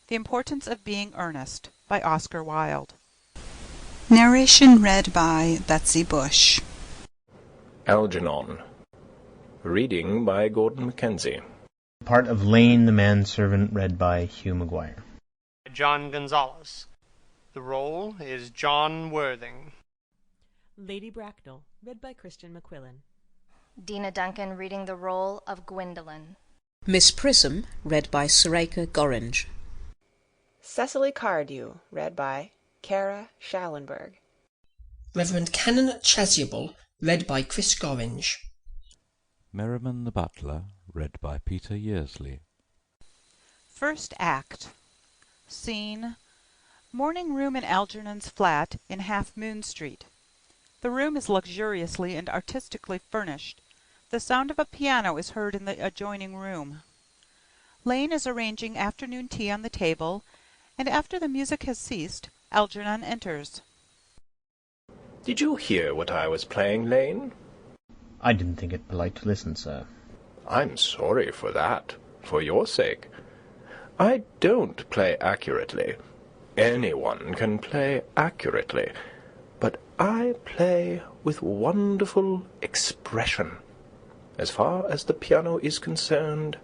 The Importance of Being Earnest by Oscar Wilde. Narration read by Betsy Bush. Algernon. Reading by Gordon Mackenzie. Part of Lane the Manservant, read by Hugh Maguire. John Gonzalez. The role is John Worthing. Lady Bracknell, read by Christian McQuillan. Dina Duncan reading the role of Gwendolen. Miss Prism, read by Sureika Gorringe. Cecily Cardew, read by Cara Schallenberg. Reverend Canon Chasuble, read by Chris Gorringe. Merriman the Butler, read by Peter Yearsley. First Act. Scene: morning room in Algernon's flat in Half Moon Street. The room is luxuriously and artistically furnished. The sound of a piano is heard in the adjoining room. Lane is arranging afternoon tea on the table, and after the music has ceased, Algernon enters. Did you hear what I was playing, Lane? I didn't think it polite to listen, sir. I'm sorry for that, for your sake. I don't play accurately. Anyone can play accurately, but I play with wonderful expression. As far as the piano is concerned,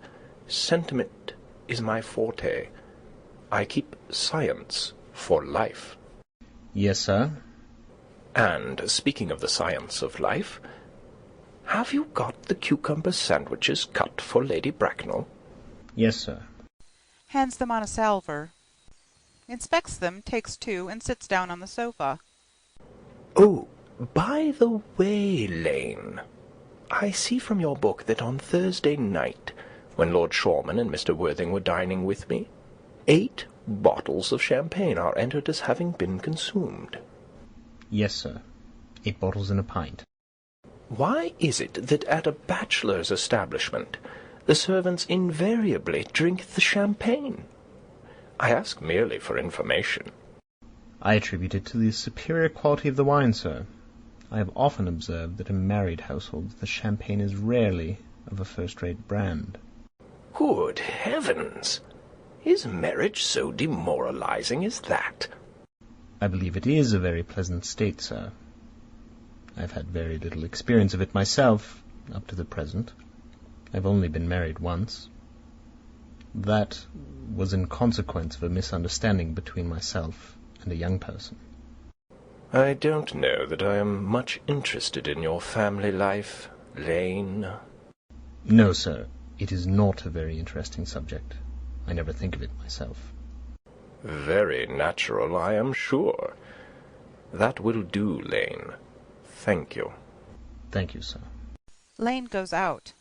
sentiment is my forte. I keep science for life. Yes, sir. And speaking of the science of life, have you got the cucumber sandwiches cut for Lady Bracknell? Yes, sir. Hands them on a salver. Inspects them, takes two, and sits down on the sofa. Oh, by the way, Lane, I see from your book that on Thursday night, when Lord Shorman and Mr. Worthing were dining with me, 8 bottles of champagne are entered as having been consumed. Yes, sir. 8 bottles and a pint. Why is it that at a bachelor's establishment the servants invariably drink the champagne? I ask merely for information. I attribute it to the superior quality of the wine, sir. I have often observed that in married households the champagne is rarely of a first-rate brand. Good heavens! Is marriage so demoralizing as that? I believe it is a very pleasant state, sir. I've had very little experience of it myself, up to the present. I've only been married once. That was in consequence of a misunderstanding between myself and a young person. I don't know that I am much interested in your family life, Lane. No, sir. It is not a very interesting subject. I never think of it myself. Very natural, I am sure. That will do, Lane. Thank you. Thank you, sir. Lane goes out.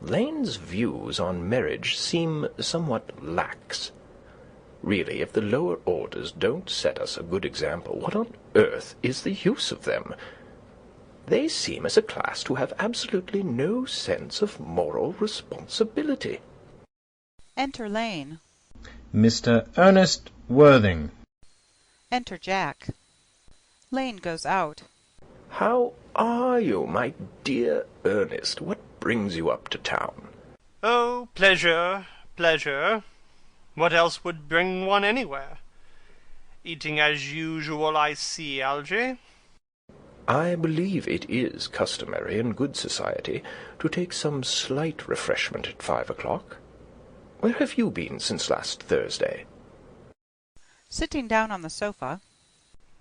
Lane's views on marriage seem somewhat lax. Really, if the lower orders don't set us a good example, what on earth is the use of them? They seem as a class to have absolutely no sense of moral responsibility. Enter Lane. Mr. Ernest Worthing. Enter Jack. Lane goes out. How are you, my dear Earnest? What brings you up to town? Oh, pleasure, pleasure. What else would bring one anywhere? Eating as usual, I see, Algy. I believe it is customary in good society to take some slight refreshment at 5 o'clock. Where have you been since last Thursday? Sitting down on the sofa.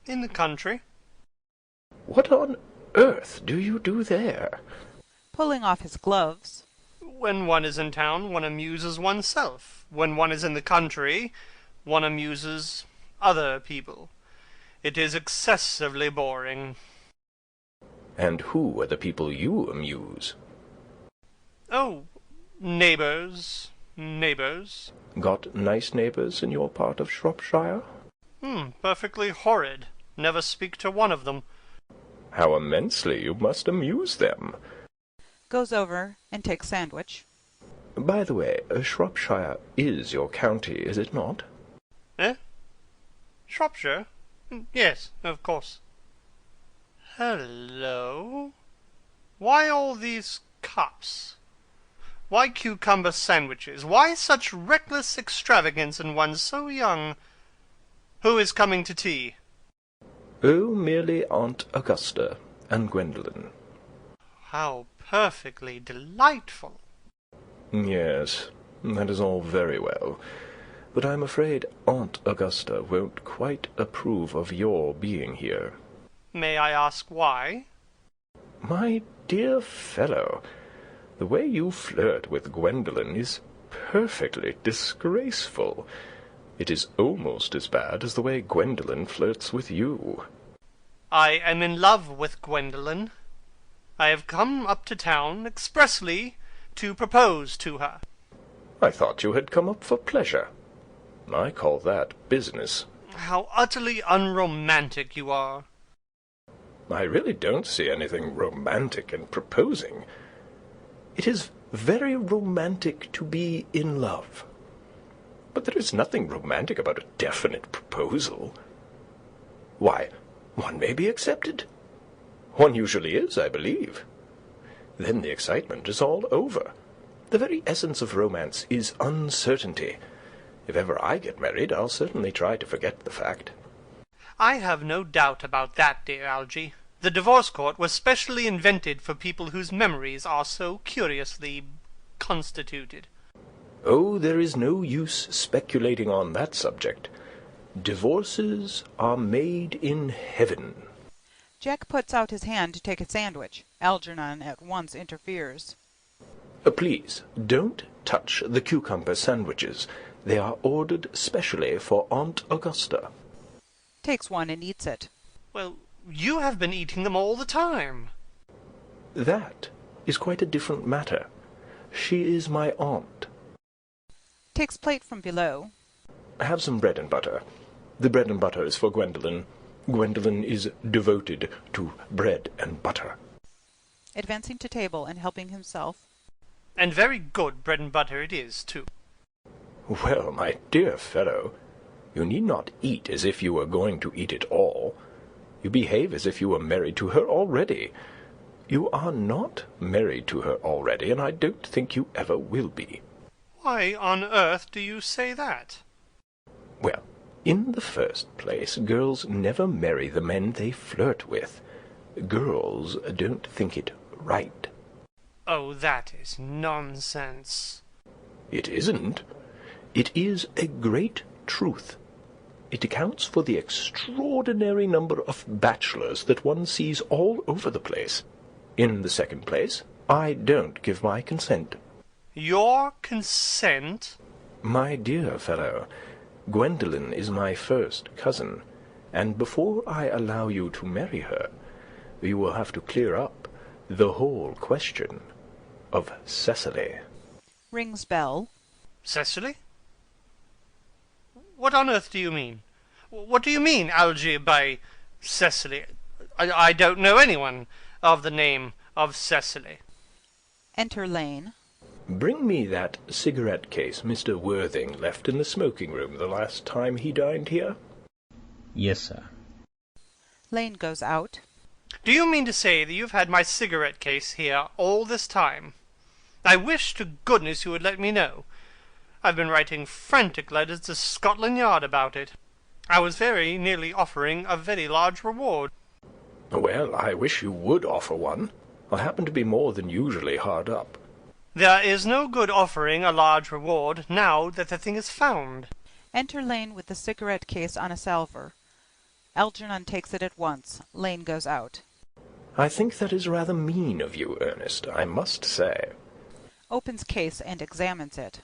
In the country. What on earth do you do there? Pulling off his gloves. When one is in town, one amuses oneself. When one is in the country, one amuses other people. It is excessively boring. And who are the people you amuse? Oh, neighbours. Neighbours. Got nice neighbours in your part of Shropshire? Perfectly horrid. Never speak to one of them. How immensely you must amuse them. Goes over and takes sandwich. By the way, Shropshire is your county, is it not? Eh? Shropshire? Yes, of course. Hello. Why all these cups? Why cucumber sandwiches? Why such reckless extravagance in one so young? Who is coming to tea? Oh, merely Aunt Augusta and Gwendolen. How perfectly delightful. Yes, that is all very well, but I'm afraid Aunt Augusta won't quite approve of your being here. May I ask why? My dear fellow, the way you flirt with Gwendolen is perfectly disgraceful. It is almost as bad as the way Gwendolen flirts with you. I am in love with Gwendolen. I have come up to town expressly to propose to her. I thought you had come up for pleasure. I call that business. How utterly unromantic you are. I really don't see anything romantic in proposing. It is very romantic to be in love. But there is nothing romantic about a definite proposal. Why, one may be accepted. One usually is, I believe. Then the excitement is all over. The very essence of romance is uncertainty. If ever I get married, I'll certainly try to forget the fact. I have no doubt about that, dear Algy. The divorce court was specially invented for people whose memories are so curiously constituted. Oh, there is no use speculating on that subject. Divorces are made in heaven. Jack puts out his hand to take a sandwich. Algernon at once interferes. Please, don't touch the cucumber sandwiches. They are ordered specially for Aunt Augusta. Takes one and eats it. Well, you have been eating them all the time. That is quite a different matter. She is my aunt. Takes plate from below. Have some bread and butter. The bread and butter is for Gwendolen. Gwendolen is devoted to bread and butter. Advancing to table and helping himself. And very good bread and butter it is, too. Well, my dear fellow, you need not eat as if you were going to eat it all. You behave as if you were married to her already. You are not married to her already, and I don't think you ever will be. Why on earth do you say that? Well, in the first place, girls never marry the men they flirt with. Girls don't think it right. Oh, that is nonsense. It isn't. It is a great truth. It accounts for the extraordinary number of bachelors that one sees all over the place. In the second place, I don't give my consent. Your consent? My dear fellow, Gwendolen is my first cousin, and before I allow you to marry her, you will have to clear up the whole question of Cecily. Rings bell. Cecily? What on earth do you mean? What do you mean, Algy, by Cecily? I don't know anyone of the name of Cecily. Enter Lane. Bring me that cigarette case Mr. Worthing left in the smoking room the last time he dined here. Yes, sir. Lane goes out. Do you mean to say that you've had my cigarette case here all this time? I wish to goodness you would let me know. I've been writing frantic letters to Scotland Yard about it. I was very nearly offering a very large reward. Well, I wish you would offer one. I happen to be more than usually hard up. There is no good offering a large reward now that the thing is found. Enter Lane with the cigarette case on a salver. Algernon takes it at once. Lane goes out. I think that is rather mean of you, Ernest, I must say. Opens case and examines it.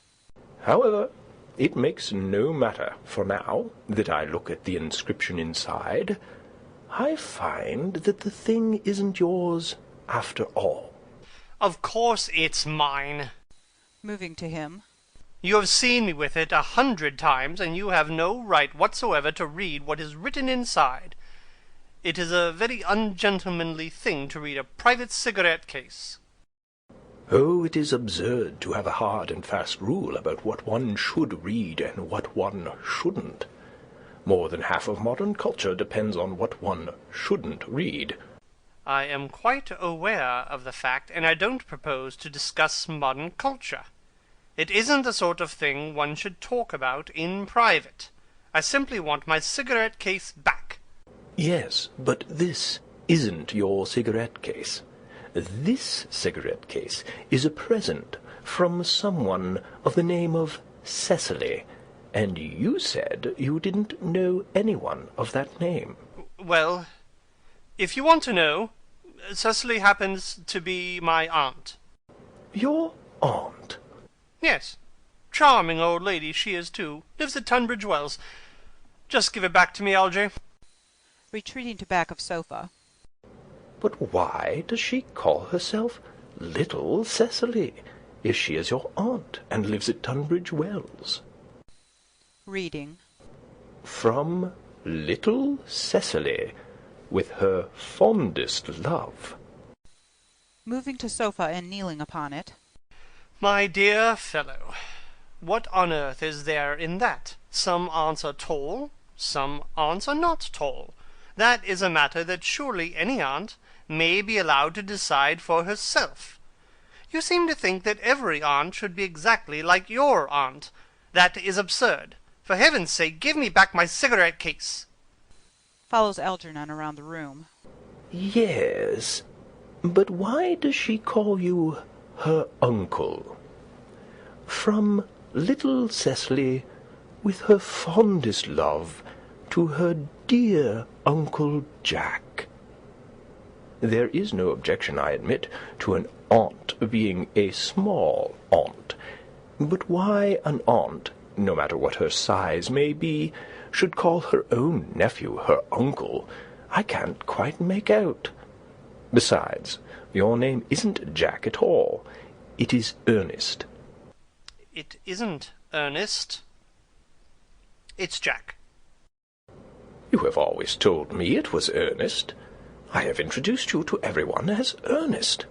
However, it makes no matter, for now that I look at the inscription inside, I find that the thing isn't yours after all. Of course it's mine. Moving to him. You have seen me with it 100 times, and you have no right whatsoever to read what is written inside. It is a very ungentlemanly thing to read a private cigarette case. Oh, it is absurd to have a hard and fast rule about what one should read and what one shouldn't. More than half of modern culture depends on what one shouldn't read. I am quite aware of the fact, and I don't propose to discuss modern culture. It isn't the sort of thing one should talk about in private. I simply want my cigarette case back. Yes, but this isn't your cigarette case. This cigarette case is a present from someone of the name of Cecily, and you said you didn't know anyone of that name. Well, if you want to know, Cecily happens to be my aunt. Your aunt? Yes. Charming old lady she is, too. Lives at Tunbridge Wells. Just give it back to me, Algy. Retreating to back of sofa. But why does she call herself Little Cecily, if she is your aunt and lives at Tunbridge Wells? Reading. From Little Cecily, with her fondest love. Moving to sofa and kneeling upon it. My dear fellow, what on earth is there in that? Some aunts are tall, some aunts are not tall. That is a matter that surely any aunt may be allowed to decide for herself. You seem to think that every aunt should be exactly like your aunt. That is absurd. For heaven's sake, give me back my cigarette case. Follows Algernon around the room. Yes, but why does she call you her uncle? From Little Cecily, with her fondest love, to her dear Uncle Jack. There is no objection, I admit, to an aunt being a small aunt. But why an aunt, no matter what her size may be, should call her own nephew her uncle, I can't quite make out. Besides, your name isn't Jack at all. It is Earnest. It isn't Ernest. It's Jack. You have always told me it was Earnest. I have introduced you to everyone as Earnest.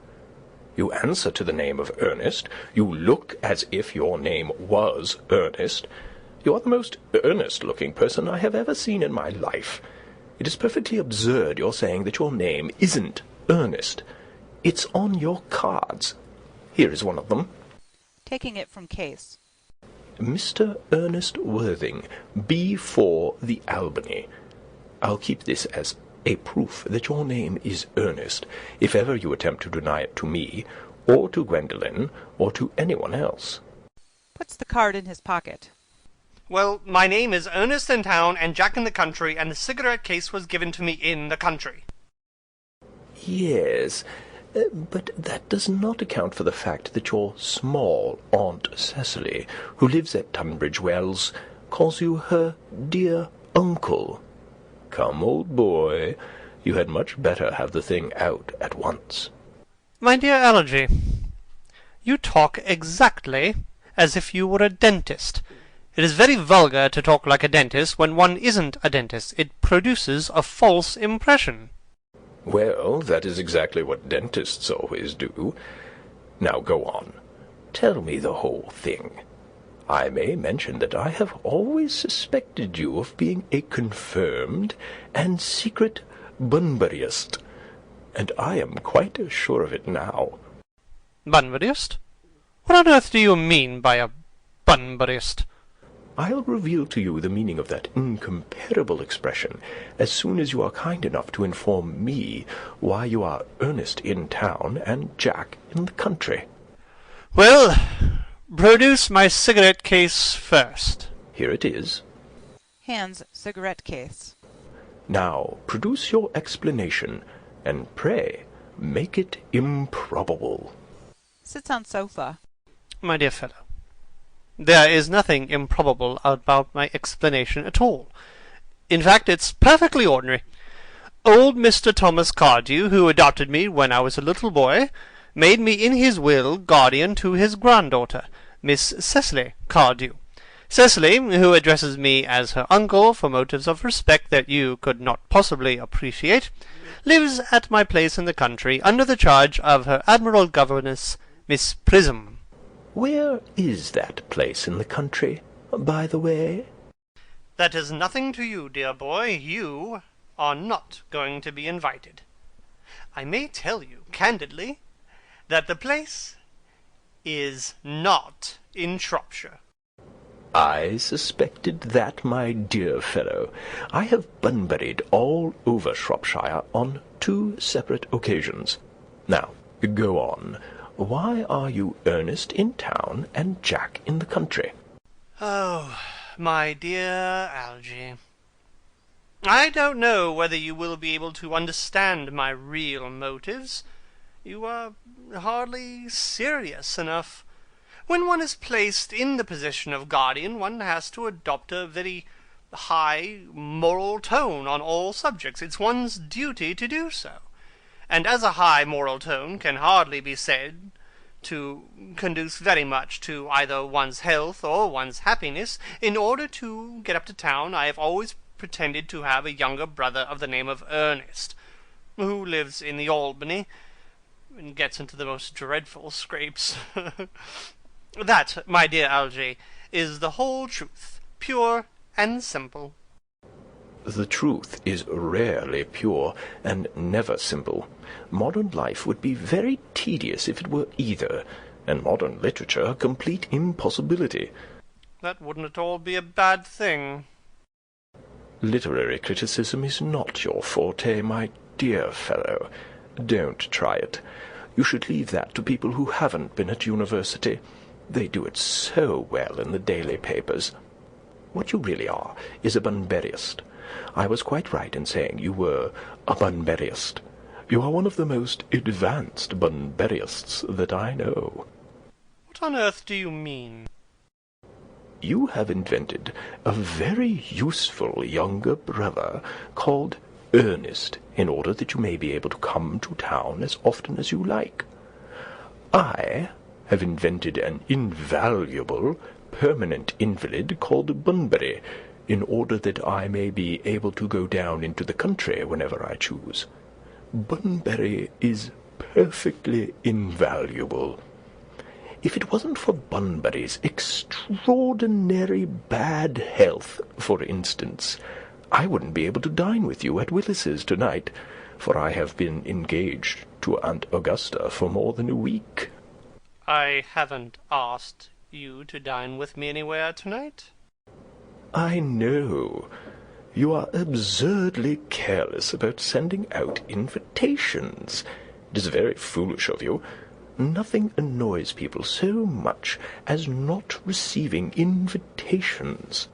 You answer to the name of Earnest. You look as if your name was Earnest. You are the most earnest-looking person I have ever seen in my life. It is perfectly absurd your saying that your name isn't Earnest. It's on your cards. Here is one of them. Taking it from case. Mr. Ernest Worthing, B4 the Albany. I'll keep this as a proof that your name is Earnest, if ever you attempt to deny it to me, or to Gwendolen, or to anyone else. Puts the card in his pocket. Well, my name is Ernest in town and Jack in the country, and the cigarette case was given to me in the country. Yes, but that does not account for the fact that your small Aunt Cecily, who lives at Tunbridge Wells, calls you her dear uncle. Come, old boy, you had much better have the thing out at once. My dear Algy, you talk exactly as if you were a dentist. It is very vulgar to talk like a dentist when one isn't a dentist. It produces a false impression. Well, that is exactly what dentists always do. Now go on. Tell me the whole thing. I may mention that I have always suspected you of being a confirmed and secret Bunburyist, and I am quite sure of it now. Bunburyist? What on earth do you mean by a Bunburyist? I'll reveal to you the meaning of that incomparable expression as soon as you are kind enough to inform me why you are Ernest in town and Jack in the country. Well, produce my cigarette case first. Here it is. Hands cigarette case. Now, produce your explanation, and pray, make it improbable. Sits on sofa. My dear fellow, there is nothing improbable about my explanation at all. In fact, it's perfectly ordinary. Old Mr. Thomas Cardew, who adopted me when I was a little boy, made me in his will guardian to his granddaughter, Miss Cecily Cardew. Cecily, who addresses me as her uncle for motives of respect that you could not possibly appreciate, lives at my place in the country under the charge of her admirable governess, Miss Prism. Where is that place in the country, by the way? That is nothing to you, dear boy. You are not going to be invited. I may tell you, candidly, that the place is not in Shropshire. I suspected that, my dear fellow. I have bunburied all over Shropshire on 2 separate occasions. Now, go on. Why are you Ernest in town and Jack in the country? Oh, my dear Algy, I don't know whether you will be able to understand my real motives. You are hardly serious enough. When one is placed in the position of guardian, one has to adopt a very high moral tone on all subjects. It's one's duty to do so. And as a high moral tone can hardly be said to conduce very much to either one's health or one's happiness, in order to get up to town I have always pretended to have a younger brother of the name of Earnest, who lives in the Albany, and gets into the most dreadful scrapes. That, my dear Algy, is the whole truth, pure and simple. The truth is rarely pure and never simple. Modern life would be very tedious if it were either, and modern literature a complete impossibility. That wouldn't at all be a bad thing. Literary criticism is not your forte, my dear fellow. Don't try it. You should leave that to people who haven't been at university. They do it so well in the daily papers. What you really are is a bunburyist. I was quite right in saying you were a bunburyist. You are one of the most advanced bunburyists that I know. What on earth do you mean? You have invented a very useful younger brother called Earnest, in order that you may be able to come to town as often as you like. I have invented an invaluable, permanent invalid called Bunbury, in order that I may be able to go down into the country whenever I choose. Bunbury is perfectly invaluable. If it wasn't for Bunbury's extraordinary bad health, for instance, I wouldn't be able to dine with you at Willis's tonight, for I have been engaged to Aunt Augusta for more than a week. I haven't asked you to dine with me anywhere tonight. I know. You are absurdly careless about sending out invitations. It is very foolish of you. Nothing annoys people so much as not receiving invitations.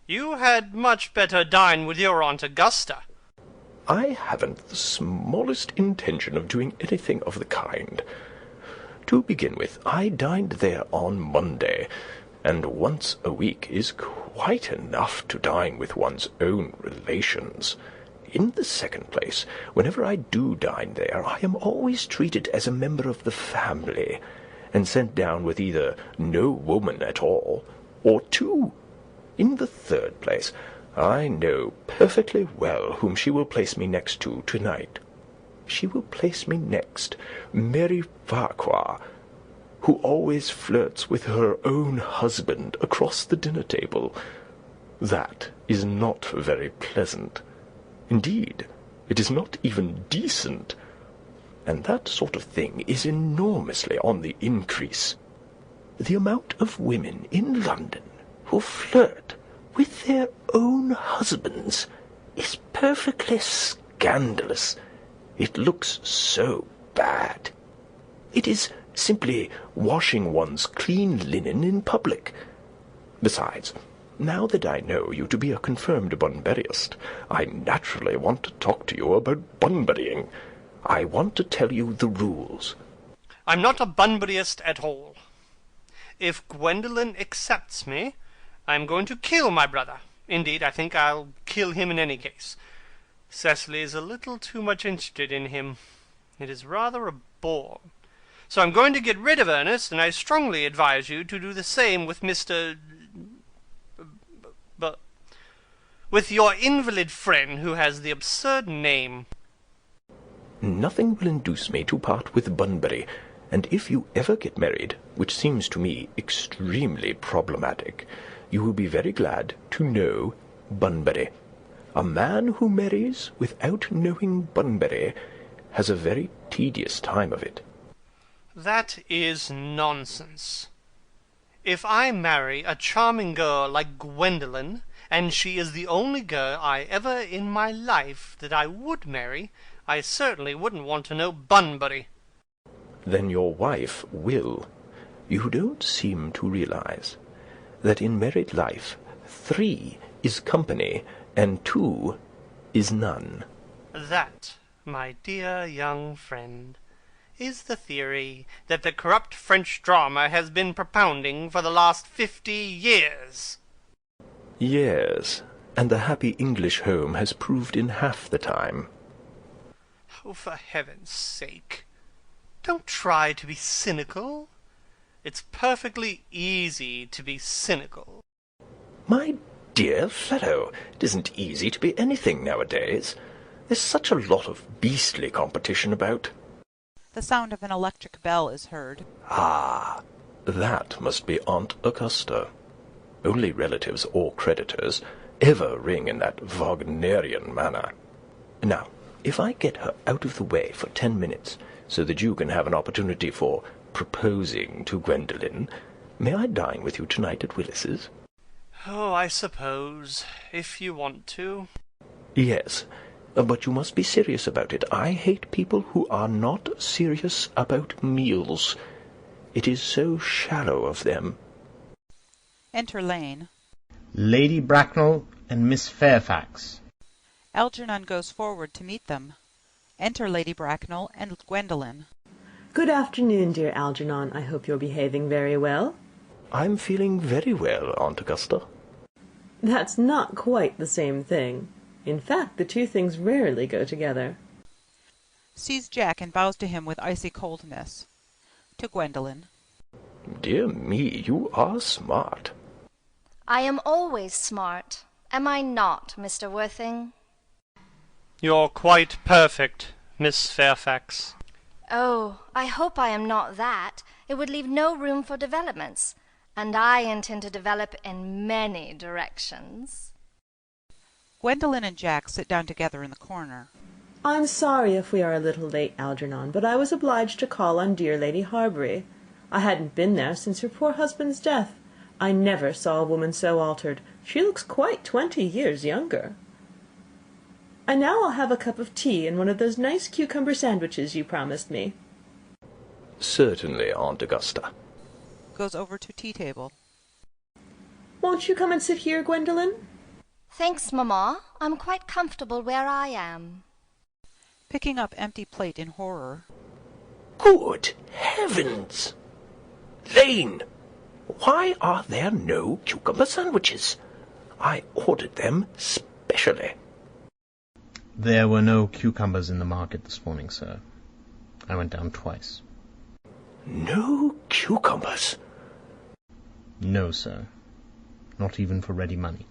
You had much better dine with your Aunt Augusta. I haven't the smallest intention of doing anything of the kind. To begin with, I dined there on Monday, and once a week is quite enough to dine with one's own relations. In the second place, whenever I do dine there, I am always treated as a member of the family, and sent down with either no woman at all, or 2. In the third place, I know perfectly well whom she will place me next to tonight. She will place me next Mary Farquhar, who always flirts with her own husband across the dinner table. That is not very pleasant. Indeed, it is not even decent. And that sort of thing is enormously on the increase. The amount of women in London who flirt with their own husbands is perfectly scandalous. It looks so bad. It is simply washing one's clean linen in public. Besides, now that I know you to be a confirmed bunburyist, I naturally want to talk to you about bunburying. I want to tell you the rules. I'm not a bunburyist at all. If Gwendolen accepts me, I'm going to kill my brother. Indeed, I think I'll kill him in any case. Cecily is a little too much interested in him. It is rather a bore. So I'm going to get rid of Ernest, and I strongly advise you to do the same with with your invalid friend who has the absurd name. Nothing will induce me to part with Bunbury, and if you ever get married, which seems to me extremely problematic, you will be very glad to know Bunbury. A man who marries without knowing Bunbury has a very tedious time of it. That is nonsense. If I marry a charming girl like Gwendolen, and she is the only girl I ever in my life that I would marry, I certainly wouldn't want to know Bunbury. Then your wife will. You don't seem to realize that in married life 3 is company and 2 is none. That, my dear young friend, is the theory that the corrupt French drama has been propounding for the last 50 years. Yes, and the happy English home has proved in half the time. Oh, for heaven's sake, don't try to be cynical. It's perfectly easy to be cynical. My dear fellow, it isn't easy to be anything nowadays. There's such a lot of beastly competition about. The sound of an electric bell is heard. Ah, that must be Aunt Augusta. Only relatives or creditors ever ring in that Wagnerian manner. Now, if I get her out of the way for 10 minutes, so that you can have an opportunity for proposing to Gwendolen, may I dine with you tonight at Willis's? Oh, I suppose, if you want to. Yes, but you must be serious about it. I hate people who are not serious about meals. It is so shallow of them. Enter Lane. Lady Bracknell and Miss Fairfax. Algernon goes forward to meet them. Enter Lady Bracknell and Gwendolen. Good afternoon, dear Algernon. I hope you're behaving very well. I'm feeling very well, Aunt Augusta. That's not quite the same thing. In fact, the two things rarely go together. Sees Jack and bows to him with icy coldness. To Gwendolen. Dear me, you are smart. I am always smart. Am I not, Mr. Worthing? You're quite perfect, Miss Fairfax. Oh, I hope I am not that. It would leave no room for developments. And I intend to develop in many directions. Gwendolen and Jack sit down together in the corner. I'm sorry if we are a little late, Algernon, but I was obliged to call on dear Lady Harbury. I hadn't been there since her poor husband's death. I never saw a woman so altered. She looks quite 20 years younger. And now I'll have a cup of tea and one of those nice cucumber sandwiches you promised me. Certainly, Aunt Augusta. Goes over to tea table. Won't you come and sit here, Gwendolen? Thanks, Mamma. I'm quite comfortable where I am. Picking up empty plate in horror. Good heavens! Lane! Why are there no cucumber sandwiches? I ordered them specially. There were no cucumbers in the market this morning, sir. I went down twice. No cucumbers? No, sir. Not even for ready money.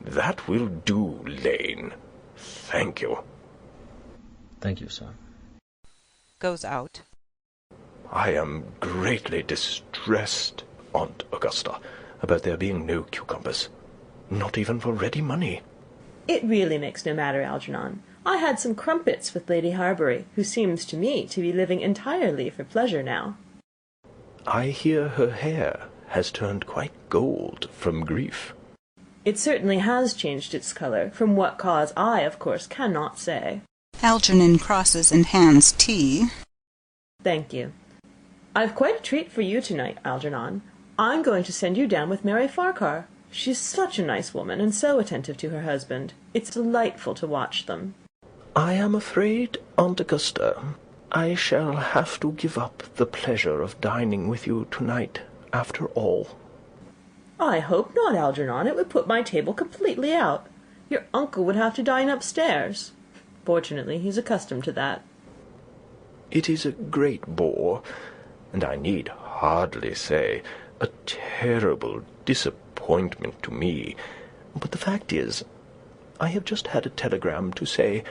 That will do, Lane. Thank you. Thank you, sir. Goes out. I am greatly distressed, Aunt Augusta, about there being no cucumbers. Not even for ready money. It really makes no matter, Algernon. I had some crumpets with Lady Harbury, who seems to me to be living entirely for pleasure now. I hear her hair has turned quite gold from grief. It certainly has changed its colour, from what cause I, of course, cannot say. Algernon crosses and hands tea. Thank you. I've quite a treat for you tonight, Algernon. I'm going to send you down with Mary Farquhar. She's such a nice woman, and so attentive to her husband. It's delightful to watch them. I am afraid, Aunt Augusta, I shall have to give up the pleasure of dining with you tonight, after all. I hope not, Algernon. It would put my table completely out. Your uncle would have to dine upstairs. Fortunately, he's accustomed to that. It is a great bore, and I need hardly say a terrible disappointment to me. But the fact is, I have just had a telegram to say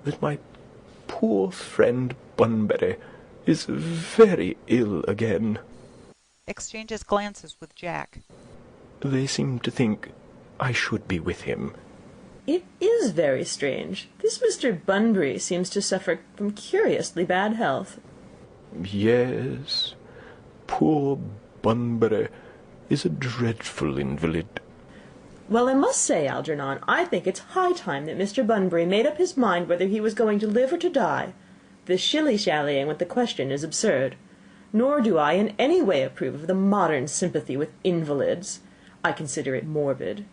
that my poor friend Bunbury is very ill again. Exchanges glances with Jack. They seem to think I should be with him. It is very strange. This Mr. Bunbury seems to suffer from curiously bad health. Yes, poor Bunbury is a dreadful invalid. Well, I must say, Algernon, I think it's high time that Mr. Bunbury made up his mind whether he was going to live or to die. This shilly-shallying with the question is absurd. Nor do I in any way approve of the modern sympathy with invalids. I consider it morbid.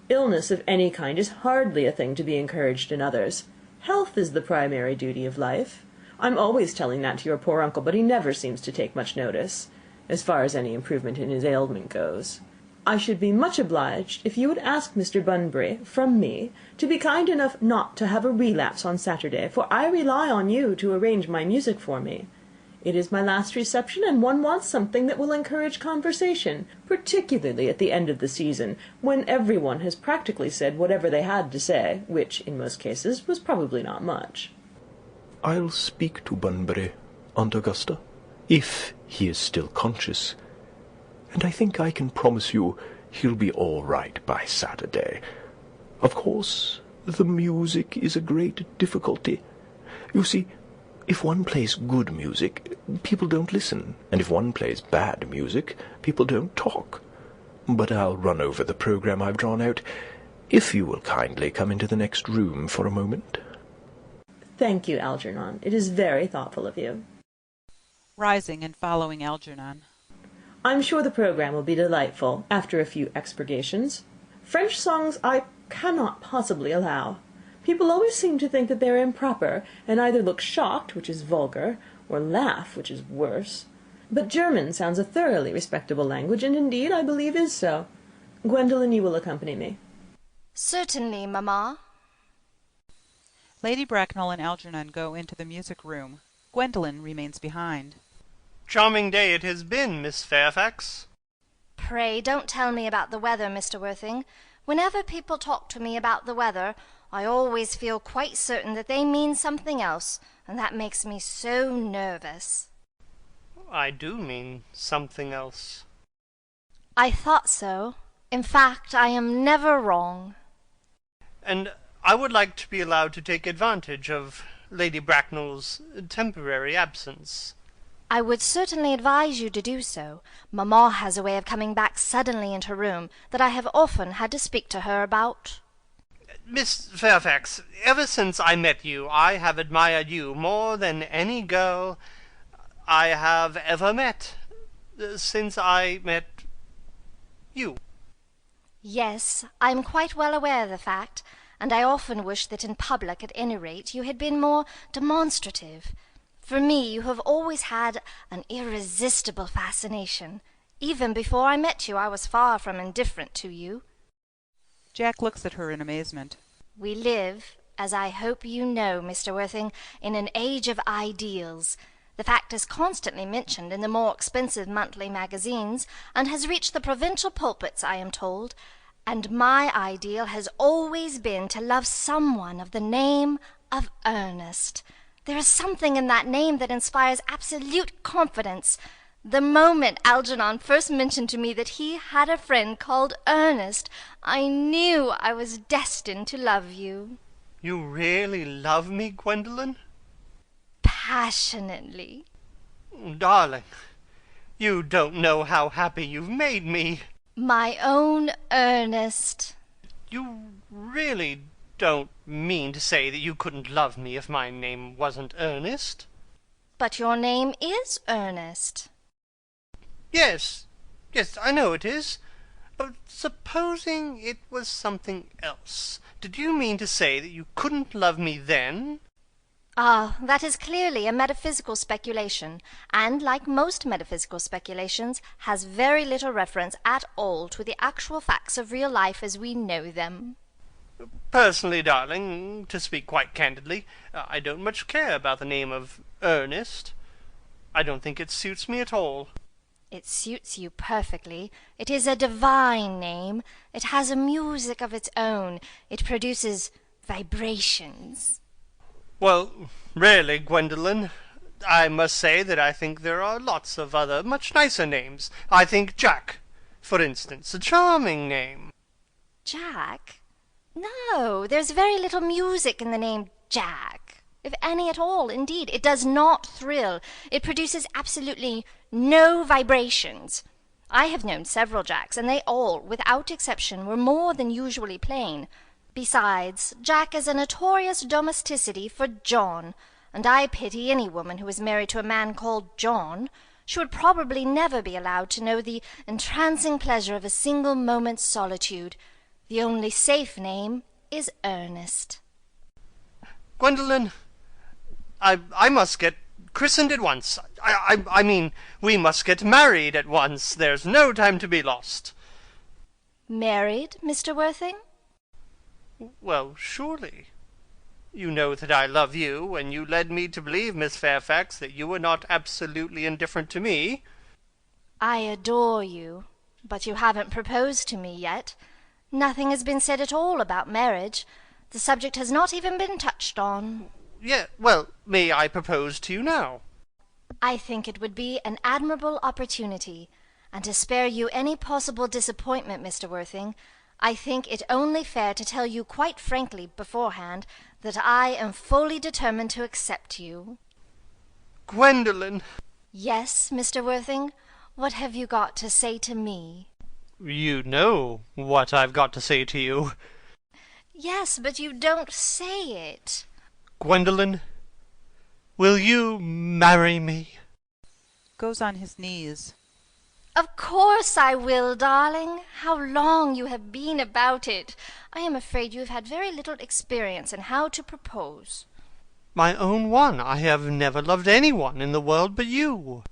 Illness of any kind is hardly a thing to be encouraged in others. Health is the primary duty of life. I'm always telling that to your poor uncle, but he never seems to take much notice, as far as any improvement in his ailment goes. I should be much obliged if you would ask Mr. Bunbury, from me, to be kind enough not to have a relapse on Saturday, for I rely on you to arrange my music for me. It is my last reception, and one wants something that will encourage conversation, particularly at the end of the season, when every one has practically said whatever they had to say, which, in most cases, was probably not much. I'll speak to Bunbury, Aunt Augusta, if he is still conscious, and I think I can promise you he'll be all right by Saturday. Of course, the music is a great difficulty. You see, if one plays good music, people don't listen, and if one plays bad music, people don't talk. But I'll run over the program I've drawn out, if you will kindly come into the next room for a moment. Thank you, Algernon. It is very thoughtful of you. Rising and following Algernon. I'm sure the program will be delightful, after a few expurgations. French songs I cannot possibly allow. People always seem to think that they are improper, and either look shocked, which is vulgar, or laugh, which is worse. But German sounds a thoroughly respectable language, and indeed I believe is so. Gwendolen, you will accompany me. Certainly, mamma. Lady Bracknell and Algernon go into the music room. Gwendolen remains behind. Charming day it has been, Miss Fairfax. Pray don't tell me about the weather, Mr. Worthing. Whenever people talk to me about the weather, I always feel quite certain that they mean something else, and that makes me so nervous. I do mean something else. I thought so. In fact, I am never wrong. And I would like to be allowed to take advantage of Lady Bracknell's temporary absence. I would certainly advise you to do so. Mamma has a way of coming back suddenly into her room that I have often had to speak to her about. Miss Fairfax, ever since I met you, I have admired you more than any girl I have ever met, since I met you. Yes, I am quite well aware of the fact, and I often wish that in public, at any rate, you had been more demonstrative. For me, you have always had an irresistible fascination. Even before I met you, I was far from indifferent to you. Jack looks at her in amazement. We live, as I hope you know, Mr. Worthing, in an age of ideals. The fact is constantly mentioned in the more expensive monthly magazines, and has reached the provincial pulpits, I am told. And my ideal has always been to love someone of the name of Earnest. There is something in that name that inspires absolute confidence. The moment Algernon first mentioned to me that he had a friend called Earnest, I knew I was destined to love you. You really love me, Gwendolen? Passionately. Darling, you don't know how happy you've made me. My own Earnest. You really don't mean to say that you couldn't love me if my name wasn't Earnest? But your name is Earnest. Yes, I know it is. But supposing it was something else, did you mean to say that you couldn't love me then? Ah, that is clearly a metaphysical speculation, and, like most metaphysical speculations, has very little reference at all to the actual facts of real life as we know them. Personally, darling, to speak quite candidly, I don't much care about the name of Earnest. I don't think it suits me at all. It suits you perfectly. It is a divine name. It has a music of its own. It produces vibrations. Well, really, Gwendolen, I must say that I think there are lots of other much nicer names. I think Jack, for instance, a charming name. Jack? No, there's very little music in the name Jack. If any at all, indeed. It does not thrill. It produces absolutely no vibrations. I have known several Jacks, and they all, without exception, were more than usually plain. Besides, Jack is a notorious domesticity for John, and I pity any woman who is married to a man called John. She would probably never be allowed to know the entrancing pleasure of a single moment's solitude. The only safe name is Earnest. Gwendolen, I must get christened at once. I mean, we must get married at once. There's no time to be lost. Married, Mr. Worthing? Well, surely. You know that I love you, and you led me to believe, Miss Fairfax, that you were not absolutely indifferent to me. I adore you, but you haven't proposed to me yet. Nothing has been said at all about marriage. The subject has not even been touched on. Well, may I propose to you now? I think it would be an admirable opportunity, and to spare you any possible disappointment, Mr. Worthing, I think it only fair to tell you quite frankly beforehand that I am fully determined to accept you. Gwendolen! Yes, Mr. Worthing? What have you got to say to me? You know what I've got to say to you. Yes, but you don't say it. Gwendolen, will you marry me? Goes on his knees. Of course I will, darling. How long you have been about it. I am afraid you have had very little experience in how to propose. My own one. I have never loved anyone in the world but you.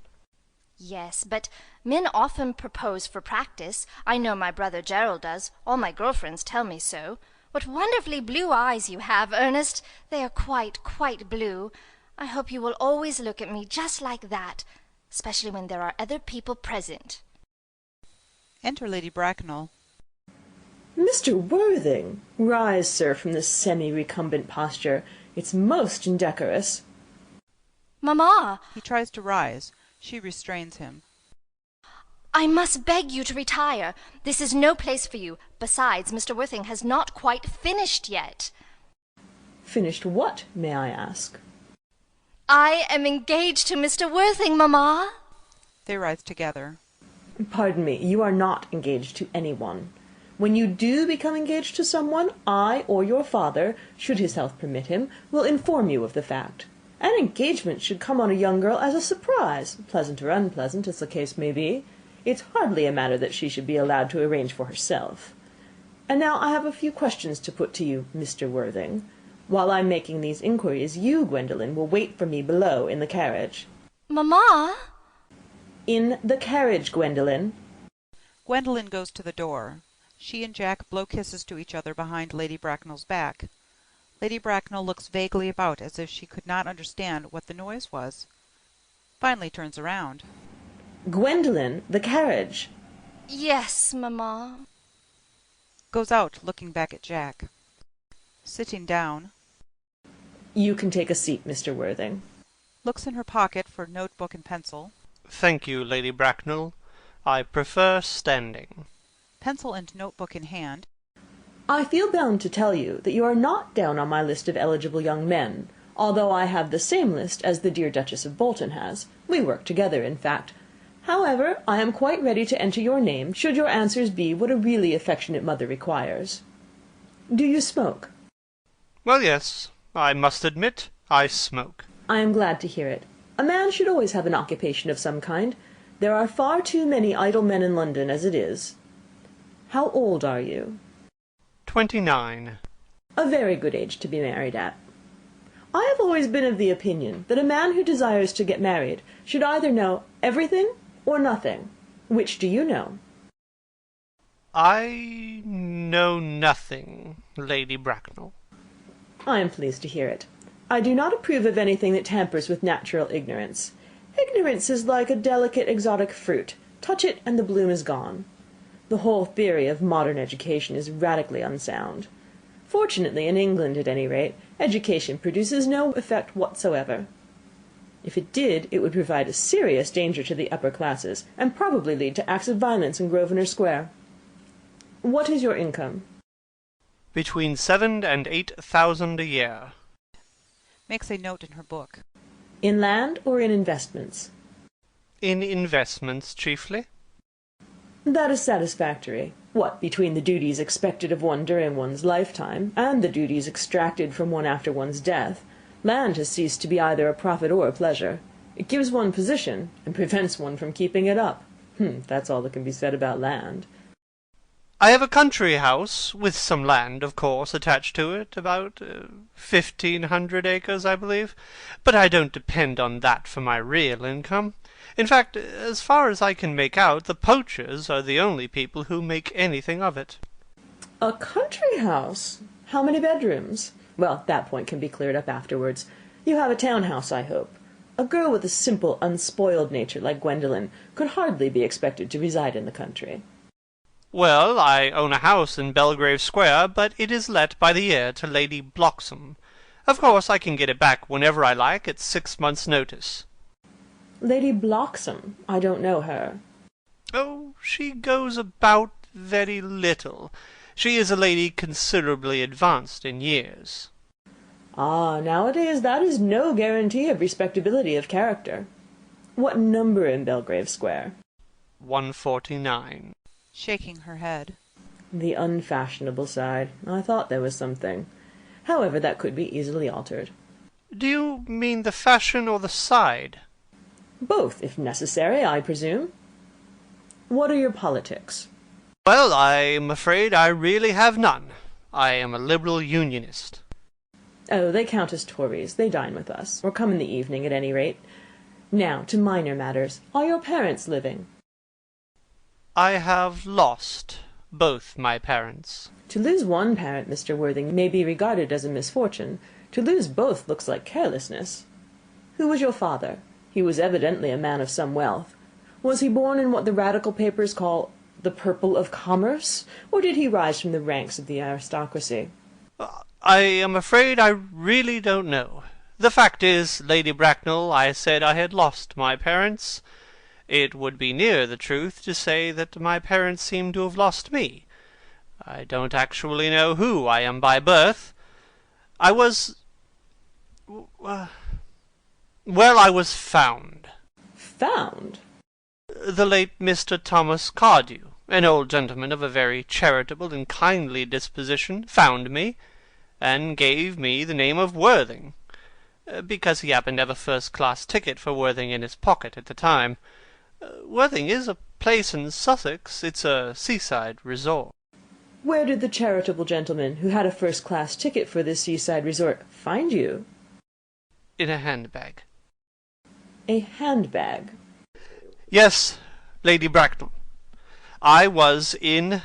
Yes, but men often propose for practice. I know my brother Gerald does. All my girlfriends tell me so. What wonderfully blue eyes you have, Ernest. They are quite, quite blue. I hope you will always look at me just like that, especially when there are other people present. Enter Lady Bracknell. Mr. Worthing, rise, sir, from this semi-recumbent posture. It's most indecorous. Mamma! He tries to rise. She restrains him. I must beg you to retire. This is no place for you. Besides, Mr. Worthing has not quite finished yet. Finished what, may I ask? I am engaged to Mr. Worthing, Mamma. They rise together. Pardon me, you are not engaged to anyone. When you do become engaged to someone, I or your father, should his health permit him, will inform you of the fact. An engagement should come on a young girl as a surprise, pleasant or unpleasant, as the case may be. It's hardly a matter that she should be allowed to arrange for herself. And now I have a few questions to put to you, Mr. Worthing. While I'm making these inquiries, you, Gwendolen, will wait for me below in the carriage. Mamma! In the carriage, Gwendolen. Gwendolen goes to the door. She and Jack blow kisses to each other behind Lady Bracknell's back. Lady Bracknell looks vaguely about as if she could not understand what the noise was. Finally turns around. Gwendolen, the carriage. Yes, Mamma. Goes out, looking back at Jack. Sitting down. You can take a seat, Mr. Worthing. Looks in her pocket for notebook and pencil. Thank you, Lady Bracknell. I prefer standing. Pencil and notebook in hand. I feel bound to tell you that you are not down on my list of eligible young men, although I have the same list as the dear Duchess of Bolton has. We work together, in fact. However, I am quite ready to enter your name, should your answers be what a really affectionate mother requires. Do you smoke? Well, yes, I must admit I smoke. I am glad to hear it. A man should always have an occupation of some kind. There are far too many idle men in London as it is. How old are you? 29. A very good age to be married at. I have always been of the opinion that a man who desires to get married should either know everything or nothing. Which do you know? I know nothing, Lady Bracknell. I am pleased to hear it. I do not approve of anything that tampers with natural ignorance. Ignorance is like a delicate exotic fruit. Touch it and the bloom is gone. The whole theory of modern education is radically unsound. Fortunately, in England at any rate, education produces no effect whatsoever. If it did, it would provide a serious danger to the upper classes, and probably lead to acts of violence in Grosvenor Square. What is your income? Between 7,000 and 8,000 a year. Makes a note in her book. In land or in investments? In investments, chiefly. That is satisfactory. What between the duties expected of one during one's lifetime, and the duties extracted from one after one's death, land has ceased to be either a profit or a pleasure. It gives one position, and prevents one from keeping it up. That's all that can be said about land. I have a country house, with some land, of course, attached to it, about 1,500 acres, I believe, but I don't depend on that for my real income. In fact, as far as I can make out, the poachers are the only people who make anything of it. A country house? How many bedrooms? Well, that point can be cleared up afterwards. You have a townhouse, I hope. A girl with a simple, unspoiled nature like Gwendolen could hardly be expected to reside in the country. Well, I own a house in Belgrave Square, but it is let by the year to Lady Bloxham. Of course, I can get it back whenever I like at 6 months' notice. Lady Bloxham? I don't know her. Oh, she goes about very little. She is a lady considerably advanced in years. Ah, nowadays that is no guarantee of respectability of character. What number in Belgrave Square? 149. Shaking her head. The unfashionable side. I thought there was something. However, that could be easily altered. Do you mean the fashion or the side? Both, if necessary, I presume. What are your politics? Well, I am afraid I really have none. I am a liberal unionist. Oh, they count as Tories. They dine with us, or come in the evening at any rate. Now, to minor matters. Are your parents living? I have lost both my parents. To lose one parent, Mr. Worthing, may be regarded as a misfortune. To lose both looks like carelessness. Who was your father? He was evidently a man of some wealth. Was he born in what the Radical papers call the purple of commerce, or did he rise from the ranks of the aristocracy? I am afraid I really don't know. The fact is, Lady Bracknell, I said I had lost my parents. It would be nearer the truth to say that my parents seem to have lost me. I don't actually know who I am by birth. I was... well, I was found. Found? The late Mr. Thomas Cardew, an old gentleman of a very charitable and kindly disposition, found me, and gave me the name of Worthing, because he happened to have a first-class ticket for Worthing in his pocket at the time. Worthing is a place in Sussex. It's a seaside resort. Where did the charitable gentleman, who had a first-class ticket for this seaside resort, find you? In a handbag. A handbag? Yes, Lady Bracknell. I was in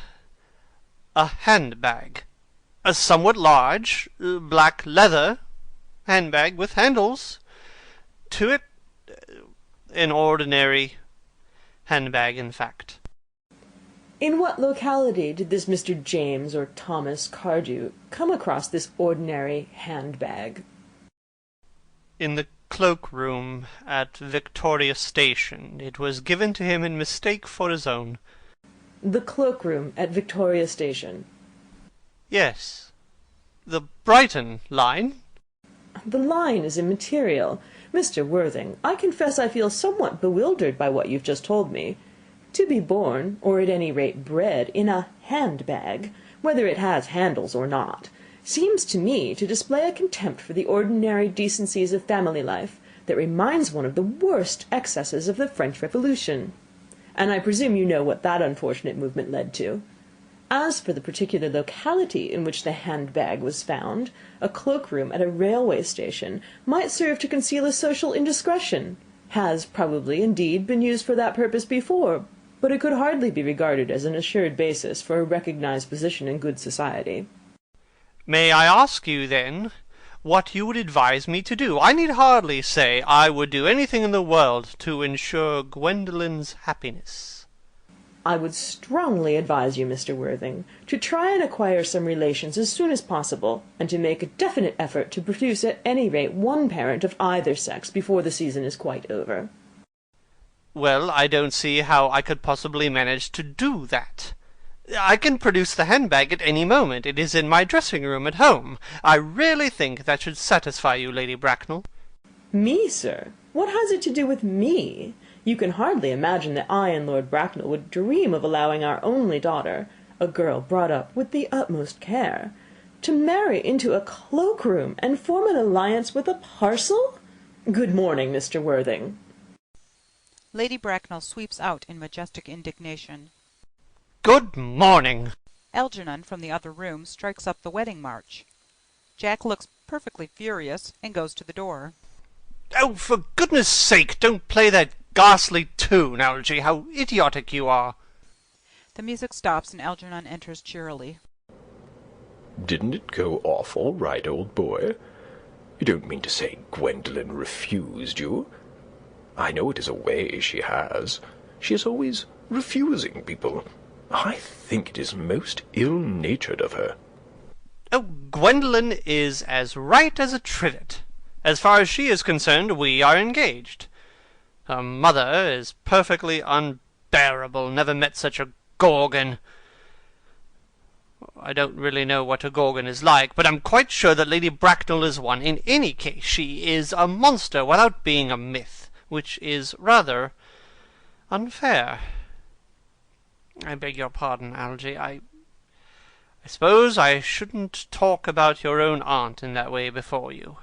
a handbag. A somewhat large, black leather handbag with handles to it. An ordinary handbag, in fact. In what locality did this Mr. James or Thomas Cardew come across this ordinary handbag? In the cloak-room at Victoria Station. It was given to him in mistake for his own. The cloak-room at Victoria Station? Yes. The Brighton line? The line is immaterial. Mr. Worthing, I confess I feel somewhat bewildered by what you've just told me. To be born, or at any rate bred, in a handbag, whether it has handles or not, seems to me to display a contempt for the ordinary decencies of family life that reminds one of the worst excesses of the French Revolution. And I presume you know what that unfortunate movement led to. As for the particular locality in which the handbag was found, a cloak-room at a railway station might serve to conceal a social indiscretion, has probably, indeed, been used for that purpose before, but it could hardly be regarded as an assured basis for a recognized position in good society. May I ask you, then, what you would advise me to do? I need hardly say I would do anything in the world to ensure Gwendolen's happiness. I would strongly advise you, Mr. Worthing, to try and acquire some relations as soon as possible, and to make a definite effort to produce at any rate one parent of either sex before the season is quite over. Well, I don't see how I could possibly manage to do that. I can produce the handbag at any moment. It is in my dressing-room at home. I really think that should satisfy you, Lady Bracknell. Me, sir? What has it to do with me? You can hardly imagine that I and Lord Bracknell would dream of allowing our only daughter, a girl brought up with the utmost care, to marry into a cloak-room and form an alliance with a parcel? Good morning, Mr. Worthing. Lady Bracknell sweeps out in majestic indignation. Good morning. Algernon from the other room strikes up the wedding march. Jack looks perfectly furious and goes to the door. Oh, for goodness sake, don't play that ghastly tune, Algy. How idiotic you are. The music stops and Algernon enters cheerily. Didn't it go off all right, old boy? You don't mean to say Gwendolen refused you? I know it is a way she has. She is always refusing people. I think it is most ill-natured of her. Oh, Gwendolen is as right as a trivet. As far as she is concerned, we are engaged. Her mother is perfectly unbearable. Never met such a gorgon. I don't really know what a gorgon is like, but I'm quite sure that Lady Bracknell is one. In any case, she is a monster without being a myth, which is rather unfair. I beg your pardon, Algy. I suppose I shouldn't talk about your own aunt in that way before you.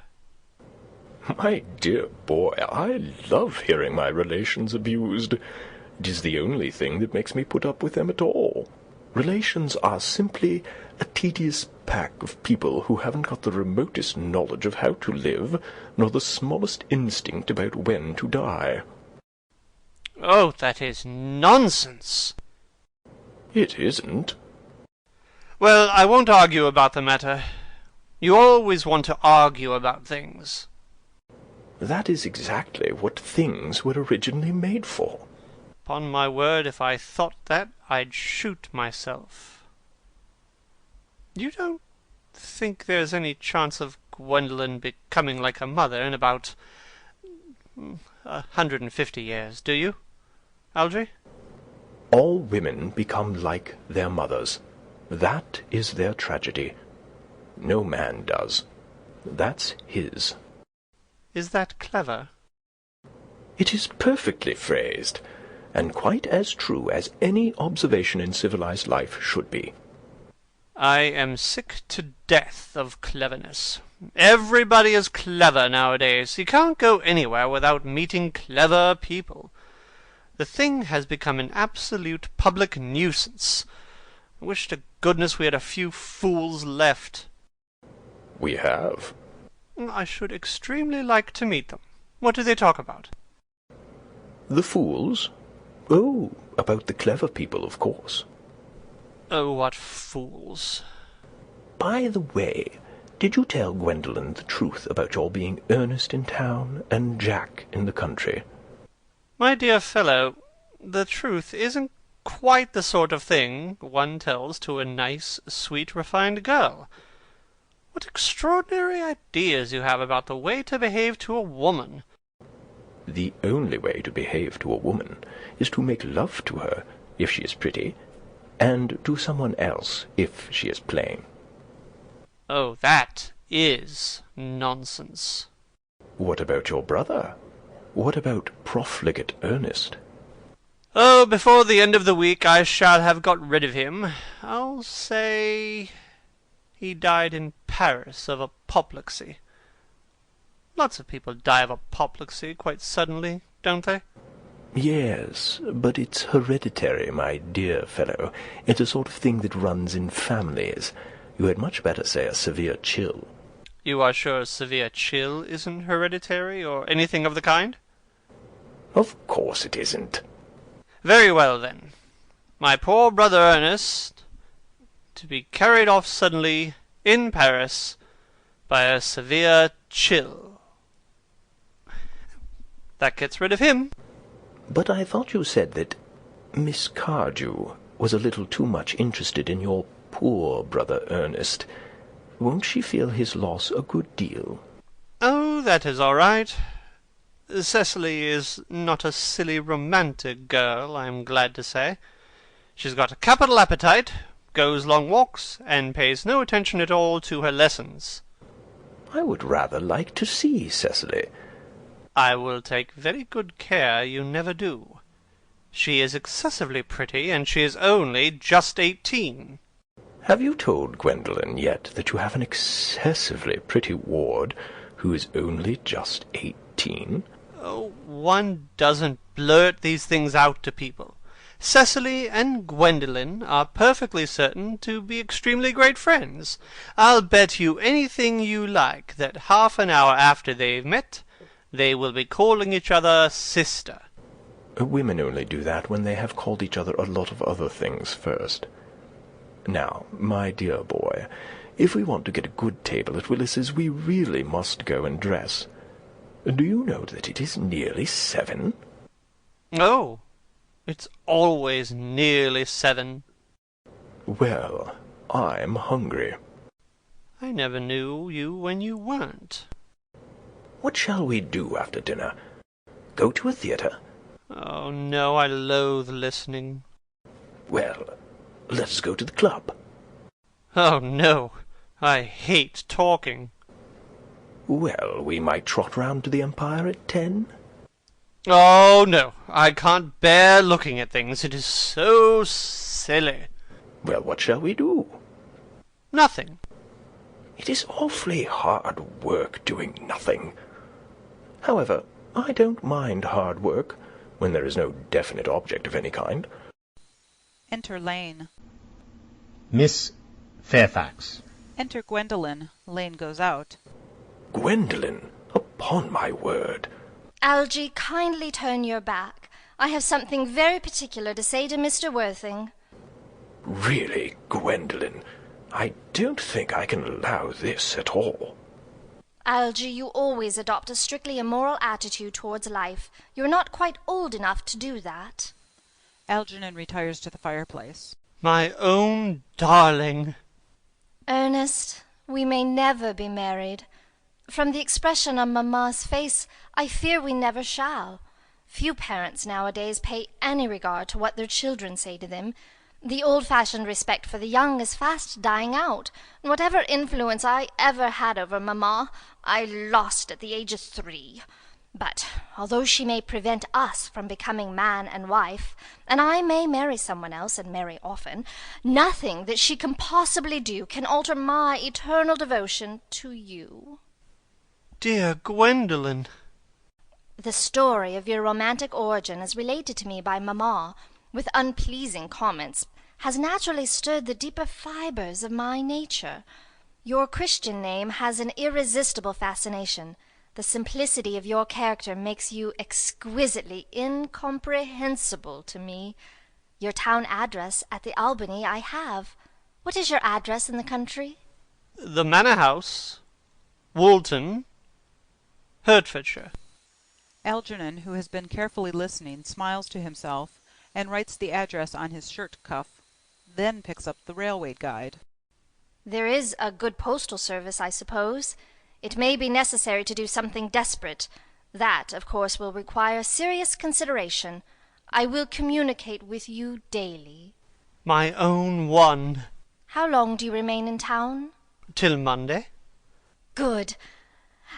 My dear boy, I love hearing my relations abused. It is the only thing that makes me put up with them at all. Relations are simply a tedious pack of people who haven't got the remotest knowledge of how to live, nor the smallest instinct about when to die. Oh, that is nonsense. It isn't. Well, I won't argue about the matter. You always want to argue about things. That is exactly what things were originally made for. Upon my word, if I thought that, I'd shoot myself. You don't think there's any chance of Gwendolen becoming like her mother in about 150 years, do you, Algy? All women become like their mothers. That is their tragedy. No man does. That's his. Is that clever? It is perfectly phrased, and quite as true as any observation in civilized life should be. I am sick to death of cleverness. Everybody is clever nowadays. You can't go anywhere without meeting clever people. The thing has become an absolute public nuisance. I wish to goodness we had a few fools left. We have. I should extremely like to meet them. What do they talk about? The fools? Oh, about the clever people, of course. Oh, what fools. By the way, did you tell Gwendolen the truth about your being Earnest in town and Jack in the country? My dear fellow, the truth isn't quite the sort of thing one tells to a nice, sweet, refined girl. What extraordinary ideas you have about the way to behave to a woman. The only way to behave to a woman is to make love to her, if she is pretty, and to someone else, if she is plain. Oh, that is nonsense. What about your brother? What about profligate Earnest? Oh, before the end of the week I shall have got rid of him. I'll say he died in Paris of apoplexy. Lots of people die of apoplexy quite suddenly, don't they? Yes, but it's hereditary, my dear fellow. It's a sort of thing that runs in families. You had much better say a severe chill. You are sure a severe chill isn't hereditary, or anything of the kind? Of course it isn't. Very well, then. My poor brother Ernest, to be carried off suddenly, in Paris, by a severe chill. That gets rid of him. But I thought you said that Miss Cardew was a little too much interested in your poor brother Ernest. Won't she feel his loss a good deal? Oh, that is all right. Cecily is not a silly romantic girl, I am glad to say. She's got a capital appetite, goes long walks, and pays no attention at all to her lessons. I would rather like to see Cecily. I will take very good care you never do. She is excessively pretty, and she is only just 18. Have you told Gwendolen yet that you have an excessively pretty ward who is only just 18? Oh, one doesn't blurt these things out to people. Cecily and Gwendolen are perfectly certain to be extremely great friends. I'll bet you anything you like that half an hour after they've met, they will be calling each other sister. Women only do that when they have called each other a lot of other things first. Now, my dear boy, if we want to get a good table at Willis's, we really must go and dress. Do you know that it is nearly 7? Oh, it's always nearly 7. Well, I'm hungry. I never knew you when you weren't. What shall we do after dinner? Go to a theatre? Oh, no, I loathe listening. Well, let us go to the club. Oh, no, I hate talking. Well, we might trot round to the Empire at 10. Oh, no, I can't bear looking at things. It is so silly. Well, what shall we do? Nothing. It is awfully hard work doing nothing. However, I don't mind hard work when there is no definite object of any kind. Enter Lane. Miss Fairfax. Enter Gwendolen. Lane goes out. Gwendolen, upon my word. Algy, kindly turn your back. I have something very particular to say to Mr. Worthing. Really, Gwendolen, I don't think I can allow this at all. Algy, you always adopt a strictly immoral attitude towards life. You're not quite old enough to do that. Algernon retires to the fireplace. My own darling. Ernest, we may never be married. From the expression on Mamma's face, I fear we never shall. Few parents nowadays pay any regard to what their children say to them. The old-fashioned respect for the young is fast dying out, and whatever influence I ever had over Mamma, I lost at the age of 3. But although she may prevent us from becoming man and wife, and I may marry someone else, and marry often, nothing that she can possibly do can alter my eternal devotion to you. Dear Gwendolen. The story of your romantic origin, as related to me by Mamma, with unpleasing comments, has naturally stirred the deeper fibres of my nature. Your Christian name has an irresistible fascination. The simplicity of your character makes you exquisitely incomprehensible to me. Your town address at the Albany I have. What is your address in the country? The Manor House, Woolton, Hertfordshire. Algernon, who has been carefully listening, smiles to himself and writes the address on his shirt cuff, then picks up the railway guide. There is a good postal service, I suppose. It may be necessary to do something desperate. That, of course, will require serious consideration. I will communicate with you daily. My own one. How long do you remain in town? Till Monday. Good.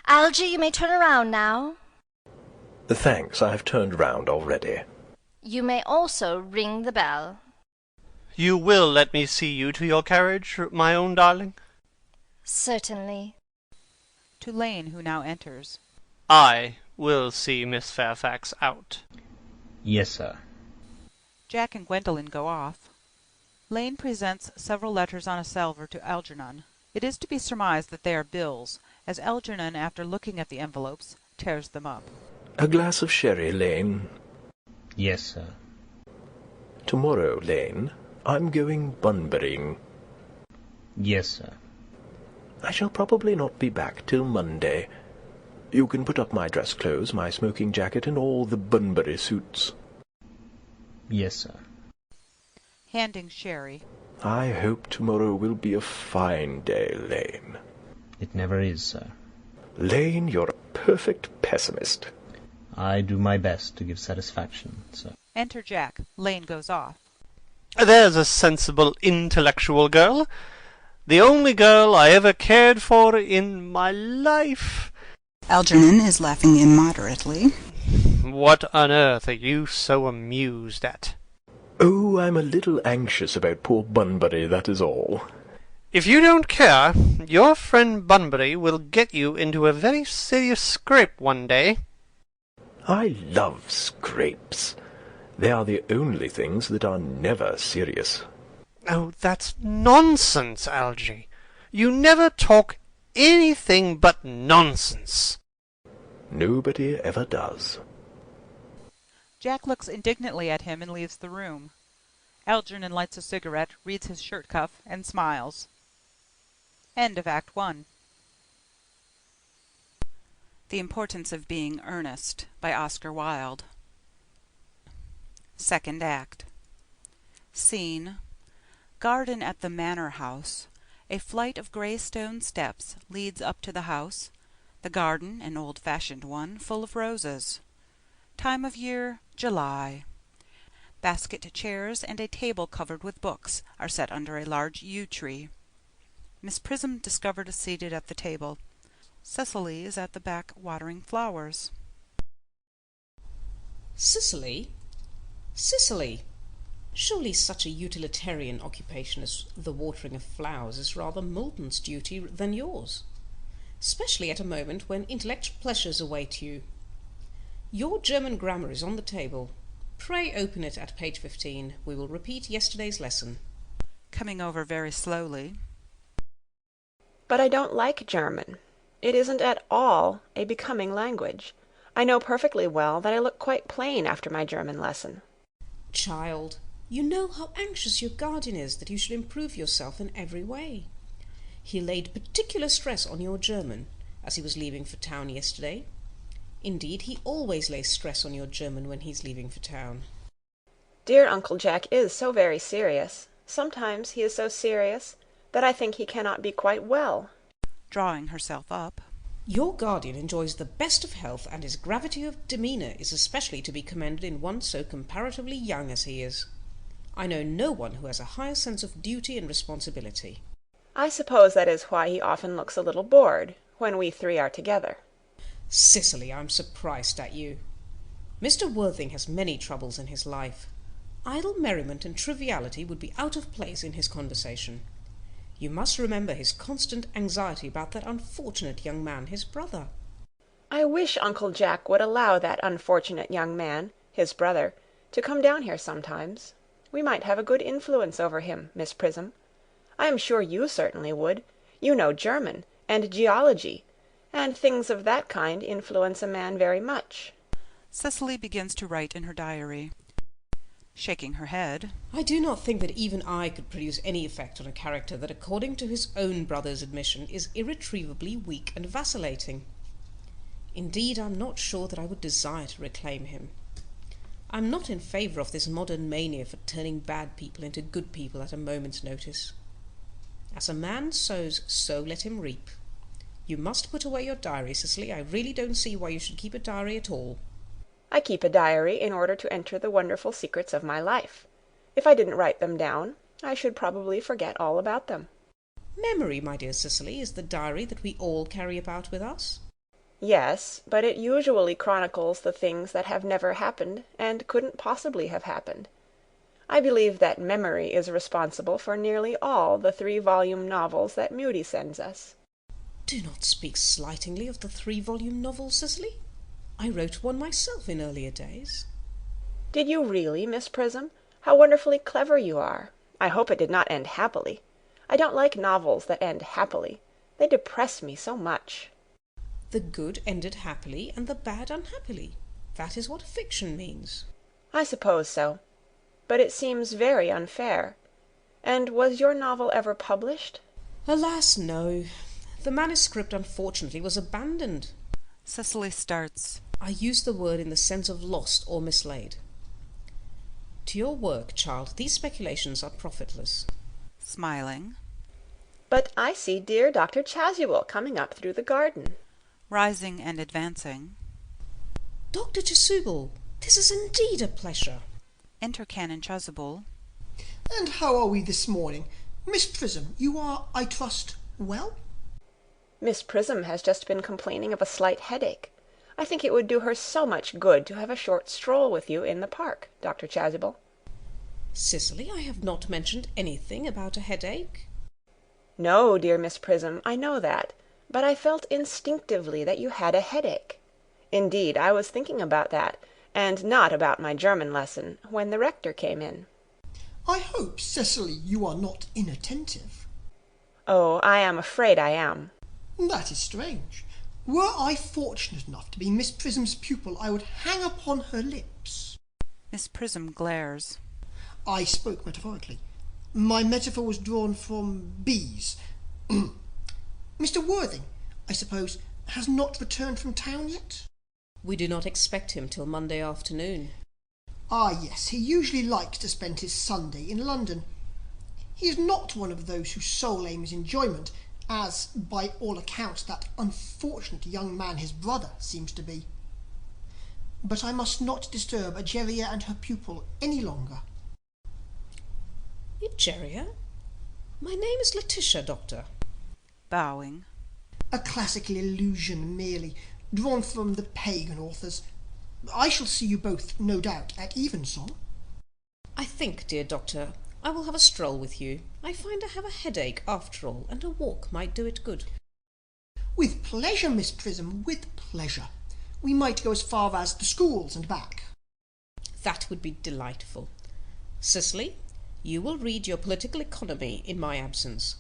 Algy, you may turn around now. Thanks, I've turned round already. You may also ring the bell. You will let me see you to your carriage, my own darling? Certainly. To Lane, who now enters. I will see Miss Fairfax out. Yes, sir. Jack and Gwendolen go off. Lane presents several letters on a salver to Algernon. It is to be surmised that they are bills, as Algernon, after looking at the envelopes, tears them up. A glass of sherry, Lane. Yes, sir. Tomorrow, Lane, I'm going bunburying. Yes, sir. I shall probably not be back till Monday. You can put up my dress clothes, my smoking jacket, and all the Bunbury suits. Yes, sir. Handing sherry. I hope tomorrow will be a fine day, Lane. It never is, sir. Lane, you're a perfect pessimist. I do my best to give satisfaction, sir. Enter Jack. Lane goes off. There's a sensible, intellectual girl. The only girl I ever cared for in my life. Algernon is laughing immoderately. What on earth are you so amused at? Oh, I'm a little anxious about poor Bunbury, that is all. If you don't care, your friend Bunbury will get you into a very serious scrape one day. I love scrapes. They are the only things that are never serious. Oh, that's nonsense, Algy. You never talk anything but nonsense. Nobody ever does. Jack looks indignantly at him and leaves the room. Algernon lights a cigarette, reads his shirt cuff, and smiles. End of Act 1. The Importance of Being Earnest by Oscar Wilde. Second Act. Scene: garden at the manor house. A flight of grey stone steps leads up to the house. The garden, an old-fashioned one, full of roses. Time of year, July. Basket chairs and a table covered with books are set under a large yew tree. Miss Prism discovered seated at the table. Cecily is at the back watering flowers. Cecily? Cecily! Surely such a utilitarian occupation as the watering of flowers is rather Moulton's duty than yours, especially at a moment when intellectual pleasures await you. Your German grammar is on the table. Pray open it at page 15. We will repeat yesterday's lesson. Coming over very slowly. But I don't like German. It isn't at all a becoming language. I know perfectly well that I look quite plain after my German lesson. Child, you know how anxious your guardian is that you should improve yourself in every way. He laid particular stress on your German, as he was leaving for town yesterday. Indeed, he always lays stress on your German when he's leaving for town. Dear Uncle Jack is so very serious. Sometimes he is so serious that I think he cannot be quite well. Drawing herself up. Your guardian enjoys the best of health, and his gravity of demeanour is especially to be commended in one so comparatively young as he is. I know no one who has a higher sense of duty and responsibility. I suppose that is why he often looks a little bored when we three are together. Cecily, I'm surprised at you. Mr. Worthing has many troubles in his life. Idle merriment and triviality would be out of place in his conversation. You must remember his constant anxiety about that unfortunate young man, his brother. I wish Uncle Jack would allow that unfortunate young man, his brother, to come down here sometimes. We might have a good influence over him, Miss Prism. I am sure you certainly would. You know German, and geology, and things of that kind influence a man very much. Cecily begins to write in her diary. Shaking her head. I do not think that even I could produce any effect on a character that, according to his own brother's admission, is irretrievably weak and vacillating. Indeed, I'm not sure that I would desire to reclaim him. I'm not in favour of this modern mania for turning bad people into good people at a moment's notice. As a man sows, so let him reap. You must put away your diary, Cecily. I really don't see why you should keep a diary at all. I keep a diary in order to enter the wonderful secrets of my life. If I didn't write them down, I should probably forget all about them. Memory, my dear Cecily, is the diary that we all carry about with us. Yes, but it usually chronicles the things that have never happened and couldn't possibly have happened. I believe that memory is responsible for nearly all the 3-volume novels that Mudie sends us. Do not speak slightingly of the 3-volume novels, Cecily. I wrote one myself in earlier days. Did you really, Miss Prism? How wonderfully clever you are. I hope it did not end happily. I don't like novels that end happily. They depress me so much. The good ended happily and the bad unhappily. That is what fiction means. I suppose so. But it seems very unfair. And was your novel ever published? Alas, no. The manuscript, unfortunately, was abandoned. Cecily starts. I use the word in the sense of lost or mislaid. To your work, child, these speculations are profitless. Smiling. But I see dear Dr. Chasuble coming up through the garden. Rising and advancing. Dr. Chasuble, this is indeed a pleasure. Enter Canon Chasuble. And how are we this morning? Miss Prism, you are, I trust, well? Miss Prism has just been complaining of a slight headache. I think it would do her so much good to have a short stroll with you in the park, Dr. Chasuble. Cicely, I have not mentioned anything about a headache. No, dear Miss Prism, I know that, but I felt instinctively that you had a headache. Indeed, I was thinking about that, and not about my German lesson, when the rector came in. I hope, Cecily, you are not inattentive. Oh, I am afraid I am. That is strange. Were I fortunate enough to be Miss Prism's pupil, I would hang upon her lips. Miss Prism glares. I spoke metaphorically. My metaphor was drawn from bees. Mr. Worthing, I suppose, has not returned from town yet? We do not expect him till Monday afternoon. Ah, yes, he usually likes to spend his Sunday in London. He is not one of those whose sole aim is enjoyment, as, by all accounts, that unfortunate young man his brother seems to be. But I must not disturb Egeria and her pupil any longer. Egeria? My name is Letitia, Doctor. Bowing. A classical illusion merely, drawn from the pagan authors. I shall see you both, no doubt, at evensong. I think, dear Doctor, I will have a stroll with you. I find I have a headache after all, and a walk might do it good. With pleasure, Miss Prism, with pleasure. We might go as far as the schools and back. That would be delightful. Cicely, you will read your political economy in my absence.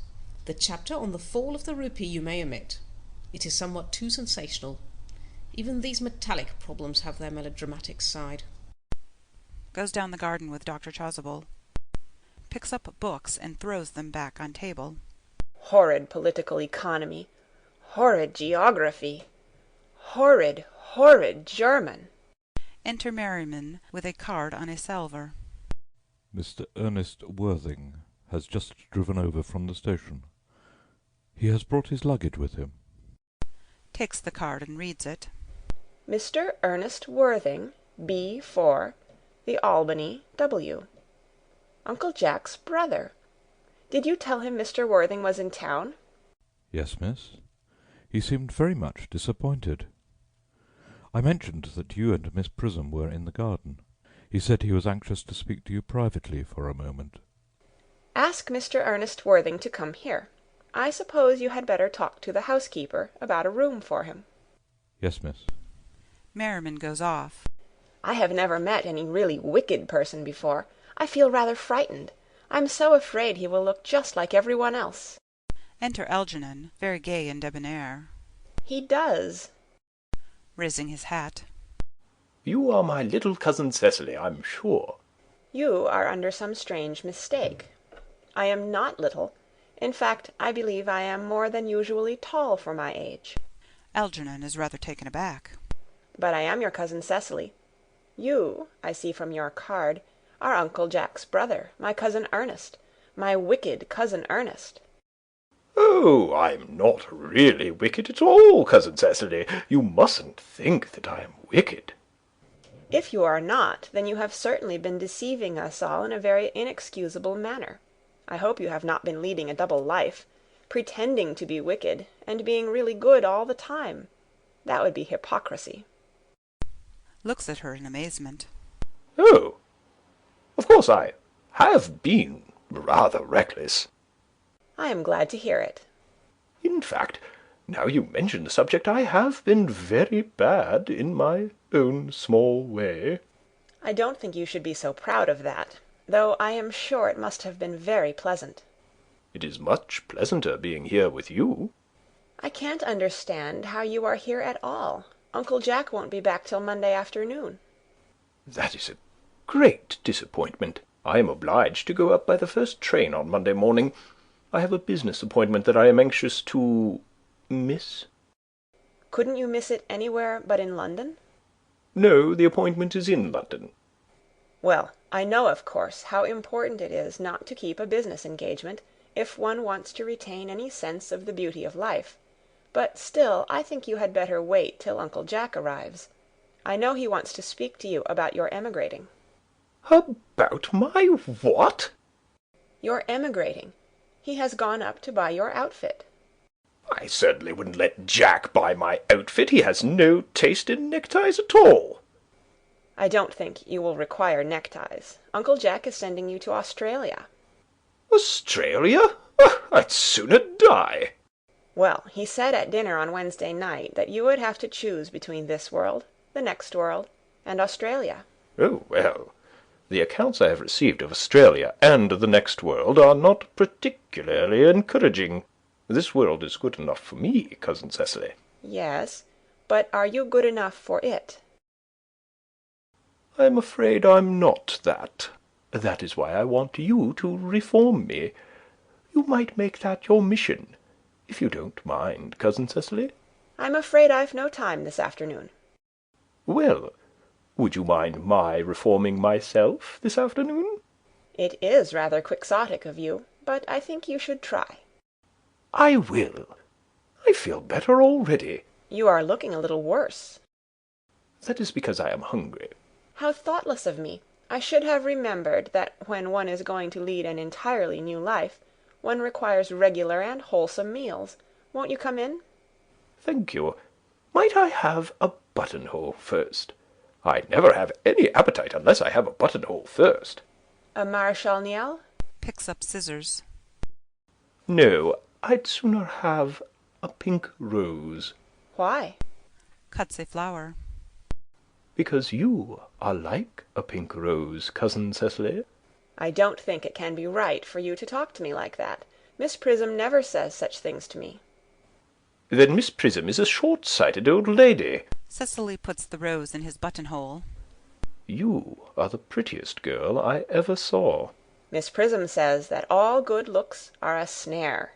The chapter on the fall of the rupee you may omit. It is somewhat too sensational. Even these metallic problems have their melodramatic side. Goes down the garden with Dr. Chasuble. Picks up books and throws them back on table. Horrid political economy. Horrid geography. Horrid, horrid German. Enter Merriman with a card on a salver. Mr. Ernest Worthing has just driven over from the station. He has brought his luggage with him. Takes the card and reads it. Mr. Ernest Worthing, B4, the Albany, W. Uncle Jack's brother. Did you tell him Mr. Worthing was in town? Yes, miss. He seemed very much disappointed. I mentioned that you and Miss Prism were in the garden. He said he was anxious to speak to you privately for a moment. Ask Mr. Ernest Worthing to come here. I suppose you had better talk to the housekeeper about a room for him. Yes, miss. Merriman goes off. I have never met any really wicked person before. I feel rather frightened. I'm so afraid he will look just like everyone else. Enter Algernon, very gay and debonair. He does. Raising his hat. You are my little cousin Cecily, I'm sure. You are under some strange mistake. I am not little. In fact, I believe I am more than usually tall for my age. Algernon is rather taken aback. But I am your cousin Cecily. You, I see from your card, are Uncle Jack's brother, my cousin Ernest, my wicked cousin Ernest. Oh, I'm not really wicked at all, cousin Cecily. You mustn't think that I am wicked. If you are not, then you have certainly been deceiving us all in a very inexcusable manner. I hope you have not been leading a double life, pretending to be wicked and being really good all the time. That would be hypocrisy. Looks at her in amazement. Oh, of course I have been rather reckless. I am glad to hear it. In fact, now you mention the subject, I have been very bad in my own small way. I don't think you should be so proud of that, though I am sure it must have been very pleasant. It is much pleasanter being here with you. I can't understand how you are here at all. Uncle Jack won't be back till Monday afternoon. That is a great disappointment. I am obliged to go up by the first train on Monday morning. I have a business appointment that I am anxious to miss. Couldn't you miss it anywhere but in London? No, the appointment is in London. Well, I know, of course, how important it is not to keep a business engagement if one wants to retain any sense of the beauty of life. But still, I think you had better wait till Uncle Jack arrives. I know he wants to speak to you about your emigrating. About my what? You're emigrating. He has gone up to buy your outfit." "I certainly wouldn't let Jack buy my outfit. He has no taste in neckties at all." "I don't think you will require neckties. Uncle Jack is sending you to Australia." "Australia? I'd sooner die." "Well, he said at dinner on Wednesday night that you would have to choose between this world, the next world, and Australia." "Oh, well, the accounts I have received of Australia and the next world are not particularly encouraging. This world is good enough for me, Cousin Cecily." "Yes, but are you good enough for it?" "I'm afraid I'm not that. That is why I want you to reform me. You might make that your mission, if you don't mind, Cousin Cecily." "I'm afraid I've no time this afternoon." "Well, would you mind my reforming myself this afternoon?" "It is rather quixotic of you, but I think you should try." "I will. I feel better already." "You are looking a little worse." "That is because I am hungry." "How thoughtless of me! I should have remembered that when one is going to lead an entirely new life, one requires regular and wholesome meals. Won't you come in?" "Thank you. Might I have a buttonhole first? I never have any appetite unless I have a buttonhole first." "A Marechal Niel?" Picks up scissors. "No, I'd sooner have a pink rose." "Why?" Cuts a flower. "Because you are like a pink rose, Cousin Cecily." "I don't think it can be right for you to talk to me like that. Miss Prism never says such things to me." "Then Miss Prism is a short-sighted old lady." Cecily puts the rose in his buttonhole. "You are the prettiest girl I ever saw." "Miss Prism says that all good looks are a snare."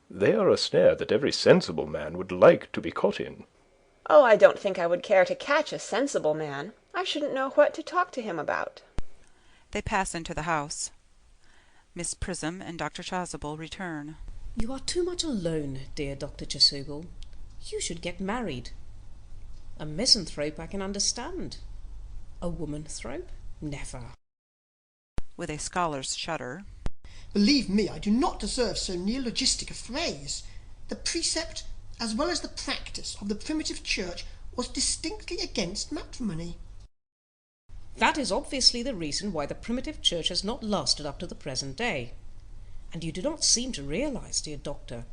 "They are a snare that every sensible man would like to be caught in." "Oh, I don't think I would care to catch a sensible man. I shouldn't know what to talk to him about." They pass into the house. Miss Prism and Dr. Chasuble return. You are too much alone, dear Dr. Chasuble. You should get married. A misanthrope I can understand. A womanthrope? Never. With a scholar's shudder. Believe me, I do not deserve so neologistic a phrase. The precept, as well as the practice, of the primitive church was distinctly against matrimony. That is obviously the reason why the primitive church has not lasted up to the present day. And you do not seem to realize, dear doctor,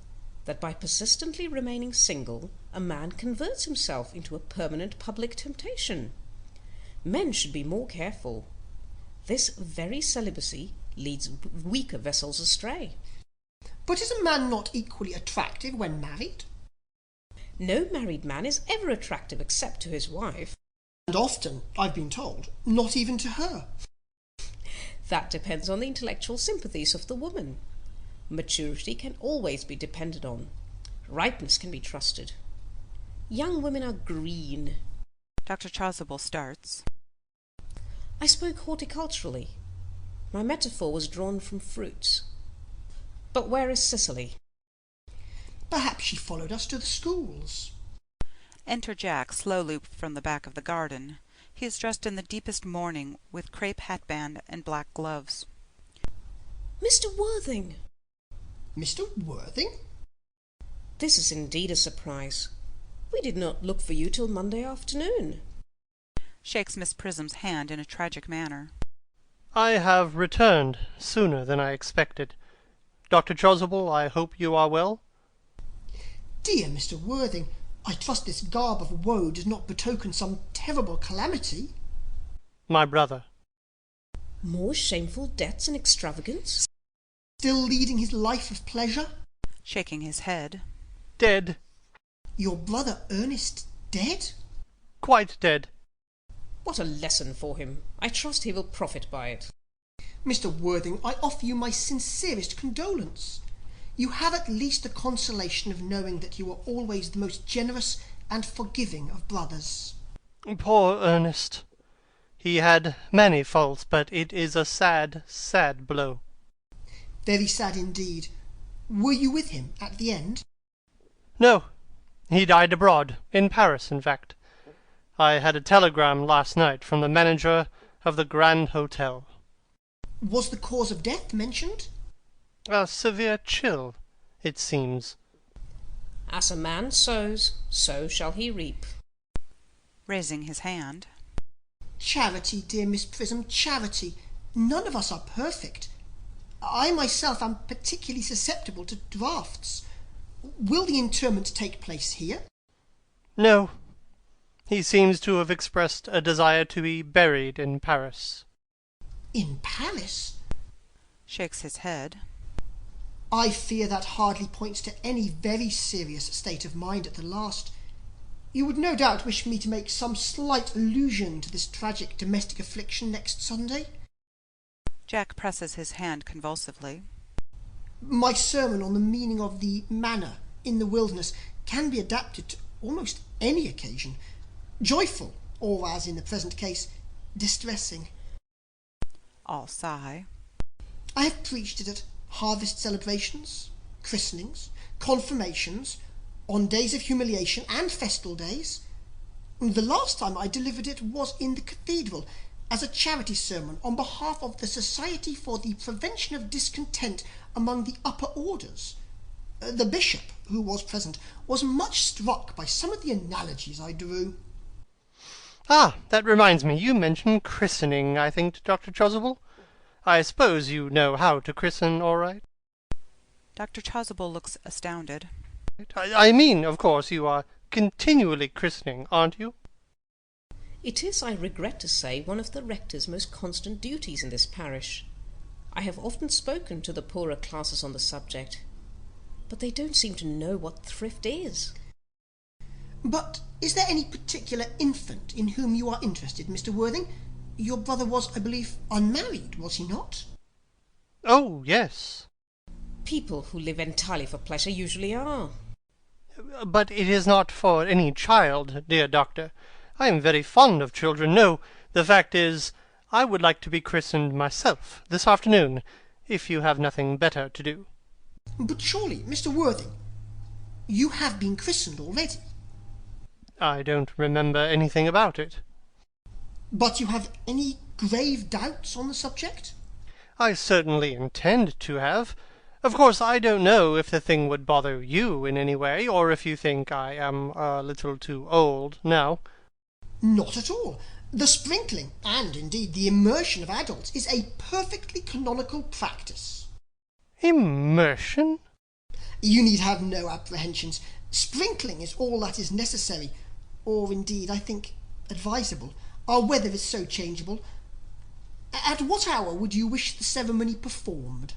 that by persistently remaining single, a man converts himself into a permanent public temptation. Men should be more careful. This very celibacy leads weaker vessels astray. But is a man not equally attractive when married? No married man is ever attractive except to his wife. And often, I've been told, not even to her. That depends on the intellectual sympathies of the woman. Maturity can always be depended on. Ripeness can be trusted. Young women are green. Dr. Chasuble starts. I spoke horticulturally. My metaphor was drawn from fruits. But where is Cicely? Perhaps she followed us to the schools. Enter Jack slowly from the back of the garden. He is dressed in the deepest mourning, with crape hatband and black gloves. Mr. Worthing! Mr. Worthing? This is indeed a surprise. We did not look for you till Monday afternoon. Shakes Miss Prism's hand in a tragic manner. I have returned sooner than I expected. Dr. Chasuble, I hope you are well? Dear Mr. Worthing, I trust this garb of woe does not betoken some terrible calamity. My brother. More shameful debts and extravagance? Still leading his life of pleasure? Shaking his head. Dead. Your brother Earnest dead? Quite dead. What a lesson for him. I trust he will profit by it. Mr. Worthing, I offer you my sincerest condolence. You have at least the consolation of knowing that you are always the most generous and forgiving of brothers. Poor Earnest. He had many faults, but it is a sad, sad blow. Very sad indeed. Were you with him at the end? No. He died abroad, in Paris, in fact. I had a telegram last night from the manager of the Grand Hotel. Was the cause of death mentioned? A severe chill, it seems. As a man sows, so shall he reap. Raising his hand. Charity, dear Miss Prism, charity. None of us are perfect. I myself am particularly susceptible to draughts. Will the interment take place here? No. He seems to have expressed a desire to be buried in Paris. In Paris? Shakes his head. I fear that hardly points to any very serious state of mind at the last. You would no doubt wish me to make some slight allusion to this tragic domestic affliction next Sunday? Jack presses his hand convulsively. My sermon on the meaning of the manner in the wilderness can be adapted to almost any occasion, joyful, or, as in the present case, distressing. All sigh. I have preached it at harvest celebrations, christenings, confirmations, on days of humiliation and festal days. The last time I delivered it was in the cathedral as a charity sermon on behalf of the Society for the Prevention of Discontent among the Upper Orders. The bishop, who was present, was much struck by some of the analogies I drew. Ah, that reminds me, you mentioned christening, I think, Dr. Chasuble. I suppose you know how to christen all right? Dr. Chasuble looks astounded. I mean, of course, you are continually christening, aren't you? It is, I regret to say, one of the rector's most constant duties in this parish. I have often spoken to the poorer classes on the subject, but they don't seem to know what thrift is. But is there any particular infant in whom you are interested, Mr. Worthing? Your brother was, I believe, unmarried, was he not? Oh, yes. People who live entirely for pleasure usually are. But it is not for any child, dear doctor. I am very fond of children. No, the fact is, I would like to be christened myself this afternoon, if you have nothing better to do. But surely, Mr. Worthing, you have been christened already. I don't remember anything about it. But you have any grave doubts on the subject? I certainly intend to have. Of course, I don't know if the thing would bother you in any way, or if you think I am a little too old now. Not at all. The sprinkling, and indeed the immersion of adults, is a perfectly canonical practice. Immersion? You need have no apprehensions. Sprinkling is all that is necessary, or indeed, I think, advisable. Our weather is so changeable. At what hour would you wish the ceremony performed?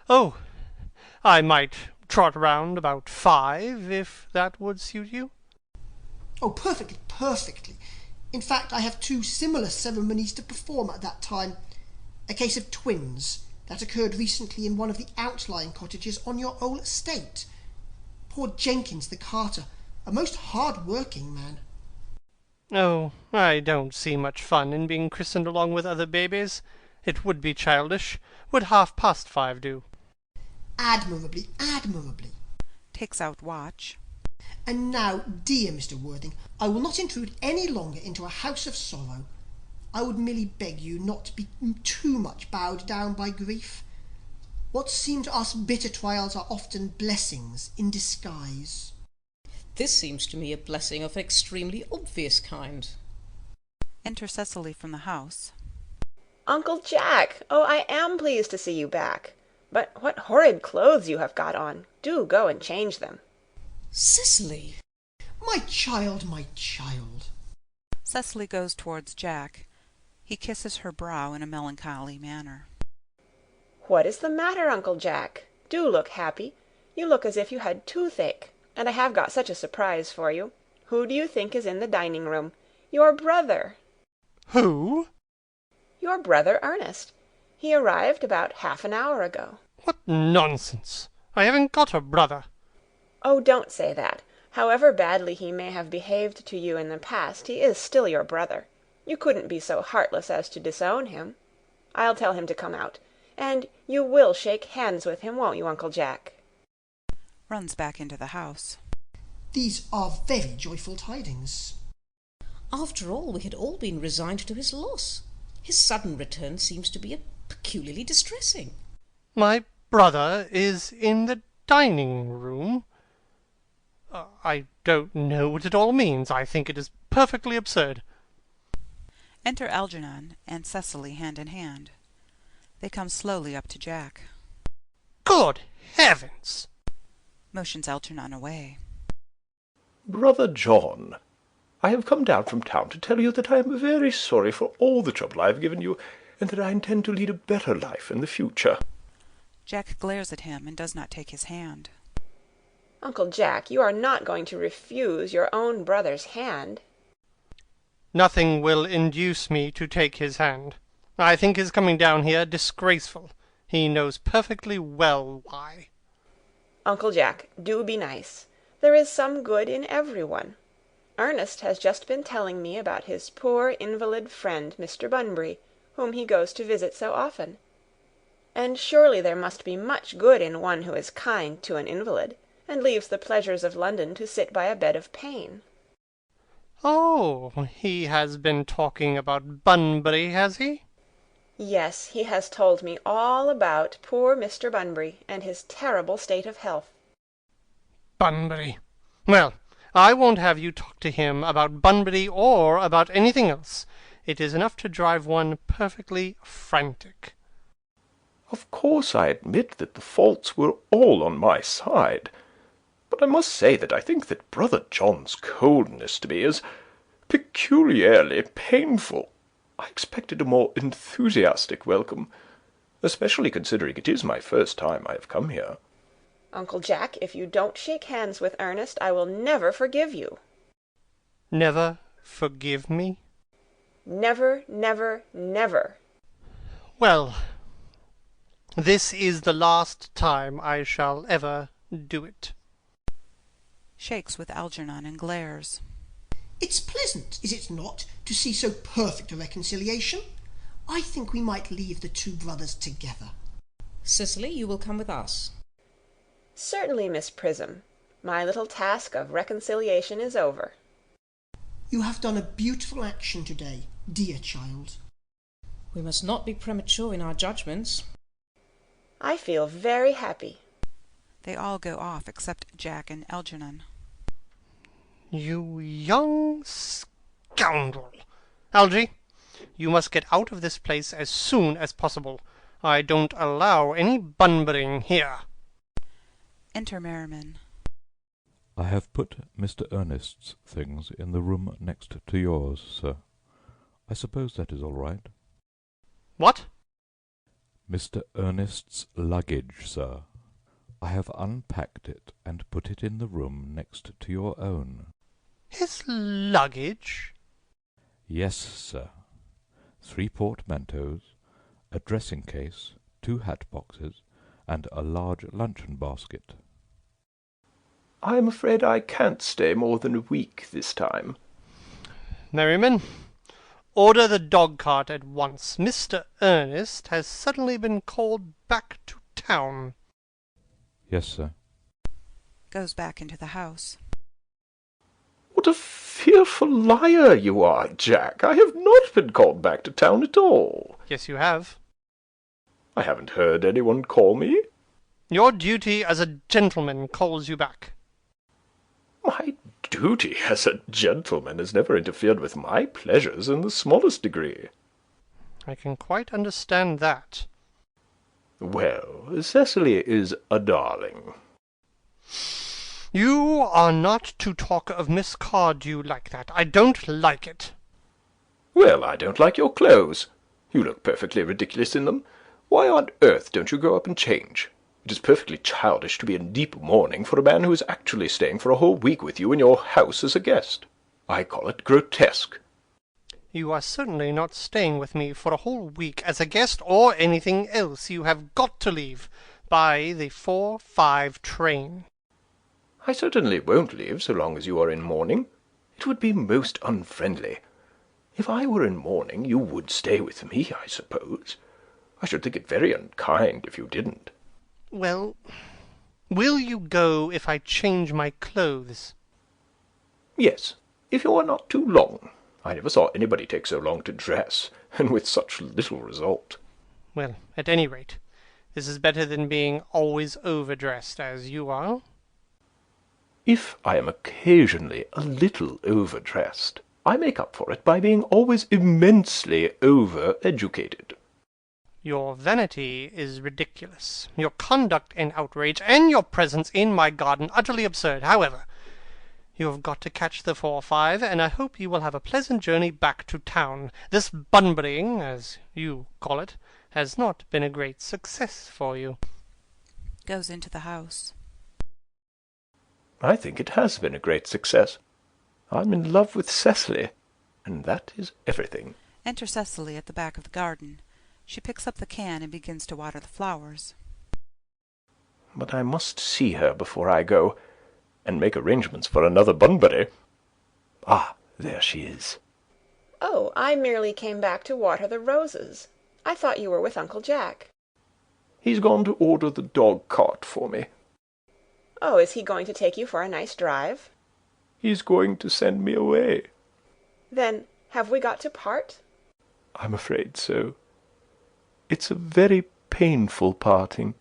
Oh, I might trot round about 5, if that would suit you. Oh, perfectly, perfectly. In fact, I have 2 similar ceremonies to perform at that time. A case of twins that occurred recently in one of the outlying cottages on your old estate. Poor Jenkins the carter, a most hard-working man. Oh, I don't see much fun in being christened along with other babies. It would be childish. Would 5:30 do? Admirably, admirably. Takes out watch. And now, dear Mr. Worthing, I will not intrude any longer into a house of sorrow. I would merely beg you not to be too much bowed down by grief. What seem to us bitter trials are often blessings in disguise. This seems to me a blessing of an extremely obvious kind. Enter Cecily from the house. Uncle Jack! Oh, I am pleased to see you back. But what horrid clothes you have got on. Do go and change them. Cecily! My child, my child. Cecily goes towards Jack. He kisses her brow in a melancholy manner. What is the matter, Uncle Jack? Do look happy. You look as if you had toothache. And I have got such a surprise for you. Who do you think is in the dining-room? Your brother. Who? Your brother Ernest. He arrived about half an hour ago. What nonsense! I haven't got a brother. Oh, don't say that. However badly he may have behaved to you in the past, he is still your brother. You couldn't be so heartless as to disown him. I'll tell him to come out. And you will shake hands with him, won't you, Uncle Jack? Runs back into the house. These are very joyful tidings. After all, we had all been resigned to his loss. His sudden return seems to be a peculiarly distressing. My brother is in the dining room. I don't know what it all means. I think it is perfectly absurd. Enter Algernon and Cecily hand in hand. They come slowly up to Jack. Good heavens! Motions Algernon away. Brother John, I have come down from town to tell you that I am very sorry for all the trouble I have given you, and that I intend to lead a better life in the future. Jack glares at him and does not take his hand. Uncle Jack, you are not going to refuse your own brother's hand. Nothing will induce me to take his hand. I think his coming down here disgraceful. He knows perfectly well why. Uncle Jack, do be nice. There is some good in everyone. Ernest has just been telling me about his poor invalid friend Mr. Bunbury, whom he goes to visit so often. And surely there must be much good in one who is kind to an invalid, and leaves the pleasures of London to sit by a bed of pain. Oh, he has been talking about Bunbury, has he? Yes, he has told me all about poor Mr. Bunbury and his terrible state of health. Bunbury. Well, I won't have you talk to him about Bunbury or about anything else. It is enough to drive one perfectly frantic. Of course I admit that the faults were all on my side, but I must say that I think that Brother John's coldness to me is peculiarly painful. I expected a more enthusiastic welcome, especially considering it is my first time I have come here. Uncle Jack, if you don't shake hands with Ernest, I will never forgive you. Never forgive me? Never, never, never. Well, this is the last time I shall ever do it. Shakes with Algernon and glares. It's pleasant, is it not, to see so perfect a reconciliation? I think we might leave the two brothers together. Cecily, you will come with us. Certainly, Miss Prism. My little task of reconciliation is over. You have done a beautiful action today, dear child. We must not be premature in our judgments. I feel very happy. They all go off except Jack and Algernon. You young scoundrel! Algy, you must get out of this place as soon as possible. I don't allow any bunburying here. Enter Merriman. I have put Mr. Earnest's things in the room next to yours, sir. I suppose that is all right. What? Mr. Earnest's luggage, sir. I have unpacked it and put it in the room next to your own. His luggage? Yes, sir. 3 portmanteaus, a dressing-case, 2 hat-boxes, and a large luncheon basket. I am afraid I can't stay more than a week this time. Merriman, order the dog-cart at once. Mr. Ernest has suddenly been called back to town. Yes, sir. Goes back into the house. What a fearful liar you are, Jack. I have not been called back to town at all. Yes, you have. I haven't heard anyone call me. Your duty as a gentleman calls you back. My duty as a gentleman has never interfered with my pleasures in the smallest degree. I can quite understand that. Well, Cecily is a darling. You are not to talk of Miss Cardew like that. I don't like it. Well, I don't like your clothes. You look perfectly ridiculous in them. Why on earth don't you go up and change? It is perfectly childish to be in deep mourning for a man who is actually staying for a whole week with you in your house as a guest. I call it grotesque. You are certainly not staying with me for a whole week as a guest or anything else. You have got to leave by the 4:05 train. I certainly won't leave so long as you are in mourning. It would be most unfriendly. If I were in mourning, you would stay with me, I suppose. I should think it very unkind if you didn't. Well, will you go if I change my clothes? Yes, if you are not too long. I never saw anybody take so long to dress, and with such little result. Well, at any rate, this is better than being always overdressed, as you are. If I am occasionally a little overdressed, I make up for it by being always immensely over-educated. Your vanity is ridiculous, your conduct an outrage, and your presence in my garden utterly absurd. However, you have got to catch the 4:05, and I hope you will have a pleasant journey back to town. This bunburying, as you call it, has not been a great success for you. Goes into the house. I think it has been a great success. I'm in love with Cecily, and that is everything. Enter Cecily at the back of the garden. She picks up the can and begins to water the flowers. But I must see her before I go, and make arrangements for another Bunbury. Ah, there she is. Oh, I merely came back to water the roses. I thought you were with Uncle Jack. He's gone to order the dog-cart for me. Oh, is he going to take you for a nice drive? He's going to send me away. Then have we got to part? I'm afraid so. It's a very painful parting.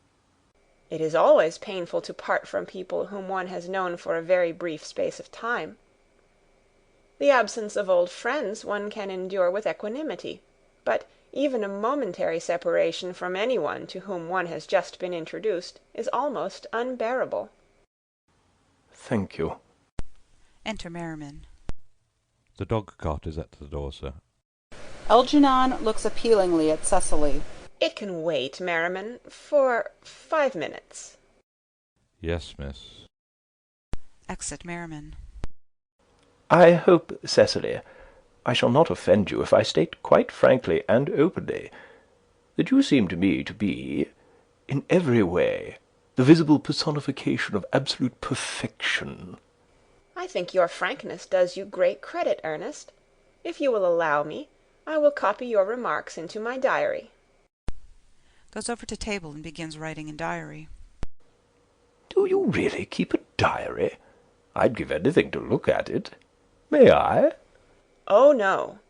It is always painful to part from people whom one has known for a very brief space of time. The absence of old friends one can endure with equanimity, but even a momentary separation from anyone to whom one has just been introduced is almost unbearable. Thank you. Enter Merriman. The dog-cart is at the door, sir. Algernon looks appealingly at Cecily. It can wait, Merriman, for 5 minutes. Yes, miss. Exit Merriman. I hope, Cecily, I shall not offend you if I state quite frankly and openly that you seem to me to be, in every way, the visible personification of absolute perfection. I think your frankness does you great credit, Ernest. If you will allow me, I will copy your remarks into my diary. Goes over to table and begins writing in diary. Do you really keep a diary? I'd give anything to look at it. May I? Oh, no.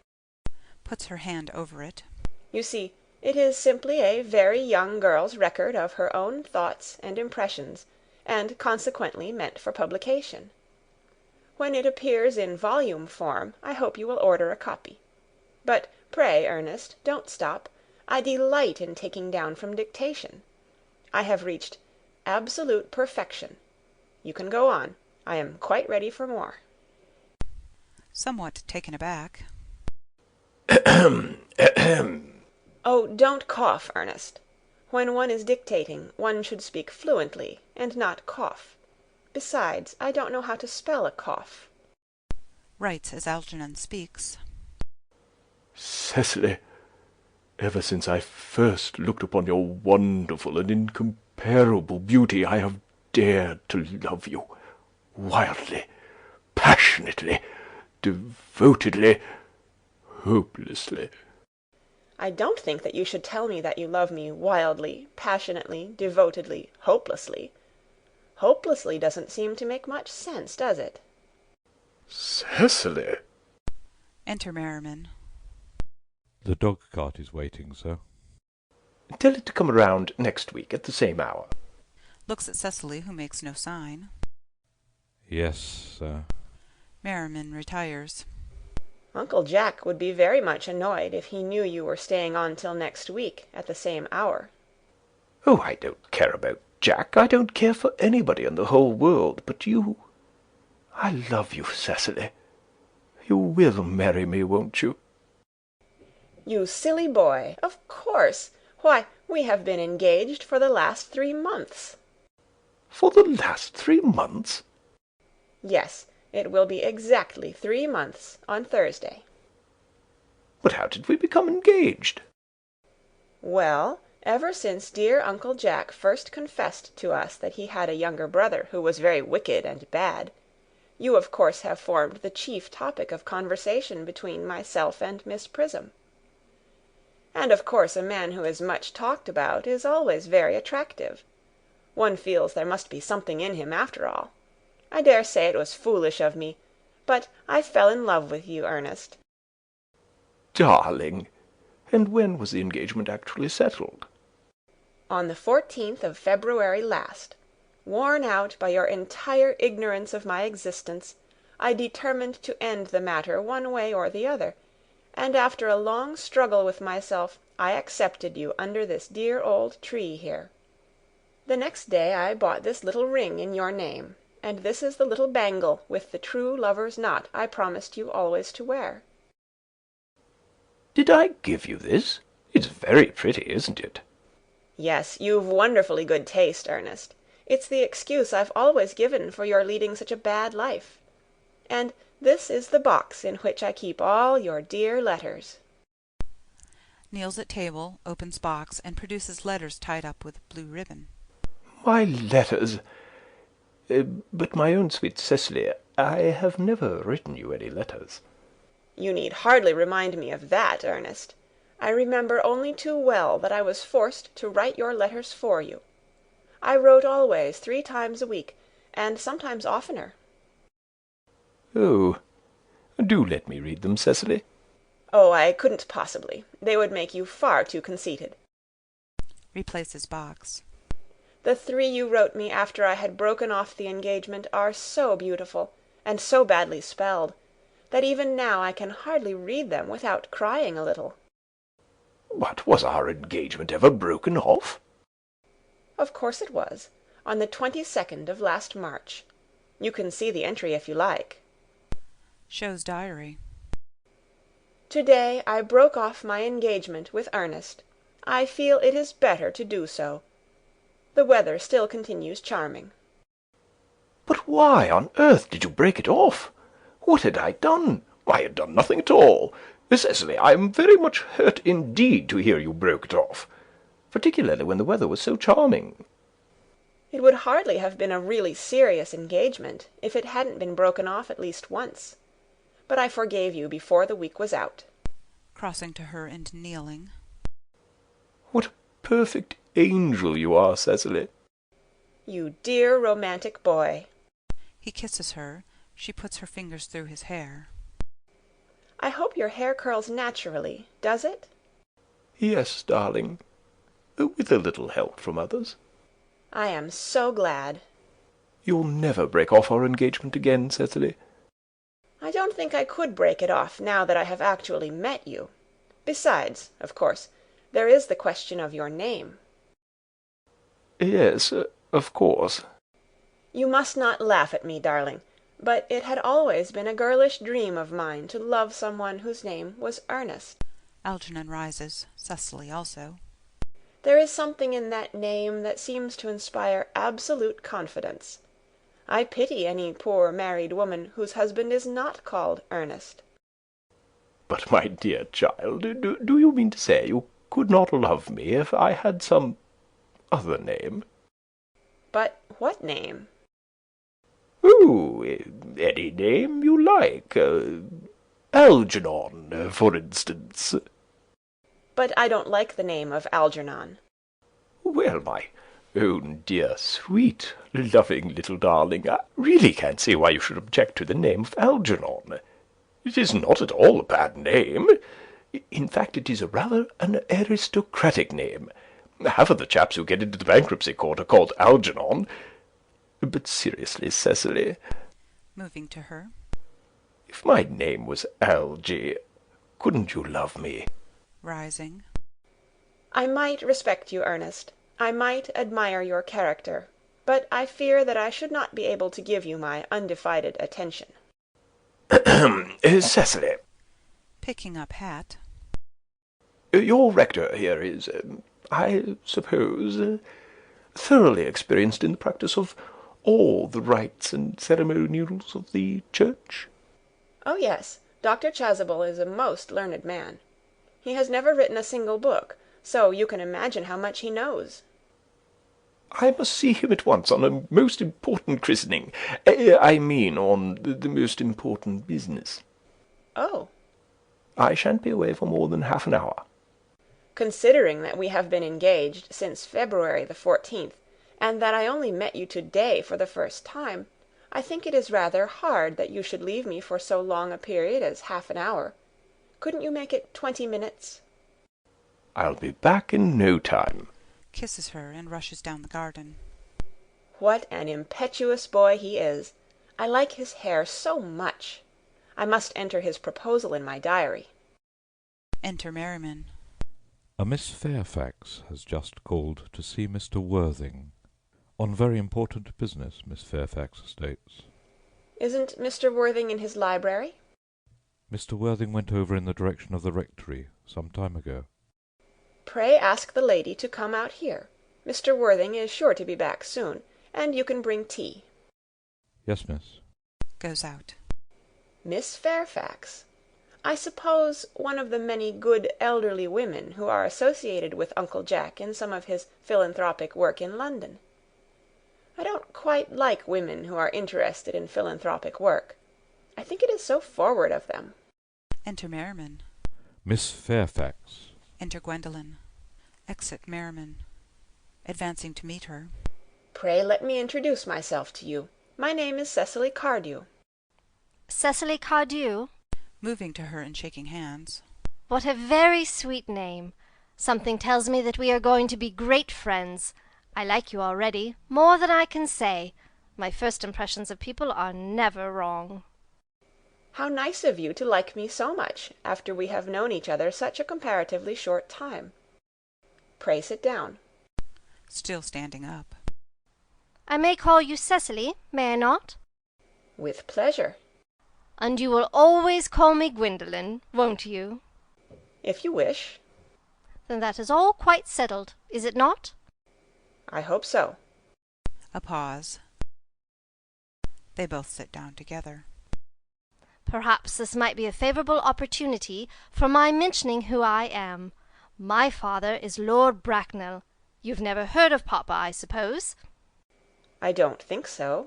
Puts her hand over it. You see, it is simply a very young girl's record of her own thoughts and impressions, and consequently meant for publication. When it appears in volume form, I hope you will order a copy. But pray, Ernest, don't stop. I delight in taking down from dictation. I have reached absolute perfection. You can go on. I am quite ready for more. Somewhat taken aback. Oh, don't cough, Ernest. When one is dictating, one should speak fluently, and not cough. Besides, I don't know how to spell a cough. Writes as Algernon speaks. Cecily, ever since I first looked upon your wonderful and incomparable beauty, I have dared to love you wildly, passionately, devotedly, hopelessly. I don't think that you should tell me that you love me wildly, passionately, devotedly, hopelessly. Hopelessly doesn't seem to make much sense, does it? Cecily! Enter Merriman. The dog-cart is waiting, sir. Tell it to come around next week at the same hour. Looks at Cecily, who makes no sign. Yes, sir. Merriman retires. Uncle Jack would be very much annoyed if he knew you were staying on till next week at the same hour. Oh, I don't care about Jack. I don't care for anybody in the whole world but you. I love you, Cecily. You will marry me, won't you? You silly boy. Of course. Why, we have been engaged for the last 3 months. For the last 3 months? Yes, it will be exactly 3 months on Thursday. But how did we become engaged? Well, ever since dear Uncle Jack first confessed to us that he had a younger brother who was very wicked and bad, you of course have formed the chief topic of conversation between myself and Miss Prism. And of course a man who is much talked about is always very attractive. One feels there must be something in him after all. I dare say it was foolish of me, but I fell in love with you, Ernest. Darling, And when was the engagement actually settled? On the 14th of February last. Worn out by your entire ignorance of my existence, I determined to end the matter one way or the other, and after a long struggle with myself, I accepted you under this dear old tree here. The next day I bought this little ring in your name, and this is the little bangle with the true lover's knot I promised you always to wear. Did I give you this? It's very pretty, isn't it? Yes, you've wonderfully good taste, Ernest. It's the excuse I've always given for your leading such a bad life. And this is the box in which I keep all your dear letters. Kneels at table, opens box, and produces letters tied up with blue ribbon. My letters! But my own sweet Cecily, I have never written you any letters. You need hardly remind me of that, Ernest. I remember only too well that I was forced to write your letters for you. I wrote always 3 times a week, and sometimes oftener. Oh, do let me read them, Cecily. Oh, I couldn't possibly. They would make you far too conceited. Replaces box. The 3 you wrote me after I had broken off the engagement are so beautiful, and so badly spelled, that even now I can hardly read them without crying a little. But was our engagement ever broken off? Of course it was, on the 22nd of last March. You can see the entry if you like. Shows diary. Today I broke off my engagement with Ernest. I feel it is better to do so. The weather still continues charming. But why on earth did you break it off? What had I done? I had done nothing at all. Cecily, I am very much hurt indeed to hear you broke it off, particularly when the weather was so charming. It would hardly have been a really serious engagement if it hadn't been broken off at least once. But I forgave you before the week was out. Crossing to her and kneeling. What a perfect angel you are, Cecily. You dear romantic boy. He kisses her. She puts her fingers through his hair. I hope your hair curls naturally, does it? Yes, darling, with a little help from others. I am so glad. You'll never break off our engagement again, Cecily. I don't think I could break it off now that I have actually met you. Besides, of course, there is the question of your name. Yes, of course. You must not laugh at me, darling, but it had always been a girlish dream of mine to love someone whose name was Ernest. Algernon rises, Cecily also. There is something in that name that seems to inspire absolute confidence. I pity any poor married woman whose husband is not called Ernest. But, my dear child, do you mean to say you could not love me if I had some other name? But what name? Oh, any name you like. Algernon, for instance. But I don't like the name of Algernon. Well, my own dear, sweet, loving little darling, I really can't see why you should object to the name of Algernon. It is not at all a bad name. In fact, it is rather an aristocratic name. Half of the chaps who get into the bankruptcy court are called Algernon. But seriously, Cecily, moving to her, if my name was Algy, couldn't you love me? Rising. I might respect you, Ernest. I might admire your character, but I fear that I should not be able to give you my undivided attention. Cecily. Picking up hat. Your rector here is, I suppose, thoroughly experienced in the practice of all the rites and ceremonials of the church? Oh, yes. Dr. Chasuble is a most learned man. He has never written a single book, so you can imagine how much he knows. I must see him at once on a most important christening. I mean on the most important business. Oh. I shan't be away for more than half an hour. Considering that we have been engaged since February the 14th, and that I only met you today for the first time, I think it is rather hard that you should leave me for so long a period as half an hour. Couldn't you make it 20 minutes? I'll be back in no time. Kisses her and rushes down the garden. What an impetuous boy he is! I like his hair so much. I must enter his proposal in my diary. Enter Merriman. A Miss Fairfax has just called to see Mr. Worthing. On very important business, Miss Fairfax states. Isn't Mr. Worthing in his library? Mr. Worthing went over in the direction of the rectory some time ago. Pray ask the lady to come out here. Mr. Worthing is sure to be back soon, and you can bring tea. Yes, miss. Goes out. Miss Fairfax. I suppose one of the many good elderly women who are associated with Uncle Jack in some of his philanthropic work in London. I don't quite like women who are interested in philanthropic work. I think it is so forward of them. Enter Merriman. Miss Fairfax. Enter Gwendolen. Exit Merriman. Advancing to meet her. Pray let me introduce myself to you. My name is Cecily Cardew. Cecily Cardew? Moving to her and shaking hands. What a very sweet name. Something tells me that we are going to be great friends. I like you already, more than I can say. My first impressions of people are never wrong. How nice of you to like me so much, after we have known each other such a comparatively short time. Pray sit down. Still standing up. I may call you Cecily, may I not? With pleasure. And you will always call me Gwendolen, won't you? If you wish. Then that is all quite settled, is it not? I hope so. A pause. They both sit down together. Perhaps this might be a favourable opportunity for my mentioning who I am. My father is Lord Bracknell. You've never heard of Papa, I suppose? I don't think so.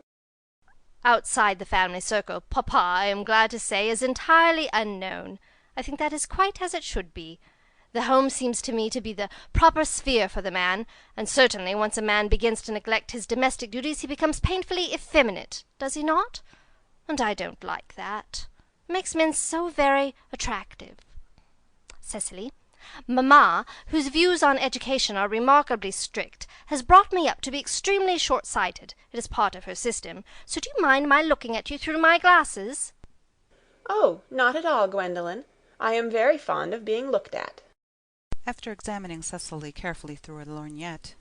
Outside the family circle, Papa, I am glad to say, is entirely unknown. I think that is quite as it should be. The home seems to me to be the proper sphere for the man, and certainly once a man begins to neglect his domestic duties he becomes painfully effeminate, does he not? And I don't like that. It makes men so very attractive. Cecily, Mamma, whose views on education are remarkably strict, has brought me up to be extremely short-sighted. It is part of her system. So do you mind my looking at you through my glasses? Oh, not at all, Gwendolen. I am very fond of being looked at. After examining Cecily carefully through a lorgnette.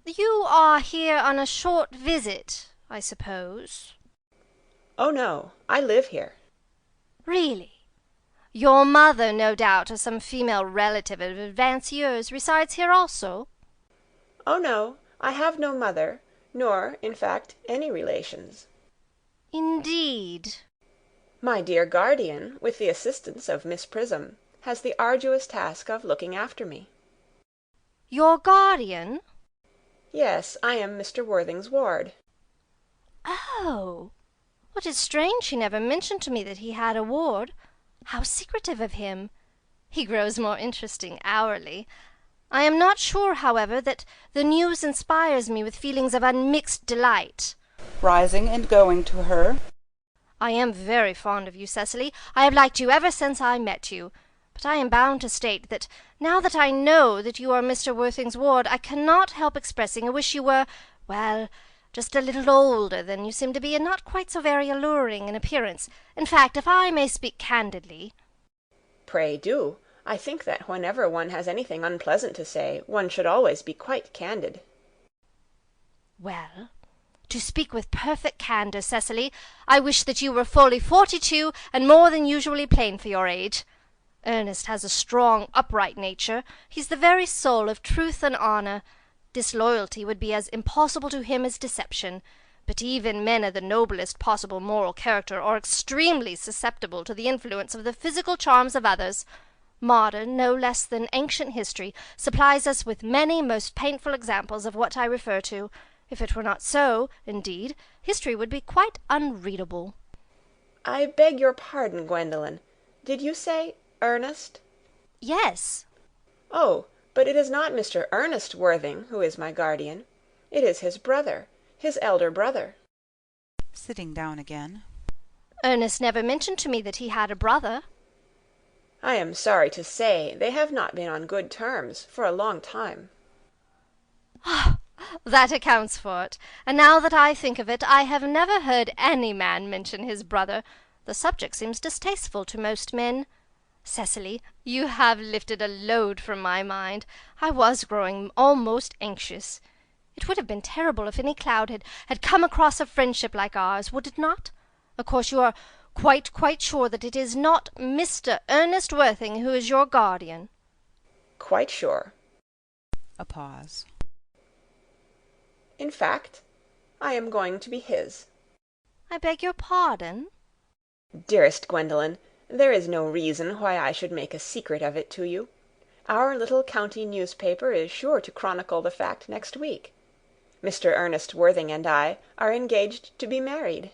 You are here on a short visit, I suppose? Oh, no. I live here. Really? Your mother, no doubt, or some female relative of advanced years, resides here also? Oh, no. I have no mother, nor, in fact, any relations. Indeed. My dear guardian, with the assistance of Miss Prism, has the arduous task of looking after me. Your guardian? Yes, I am Mr. Worthing's ward. Oh! What is strange he never mentioned to me that he had a ward. How secretive of him! He grows more interesting hourly. I am not sure, however, that the news inspires me with feelings of unmixed delight. Rising and going to her. I am very fond of you, Cecily. I have liked you ever since I met you. But I am bound to state that, now that I know that you are Mr. Worthing's ward, I cannot help expressing a wish you were, well, just a little older than you seem to be, and not quite so very alluring in appearance. In fact, if I may speak candidly— Pray do. I think that whenever one has anything unpleasant to say, one should always be quite candid. Well, to speak with perfect candour, Cecily, I wish that you were fully 42 and more than usually plain for your age. Ernest has a strong, upright nature. He's the very soul of truth and honour. Disloyalty would be as impossible to him as deception, but even men of the noblest possible moral character are extremely susceptible to the influence of the physical charms of others. Modern, no less than ancient history, supplies us with many most painful examples of what I refer to. If it were not so, indeed, history would be quite unreadable. I beg your pardon, Gwendolen. Did you say Ernest? Yes. Oh, but it is not Mr. Ernest Worthing who is my guardian. It is his brother, his elder brother. Sitting down again. Ernest never mentioned to me that he had a brother. I am sorry to say they have not been on good terms for a long time. That accounts for it. And now that I think of it, I have never heard any man mention his brother. The subject seems distasteful to most men. Cecily, you have lifted a load from my mind. I was growing almost anxious. It would have been terrible if any cloud had come across a friendship like ours, would it not? Of course you are quite sure that it is not Mr. Ernest Worthing who is your guardian? Quite sure. A pause. In fact, I am going to be his. I beg your pardon? Dearest Gwendolen, there is no reason why I should make a secret of it to you. Our little county newspaper is sure to chronicle the fact next week. Mr. Ernest Worthing and I are engaged to be married.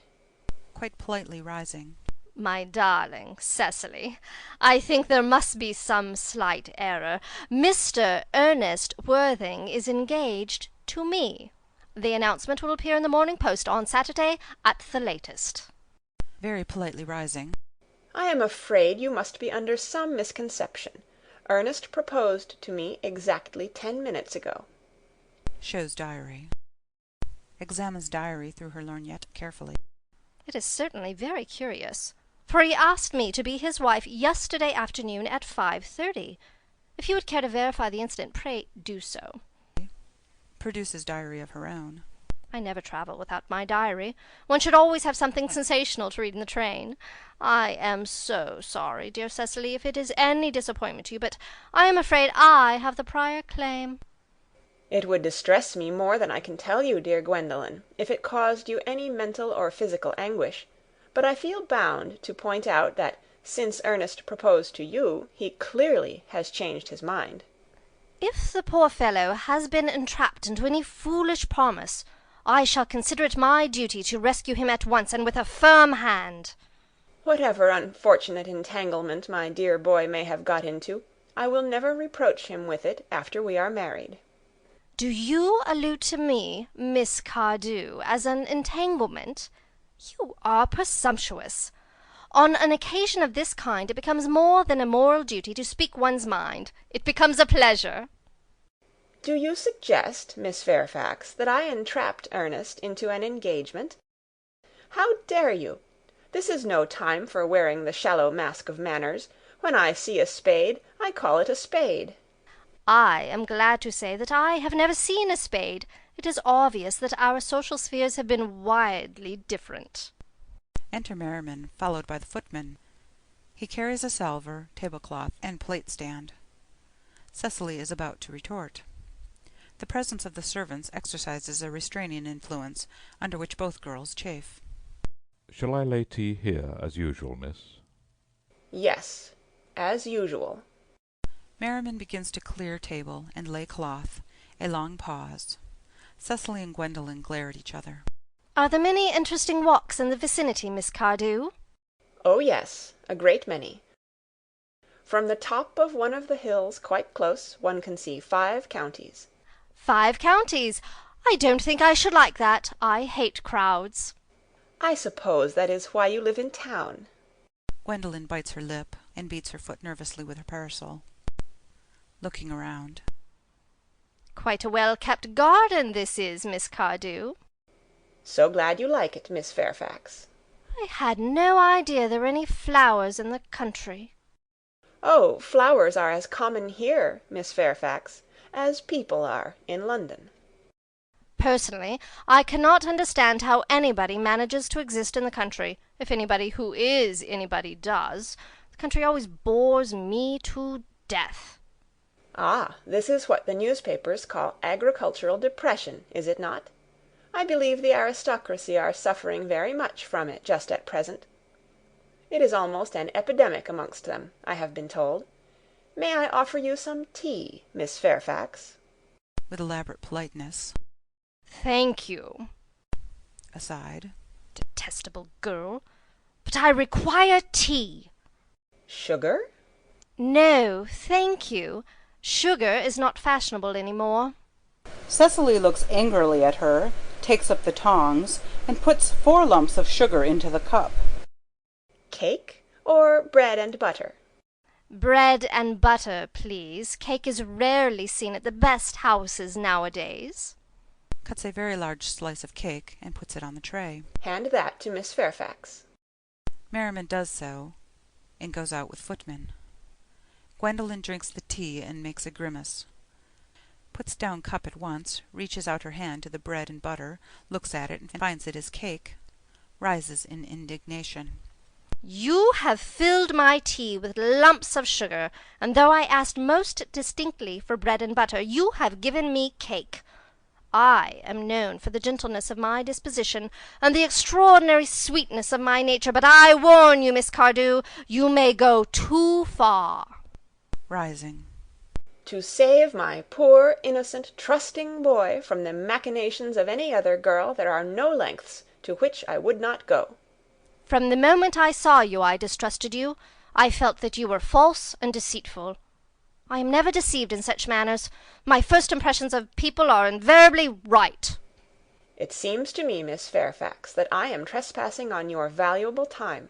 Quite politely rising. My darling Cecily, I think there must be some slight error. Mr. Ernest Worthing is engaged to me. The announcement will appear in the Morning Post on Saturday at the latest. Very politely rising. I am afraid you must be under some misconception. Ernest proposed to me exactly 10 minutes ago. Shows diary. Examines diary through her lorgnette carefully. It is certainly very curious, for he asked me to be his wife yesterday afternoon at 5:30. If you would care to verify the incident, pray do so. Produces diary of her own. I never travel without my diary. One should always have something sensational to read in the train. I am so sorry, dear Cecily, if it is any disappointment to you, but I am afraid I have the prior claim. It would distress me more than I can tell you, dear Gwendolen, if it caused you any mental or physical anguish, but I feel bound to point out that since Ernest proposed to you, he clearly has changed his mind. If the poor fellow has been entrapped into any foolish promise, I shall consider it my duty to rescue him at once and with a firm hand. Whatever unfortunate entanglement my dear boy may have got into, I will never reproach him with it after we are married. Do you allude to me, Miss Cardew, as an entanglement? You are presumptuous. On an occasion of this kind, it becomes more than a moral duty to speak one's mind. It becomes a pleasure. Do you suggest, Miss Fairfax, that I entrapped Ernest into an engagement? How dare you? This is no time for wearing the shallow mask of manners. When I see a spade, I call it a spade. I am glad to say that I have never seen a spade. It is obvious that our social spheres have been widely different. Enter Merriman, followed by the footman. He carries a salver, tablecloth, and plate stand. Cecily is about to retort. The presence of the servants exercises a restraining influence, under which both girls chafe. Shall I lay tea here, as usual, miss? Yes, as usual. Merriman begins to clear table and lay cloth. A long pause. Cecily and Gwendolen glare at each other. Are there many interesting walks in the vicinity, Miss Cardew? Oh, yes, a great many. From the top of one of the hills quite close, one can see 5 counties. 5 counties! I don't think I should like that. I hate crowds. I suppose that is why you live in town. Gwendolen bites her lip and beats her foot nervously with her parasol. Looking around. Quite a well-kept garden this is, Miss Cardew. So glad you like it, Miss Fairfax. I had no idea there were any flowers in the country. Oh, flowers are as common here, Miss Fairfax, as people are in London. Personally, I cannot understand how anybody manages to exist in the country, if anybody who is anybody does. The country always bores me to death. Ah, this is what the newspapers call agricultural depression, is it not? I believe the aristocracy are suffering very much from it just at present. It is almost an epidemic amongst them, I have been told. May I offer you some tea, Miss Fairfax? With elaborate politeness. Thank you. Aside. Detestable girl. But I require tea. Sugar? No, thank you. Sugar is not fashionable any more. Cecily looks angrily at her, takes up the tongs, and puts 4 lumps of sugar into the cup. Cake or bread and butter? Bread and butter, please. Cake is rarely seen at the best houses nowadays. Cuts a very large slice of cake and puts it on the tray. Hand that to Miss Fairfax. Merriman does so, and goes out with footman. Gwendolen drinks the tea and makes a grimace. Puts down cup at once, reaches out her hand to the bread and butter, looks at it and finds it is cake. Rises in indignation. You have filled my tea with lumps of sugar, and though I asked most distinctly for bread and butter, you have given me cake. I am known for the gentleness of my disposition and the extraordinary sweetness of my nature, but I warn you, Miss Cardew, you may go too far. Rising. To save my poor, innocent, trusting boy from the machinations of any other girl, there are no lengths to which I would not go. From the moment I saw you, I distrusted you. I felt that you were false and deceitful. I am never deceived in such matters. My first impressions of people are invariably right. It seems to me, Miss Fairfax, that I am trespassing on your valuable time.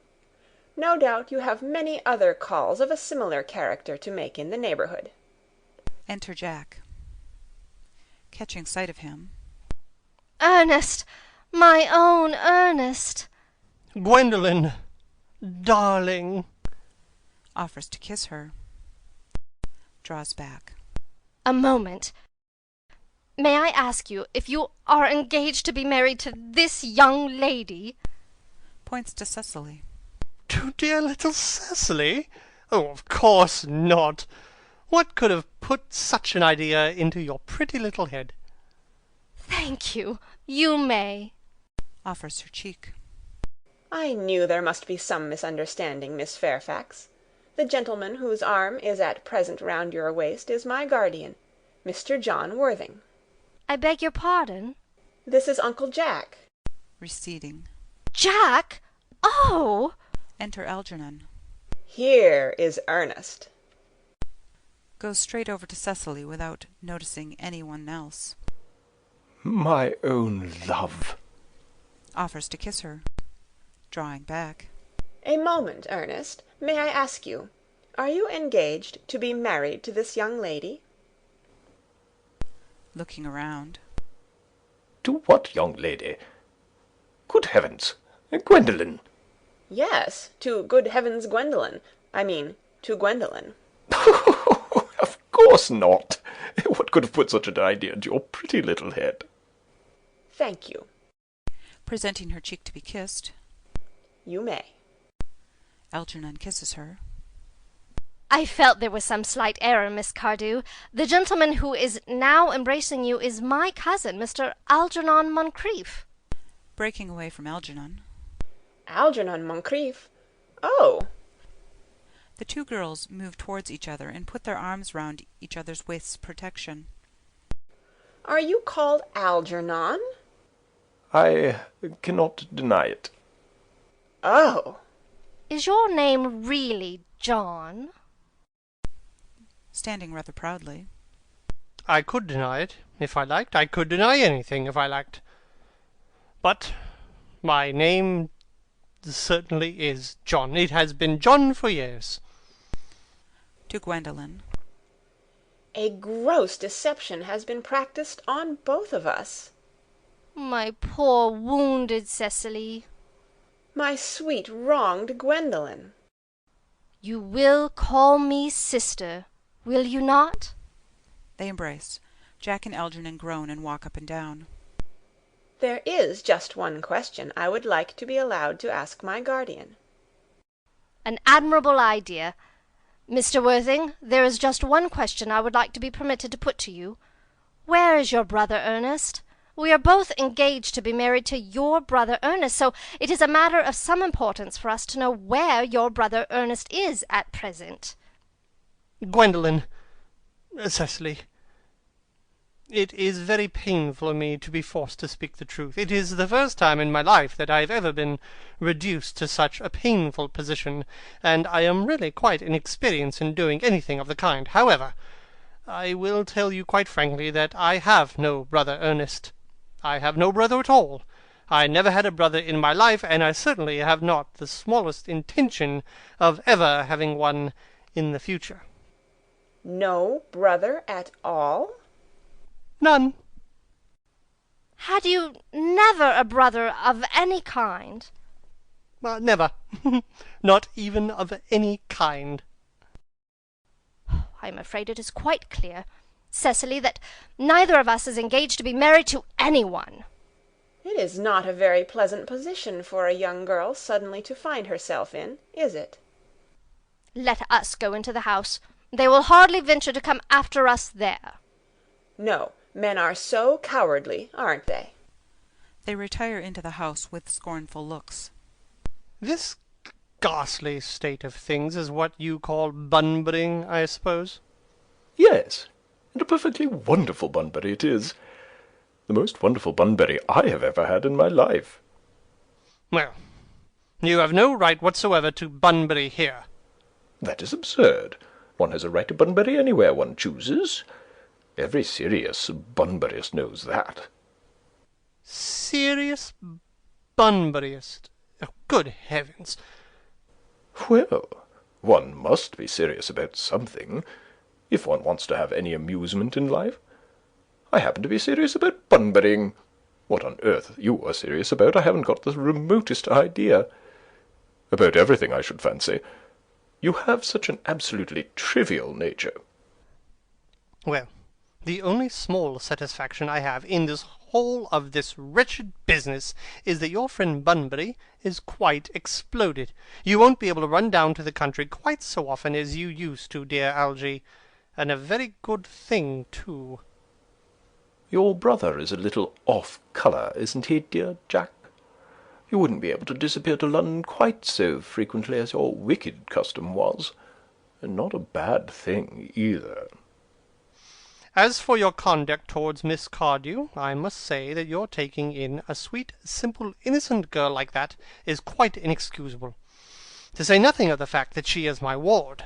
No doubt you have many other calls of a similar character to make in the neighbourhood. Enter Jack. Catching sight of him. Ernest! My own Ernest! Gwendolen! Darling! Offers to kiss her. Draws back. A moment. May I ask you if you are engaged to be married to this young lady? Points to Cecily. To dear little Cecily? Oh, of course not. What could have put such an idea into your pretty little head? Thank you. You may. Offers her cheek. I knew there must be some misunderstanding, Miss Fairfax. The gentleman whose arm is at present round your waist is my guardian, Mr. John Worthing. I beg your pardon? This is Uncle Jack. Receding. Jack? Oh! Enter Algernon. Here is Ernest. Goes straight over to Cecily without noticing anyone else. My own love. Offers to kiss her. Drawing back. A moment, Ernest. May I ask you, are you engaged to be married to this young lady? Looking around. To what young lady? Good heavens, Gwendolen! Yes, to good heavens, Gwendolen. I mean, to Gwendolen. Of course not. What could have put such an idea into your pretty little head? Thank you. Presenting her cheek to be kissed. You may. Algernon kisses her. I felt there was some slight error, Miss Cardew. The gentleman who is now embracing you is my cousin, Mr. Algernon Moncrief. Breaking away from Algernon. Algernon Moncrief? Oh! The two girls move towards each other and put their arms round each other's waists' protection. Are you called Algernon? I cannot deny it. Oh! Is your name really John? Standing rather proudly. I could deny it, if I liked. I could deny anything, if I liked. But my name certainly is John. It has been John for years. To Gwendolen. A gross deception has been practised on both of us. My poor wounded Cecily. My sweet wronged Gwendolen. You will call me sister, will you not? They embrace. Jack and Algernon groan and walk up and down. There is just one question I would like to be allowed to ask my guardian. An admirable idea. Mr. Worthing, there is just one question I would like to be permitted to put to you. Where is your brother Ernest? We are both engaged to be married to your brother Ernest, so it is a matter of some importance for us to know where your brother Ernest is at present. Gwendolen, Cecily, it is very painful for me to be forced to speak the truth. It is the first time in my life that I have ever been reduced to such a painful position, and I am really quite inexperienced in doing anything of the kind. However, I will tell you quite frankly that I have no brother Ernest. I have no brother at all. I never had a brother in my life, and I certainly have not the smallest intention of ever having one in the future. No brother at all? None. Had you never a brother of any kind? Never. Not even of any kind. I am afraid it is quite clear, Cecily, that neither of us is engaged to be married to anyone. It is not a very pleasant position for a young girl suddenly to find herself in, is it? Let us go into the house. They will hardly venture to come after us there. No, men are so cowardly, aren't they? They retire into the house with scornful looks. This ghastly state of things is what you call bunburying, I suppose? Yes, and a perfectly wonderful bunbury it is. The most wonderful bunbury I have ever had in my life. Well, you have no right whatsoever to bunbury here. That is absurd. One has a right to bunbury anywhere one chooses. Every serious bunburyist knows that. Serious bunburyist? Oh, good heavens! Well, one must be serious about something, if one wants to have any amusement in life. I happen to be serious about bunburying. What on earth you are serious about, I haven't got the remotest idea. About everything, I should fancy. You have such an absolutely trivial nature. Well, the only small satisfaction I have in this whole of this wretched business is that your friend Bunbury is quite exploded. You won't be able to run down to the country quite so often as you used to, dear Algy, and a very good thing, too. Your brother is a little off-colour, isn't he, dear Jack? You wouldn't be able to disappear to London quite so frequently as your wicked custom was. And not a bad thing, either. As for your conduct towards Miss Cardew, I must say that your taking in a sweet, simple, innocent girl like that is quite inexcusable, to say nothing of the fact that she is my ward.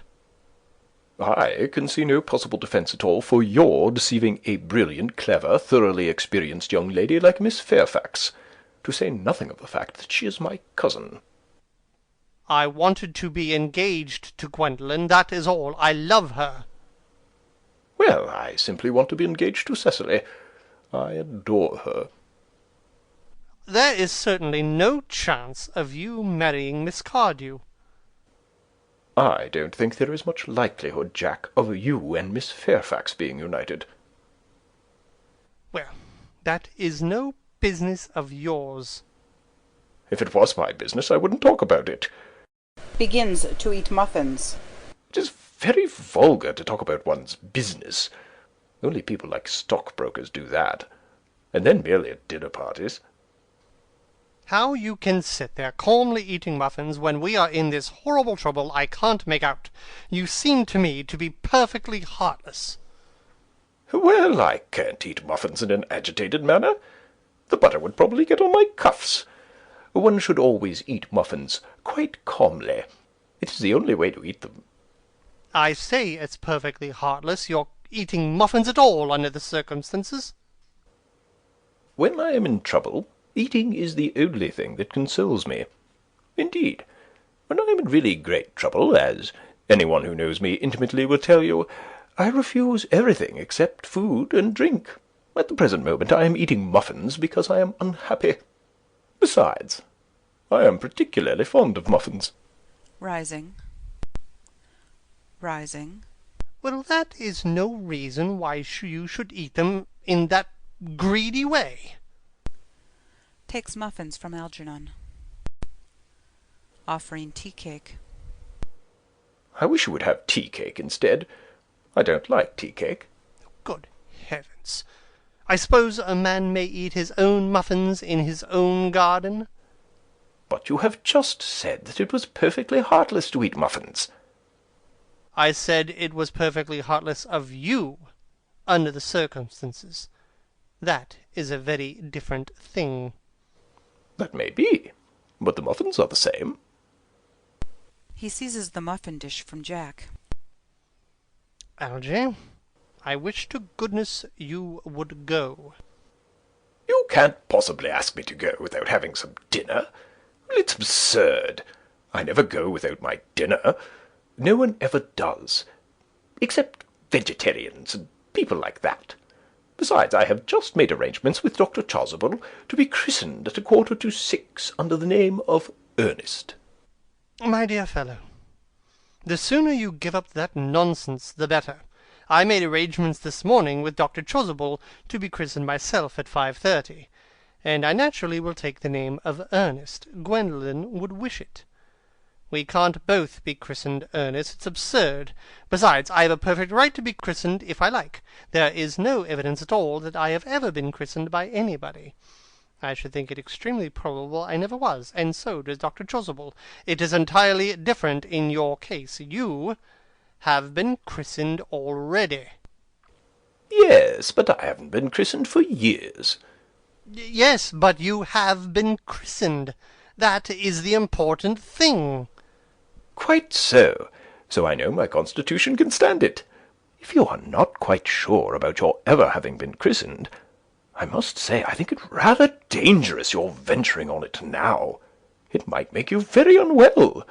I can see no possible defence at all for your deceiving a brilliant, clever, thoroughly experienced young lady like Miss Fairfax, to say nothing of the fact that she is my cousin. I wanted to be engaged to Gwendolen, that is all. I love her. Well, I simply want to be engaged to Cecily. I adore her. There is certainly no chance of you marrying Miss Cardew. I don't think there is much likelihood, Jack, of you and Miss Fairfax being united. Well, that is no business of yours. If it was my business, I wouldn't talk about it. Begins to eat muffins. It is very vulgar to talk about one's business. Only people like stockbrokers do that, and then merely at dinner parties. How you can sit there calmly eating muffins when we are in this horrible trouble I can't make out. You seem to me to be perfectly heartless. Well, I can't eat muffins in an agitated manner. The butter would probably get on my cuffs. One should always eat muffins quite calmly. It is the only way to eat them. I say it's perfectly heartless, your eating muffins at all under the circumstances. When I am in trouble, eating is the only thing that consoles me. Indeed, when I am in really great trouble, as anyone who knows me intimately will tell you, I refuse everything except food and drink. At the present moment I am eating muffins because I am unhappy. Besides, I am particularly fond of muffins. Rising. Rising. Well, that is no reason why you should eat them in that greedy way. Takes muffins from Algernon. Offering tea cake. I wish you would have tea cake instead. I don't like tea cake. Good heavens! I suppose a man may eat his own muffins in his own garden? But you have just said that it was perfectly heartless to eat muffins. I said it was perfectly heartless of you, under the circumstances. That is a very different thing. That may be, but the muffins are the same. He seizes the muffin dish from Jack. Algy, I wish to goodness you would go. You can't possibly ask me to go without having some dinner. It's absurd. I never go without my dinner. No one ever does, except vegetarians and people like that. Besides, I have just made arrangements with Dr. Chasuble to be christened at 5:45 under the name of Earnest. My dear fellow, the sooner you give up that nonsense, the better. I made arrangements this morning with Dr. Chasuble to be christened myself at 5:30, and I naturally will take the name of Ernest. Gwendolen would wish it. We can't both be christened Ernest. It's absurd. Besides, I have a perfect right to be christened if I like. There is no evidence at all that I have ever been christened by anybody. I should think it extremely probable I never was, and so does Dr. Chasuble. It is entirely different in your case. You have been christened already. Yes, but I haven't been christened for years. Yes, but you have been christened. That is the important thing. Quite so. So I know my constitution can stand it. If you are not quite sure about your ever having been christened, I must say I think it rather dangerous your venturing on it now. It might make you very unwell.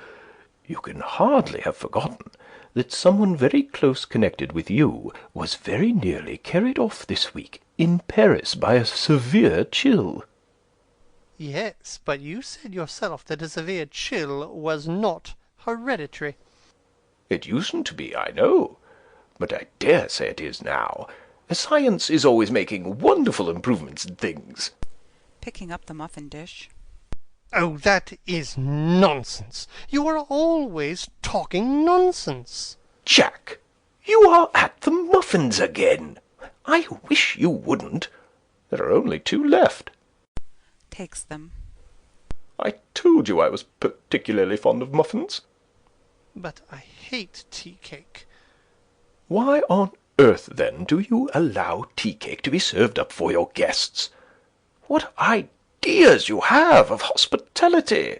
You can hardly have forgotten that someone very close connected with you was very nearly carried off this week in Paris by a severe chill. Yes, but you said yourself that a severe chill was not hereditary. It usedn't to be, I know, but I dare say it is now. Science is always making wonderful improvements in things. Picking up the muffin dish. Oh, that is nonsense. You are always talking nonsense. Jack, you are at the muffins again. I wish you wouldn't. There are only 2 left. Takes them. I told you I was particularly fond of muffins. But I hate tea cake. Why on earth, then, do you allow tea cake to be served up for your guests? What ideas you have of hospitality!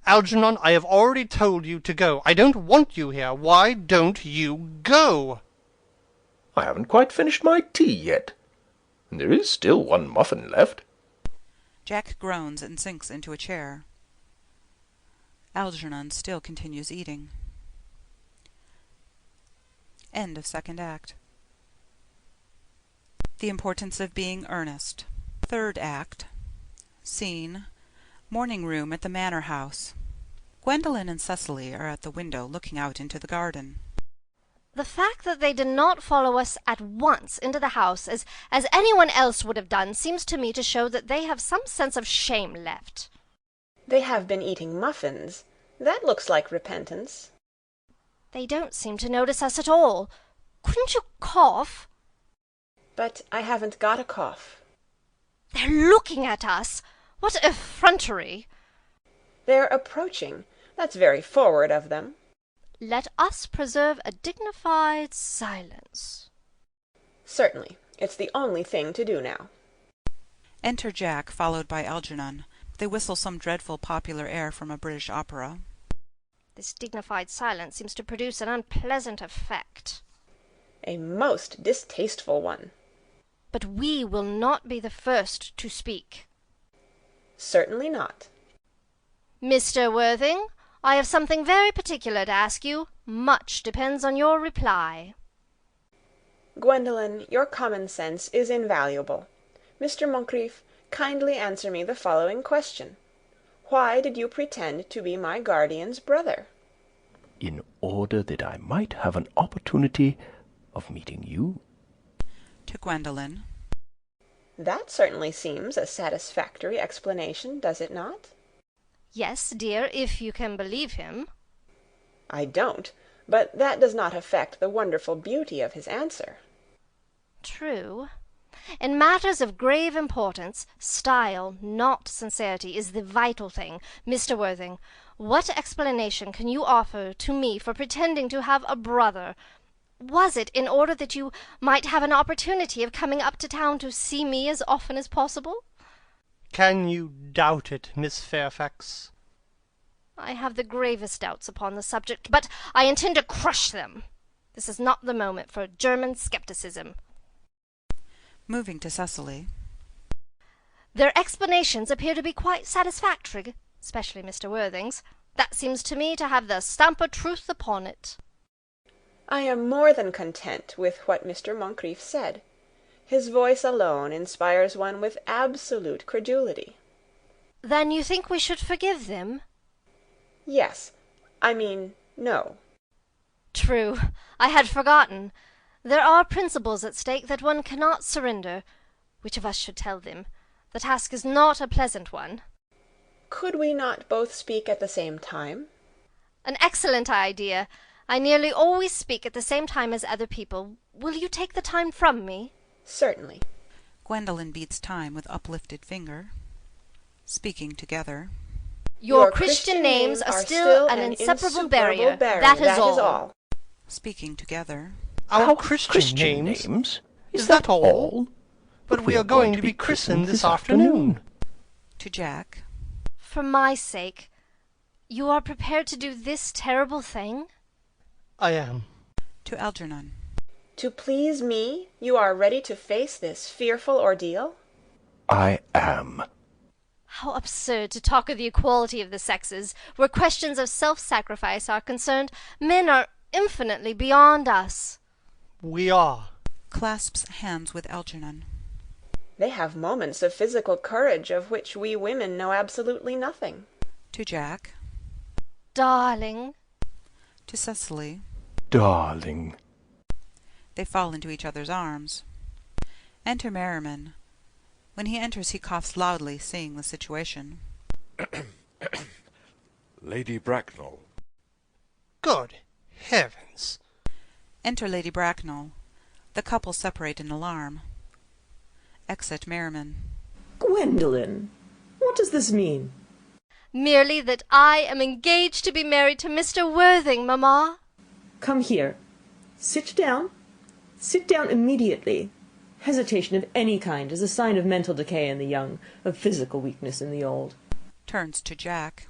Algernon, I have already told you to go. I don't want you here. Why don't you go? I haven't quite finished my tea yet. And there is still 1 muffin left. Jack groans and sinks into a chair. Algernon still continues eating. End of second act. The importance of being earnest. Third act. Scene: morning room at the manor house. Gwendolen and Cecily are at the window looking out into the garden. The fact that they did not follow us at once into the house, as anyone else would have done, seems to me to show that they have some sense of shame left. They have been eating muffins. That looks like repentance. They don't seem to notice us at all. Couldn't you cough? But I haven't got a cough. They're looking at us. What effrontery! They're approaching. That's very forward of them. Let us preserve a dignified silence. Certainly. It's the only thing to do now. Enter Jack, followed by Algernon. They whistle some dreadful popular air from a British opera. This dignified silence seems to produce an unpleasant effect. A most distasteful one. But we will not be the first to speak. Certainly not. Mr. Worthing, I have something very particular to ask you. Much depends on your reply. Gwendolen, your common sense is invaluable. Mr. Moncrief, kindly answer me the following question. Why did you pretend to be my guardian's brother? In order that I might have an opportunity of meeting you. To Gwendolen. That certainly seems a satisfactory explanation, does it not? Yes, dear, if you can believe him. I don't, but that does not affect the wonderful beauty of his answer. True. In matters of grave importance, style, not sincerity, is the vital thing. Mr. Worthing, what explanation can you offer to me for pretending to have a brother? Was it in order that you might have an opportunity of coming up to town to see me as often as possible? Can you doubt it, Miss Fairfax? I have the gravest doubts upon the subject, but I intend to crush them. This is not the moment for German scepticism. Moving to Cecily. Their explanations appear to be quite satisfactory, especially Mr. Worthing's. That seems to me to have the stamp of truth upon it. I am more than content with what Mr. Moncrief said. His voice alone inspires one with absolute credulity. Then you think we should forgive them? Yes. I mean, no. True. I had forgotten. There are principles at stake that one cannot surrender. Which of us should tell them? The task is not a pleasant one. Could we not both speak at the same time? An excellent idea. I nearly always speak at the same time as other people. Will you take the time from me? Certainly. Gwendolen beats time with uplifted finger. Speaking together. Your Christian names are still an inseparable barrier. That is all. Speaking together. Our Christian names? Is that all? But we are going to be christened this afternoon. To Jack. For my sake, you are prepared to do this terrible thing? I am. To Algernon. To please me, you are ready to face this fearful ordeal? I am. How absurd to talk of the equality of the sexes. Where questions of self-sacrifice are concerned, men are infinitely beyond us. We are. Clasps hands with Algernon. They have moments of physical courage of which we women know absolutely nothing. To Jack. Darling. To Cecily. Darling. They fall into each other's arms. Enter Merriman. When he enters, he coughs loudly, seeing the situation. Lady Bracknell. Good heavens. Enter Lady Bracknell. The couple separate in alarm. Exit Merriman. Gwendolen, what does this mean? Merely that I am engaged to be married to Mr. Worthing, mamma. Come here. Sit down. Sit down immediately. Hesitation of any kind is a sign of mental decay in the young, of physical weakness in the old. Turns to Jack.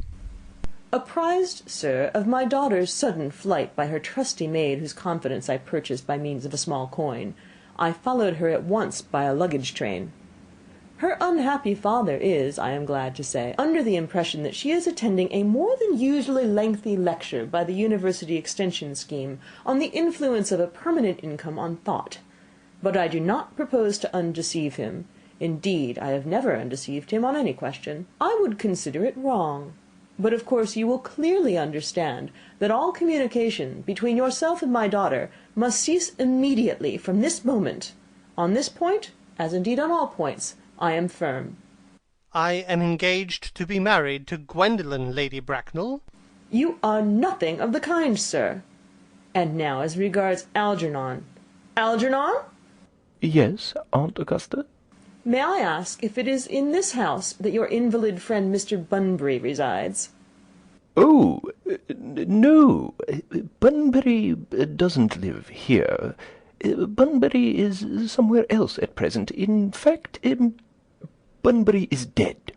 Apprised, sir, of my daughter's sudden flight by her trusty maid whose confidence I purchased by means of a small coin, I followed her at once by a luggage train. Her unhappy father is, I am glad to say, under the impression that she is attending a more than usually lengthy lecture by the University Extension Scheme on the influence of a permanent income on thought. But I do not propose to undeceive him. Indeed, I have never undeceived him on any question. I would consider it wrong. But of course you will clearly understand that all communication between yourself and my daughter must cease immediately from this moment. On this point, as indeed on all points, I am firm. I am engaged to be married to Gwendolen, Lady Bracknell. You are nothing of the kind, sir. And now as regards Algernon. Algernon? Yes, Aunt Augusta? May I ask if it is in this house that your invalid friend Mr. Bunbury resides? Oh, no. Bunbury doesn't live here. Bunbury is somewhere else at present. In fact, Bunbury is dead.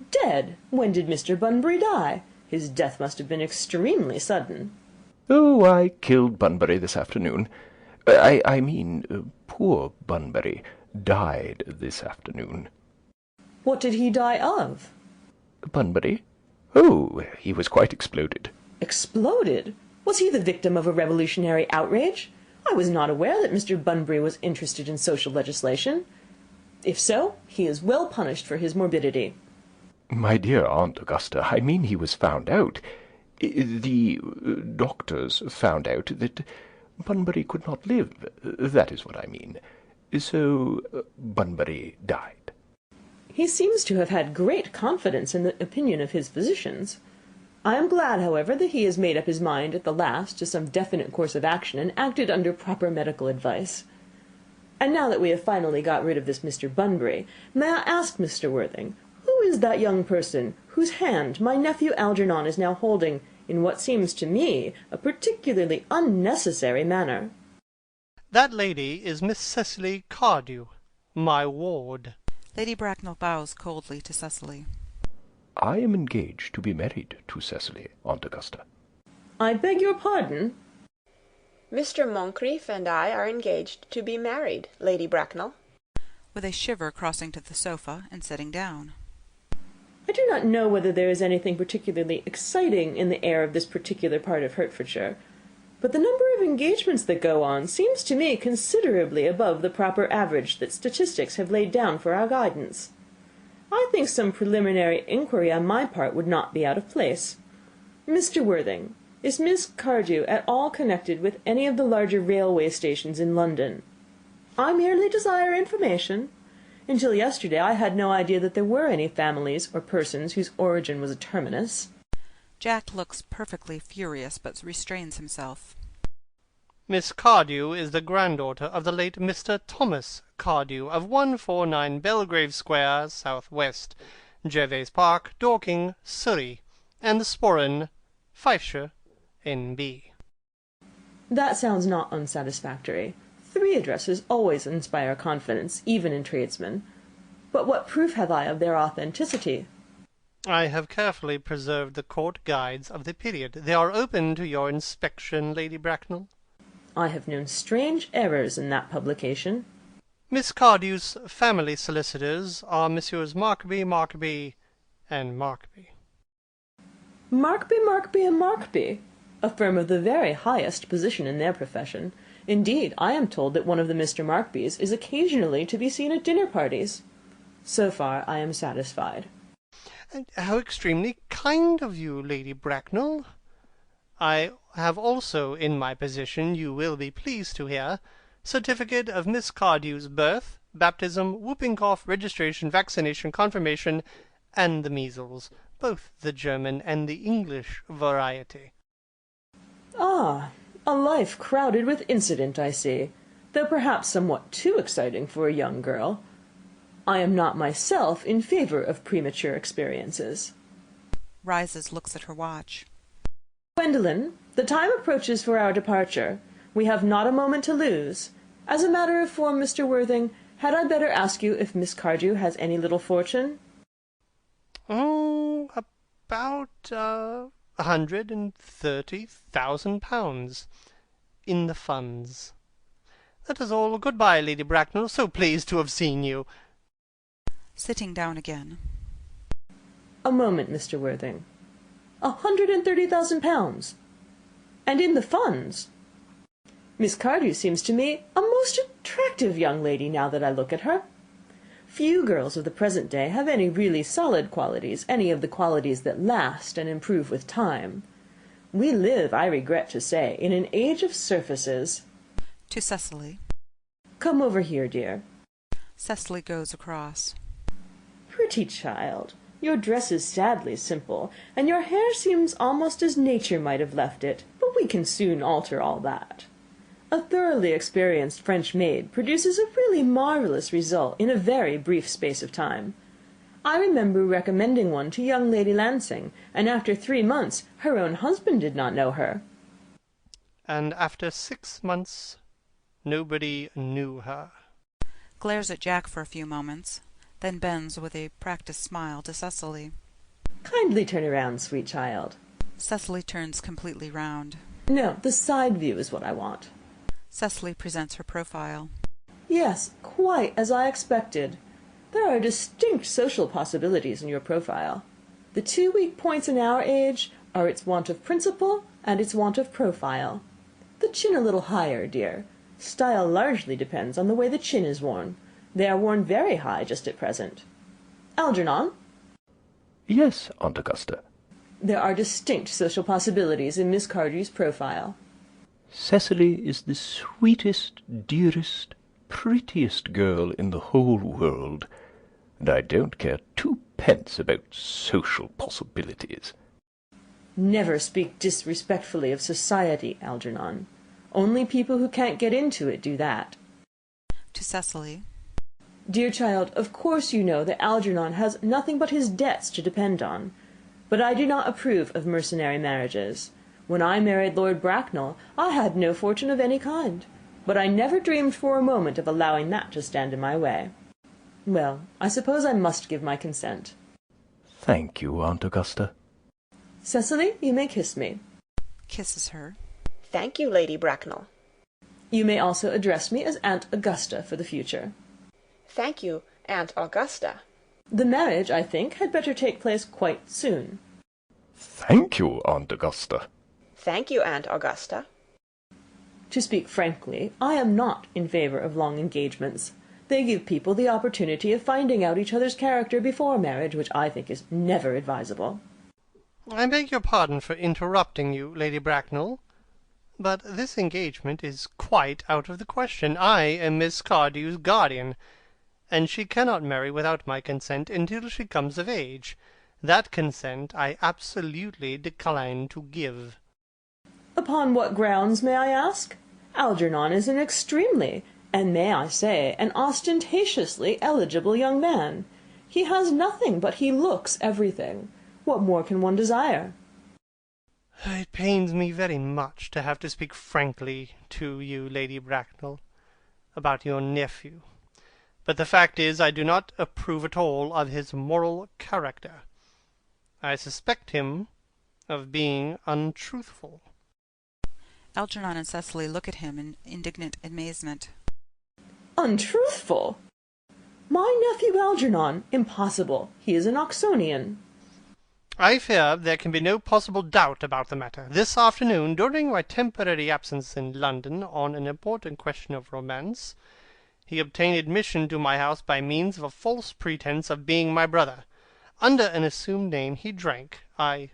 Dead? When did Mr. Bunbury die? His death must have been extremely sudden. Oh, I killed Bunbury this afternoon. I mean, poor Bunbury died this afternoon. What did he die of? Bunbury? Oh, he was quite exploded. Exploded? Was he the victim of a revolutionary outrage? I was not aware that Mr. Bunbury was interested in social legislation. If so, he is well punished for his morbidity. My dear Aunt Augusta, I mean he was found out. The doctors found out that Bunbury could not live. That is what I mean. So Bunbury died. He seems to have had great confidence in the opinion of his physicians. I am glad, however, that he has made up his mind at the last to some definite course of action and acted under proper medical advice. And now that we have finally got rid of this Mr. Bunbury, may I ask, Mr. Worthing, who is that young person whose hand my nephew Algernon is now holding in what seems to me a particularly unnecessary manner? That lady is Miss Cecily Cardew, my ward. Lady Bracknell bows coldly to Cecily. I am engaged to be married to Cecily, Aunt Augusta. I beg your pardon? Mr. Moncrief and I are engaged to be married, Lady Bracknell. With a shiver crossing to the sofa and sitting down. I do not know whether there is anything particularly exciting in the air of this particular part of Hertfordshire, but the number of engagements that go on seems to me considerably above the proper average that statistics have laid down for our guidance. I think some preliminary inquiry on my part would not be out of place. Mr. Worthing, is Miss Cardew at all connected with any of the larger railway stations in London? I merely desire information. Until yesterday I had no idea that there were any families or persons whose origin was a terminus. Jack looks perfectly furious, but restrains himself. Miss Cardew is the granddaughter of the late Mr. Thomas Cardew, of 149 Belgrave Square, S.W., Gervase Park, Dorking, Surrey, and the Sporran, Fifeshire, N.B. That sounds not unsatisfactory. 3 addresses always inspire confidence, even in tradesmen. But what proof have I of their authenticity? I have carefully preserved the court guides of the period. They are open to your inspection, Lady Bracknell. I have known strange errors in that publication. Miss Cardew's family solicitors are Messrs. Markby, and Markby. Markby, and Markby, a firm of the very highest position in their profession. Indeed, I am told that one of the Mr. Markbys is occasionally to be seen at dinner parties. So far I am satisfied. How extremely kind of you, Lady Bracknell. I have also in my possession, you will be pleased to hear, certificate of Miss Cardew's birth, baptism, whooping cough, registration, vaccination, confirmation, and the measles, both the German and the English variety. Ah, a life crowded with incident, I see, though perhaps somewhat too exciting for a young girl. I am not myself in favour of premature experiences. Rises, looks at her watch. Gwendolen, the time approaches for our departure. We have not a moment to lose. As a matter of form, Mr. Worthing, had I better ask you if Miss Cardew has any little fortune? Oh, about £130,000 in the funds. That is all. Good-bye, Lady Bracknell. So pleased to have seen you. Sitting down again. A moment, Mr. Worthing. £130,000. And in the funds. Miss Cardew seems to me a most attractive young lady now that I look at her. Few girls of the present day have any really solid qualities, any of the qualities that last and improve with time. We live, I regret to say, in an age of surfaces. To Cecily. Come over here, dear. Cecily goes across. Pretty child, your dress is sadly simple, and your hair seems almost as nature might have left it, but we can soon alter all that. A thoroughly experienced French maid produces a really marvellous result in a very brief space of time. I remember recommending one to young Lady Lansing, and after 3 months her own husband did not know her. And after 6 months nobody knew her. Glares at Jack for a few moments, then bends with a practised smile to Cecily. Kindly turn around, sweet child. Cecily turns completely round. No, the side view is what I want. Cecily presents her profile. Yes, quite as I expected. There are distinct social possibilities in your profile. The 2 weak points in our age are its want of principle and its want of profile. The chin a little higher, dear. Style largely depends on the way the chin is worn. They are worn very high just at present. Algernon? Yes, Aunt Augusta. There are distinct social possibilities in Miss Cardew's profile. Cecily is the sweetest, dearest, prettiest girl in the whole world, and I don't care 2 pence about social possibilities. Never speak disrespectfully of society, Algernon. Only people who can't get into it do that. To Cecily. Dear child, of course you know that Algernon has nothing but his debts to depend on. But I do not approve of mercenary marriages. When I married Lord Bracknell, I had no fortune of any kind, but I never dreamed for a moment of allowing that to stand in my way. Well, I suppose I must give my consent. Thank you, Aunt Augusta. Cecily, you may kiss me. Kisses her. Thank you, Lady Bracknell. You may also address me as Aunt Augusta for the future. Thank you, Aunt Augusta. The marriage, I think, had better take place quite soon. Thank you, Aunt Augusta. Thank you, Aunt Augusta. To speak frankly, I am not in favour of long engagements. They give people the opportunity of finding out each other's character before marriage, which I think is never advisable. I beg your pardon for interrupting you, Lady Bracknell, but this engagement is quite out of the question. I am Miss Cardew's guardian, and she cannot marry without my consent until she comes of age. That consent I absolutely decline to give. Upon what grounds, may I ask? Algernon is an extremely, and may I say, an ostentatiously eligible young man. He has nothing, but he looks everything. What more can one desire? It pains me very much to have to speak frankly to you, Lady Bracknell, about your nephew. But the fact is, I do not approve at all of his moral character. I suspect him of being untruthful. Algernon and Cecily look at him in indignant amazement. Untruthful? My nephew Algernon? Impossible. He is an Oxonian. I fear there can be no possible doubt about the matter. This afternoon, during my temporary absence in London on an important question of romance, he obtained admission to my house by means of a false pretence of being my brother. Under an assumed name he drank, I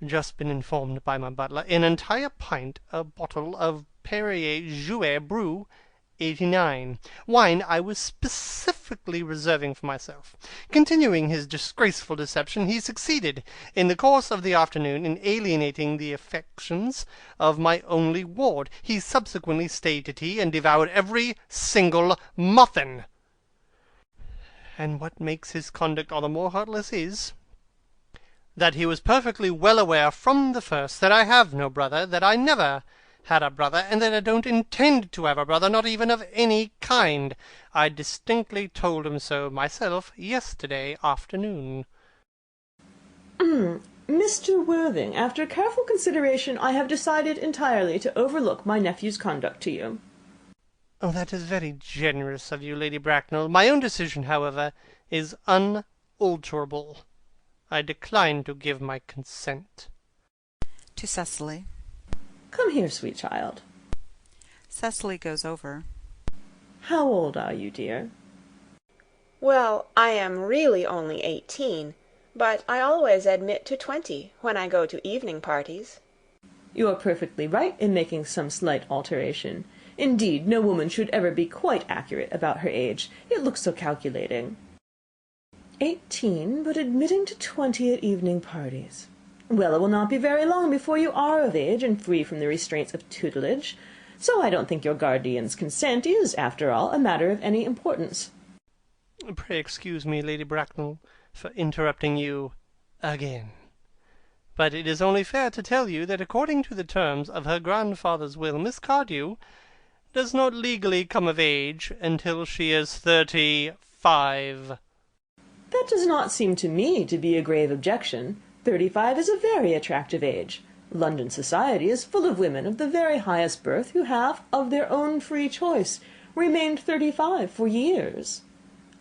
just been informed by my butler, an entire pint, a bottle of Perrier Jouet Brut 89, wine I was specifically reserving for myself. Continuing his disgraceful deception, he succeeded, in the course of the afternoon, in alienating the affections of my only ward. He subsequently stayed to tea, and devoured every single muffin. And what makes his conduct all the more heartless is, that he was perfectly well aware from the first that I have no brother, that I never had a brother, and that I don't intend to have a brother, not even of any kind. I distinctly told him so myself yesterday afternoon. Mr. Worthing, after careful consideration, I have decided entirely to overlook my nephew's conduct to you. Oh, that is very generous of you, Lady Bracknell. My own decision, however, is unalterable. I decline to give my consent. To Cecily. Come here, sweet child. Cecily goes over. How old are you, dear? Well, I am really only 18, but I always admit to 20 when I go to evening parties. You are perfectly right in making some slight alteration. Indeed, no woman should ever be quite accurate about her age. It looks so calculating. 18, but admitting to 20 at evening parties. Well, it will not be very long before you are of age and free from the restraints of tutelage, so I don't think your guardian's consent is, after all, a matter of any importance. Pray excuse me, Lady Bracknell, for interrupting you again. But it is only fair to tell you that according to the terms of her grandfather's will, Miss Cardew does not legally come of age until she is 35. That does not seem to me to be a grave objection. 35 is a very attractive age. London society is full of women of the very highest birth who have, of their own free choice, remained 35 for years.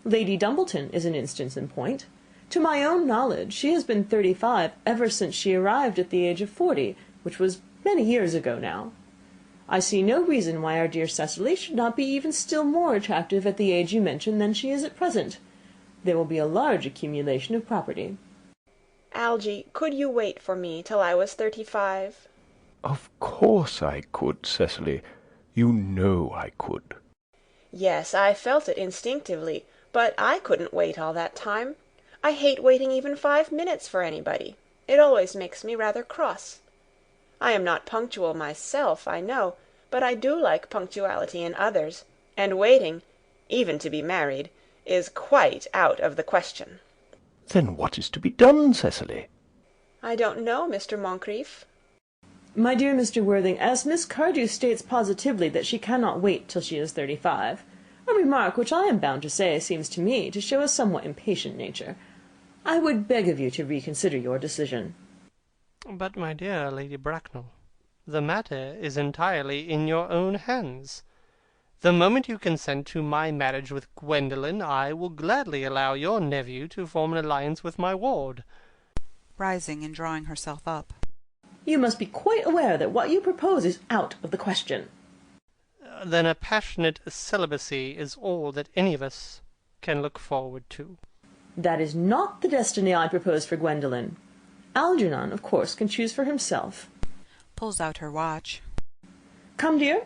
Lady Dumbleton is an instance in point. To my own knowledge, she has been 35 ever since she arrived at the age of 40, which was many years ago now. I see no reason why our dear Cecily should not be even still more attractive at the age you mention than she is at present. There will be a large accumulation of property. Algy, could you wait for me till I was 35? Of course I could, Cecily. You know I could. Yes, I felt it instinctively, but I couldn't wait all that time. I hate waiting even 5 minutes for anybody. It always makes me rather cross. I am not punctual myself, I know, but I do like punctuality in others, and waiting, even to be married, is quite out of the question. Then what is to be done, Cecily? I don't know, Mr. Moncrief. My dear Mr. Worthing, as Miss Cardew states positively that she cannot wait till she is 35, a remark which I am bound to say seems to me to show a somewhat impatient nature. I would beg of you to reconsider your decision. But, my dear Lady Bracknell, the matter is entirely in your own hands. The moment you consent to my marriage with Gwendolen, I will gladly allow your nephew to form an alliance with my ward. Rising and drawing herself up. You must be quite aware that what you propose is out of the question. Then a passionate celibacy is all that any of us can look forward to. That is not the destiny I propose for Gwendolen. Algernon, of course, can choose for himself. Pulls out her watch. Come, dear.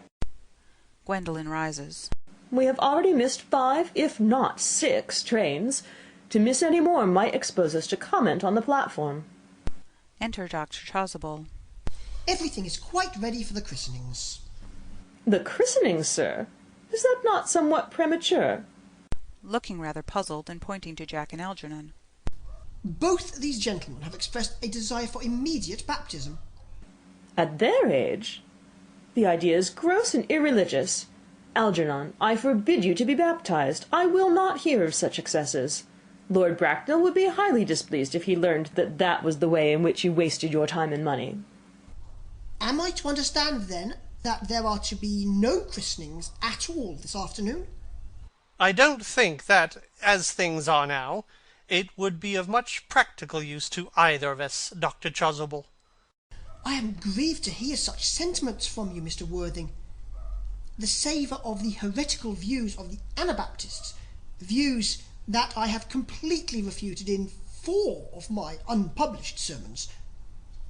Gwendolen rises. We have already missed 5, if not 6, trains. To miss any more might expose us to comment on the platform. Enter Dr. Chasuble. Everything is quite ready for the christenings. The christenings, sir? Is that not somewhat premature? Looking rather puzzled and pointing to Jack and Algernon. Both these gentlemen have expressed a desire for immediate baptism. At their age? The idea is gross and irreligious. Algernon, I forbid you to be baptized. I will not hear of such excesses. Lord Bracknell would be highly displeased if he learned that that was the way in which you wasted your time and money. Am I to understand, then, that there are to be no christenings at all this afternoon? I don't think that, as things are now, it would be of much practical use to either of us, Dr. Chasuble. I am grieved to hear such sentiments from you, Mr. Worthing. The savour of the heretical views of the Anabaptists, views that I have completely refuted in 4 of my unpublished sermons.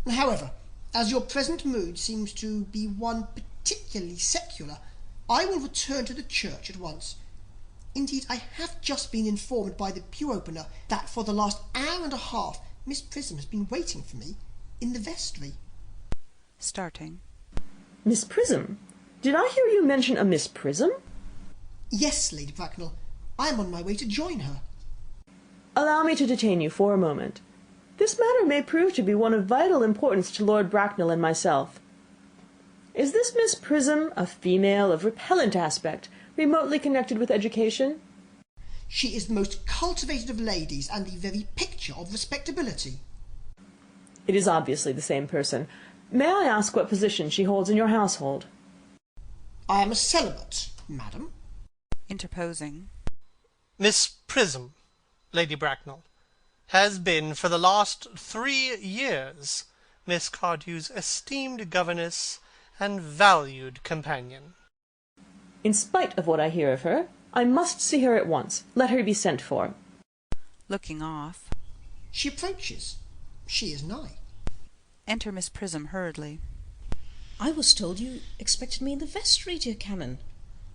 However, as your present mood seems to be one particularly secular, I will return to the church at once. Indeed, I have just been informed by the pew-opener that for the last hour and a half Miss Prism has been waiting for me in the vestry. Starting. Miss Prism? Did I hear you mention a Miss Prism? Yes, Lady Bracknell. I am on my way to join her. Allow me to detain you for a moment. This matter may prove to be one of vital importance to Lord Bracknell and myself. Is this Miss Prism a female of repellent aspect, remotely connected with education? She is the most cultivated of ladies, and the very picture of respectability. It is obviously the same person. May I ask what position she holds in your household? I am a celibate, madam. Interposing. Miss Prism, Lady Bracknell, has been for the last 3 years Miss Cardew's esteemed governess and valued companion. In spite of what I hear of her, I must see her at once. Let her be sent for. Looking off. She approaches. She is nigh. Enter Miss Prism hurriedly. I was told you expected me in the vestry, dear Canon.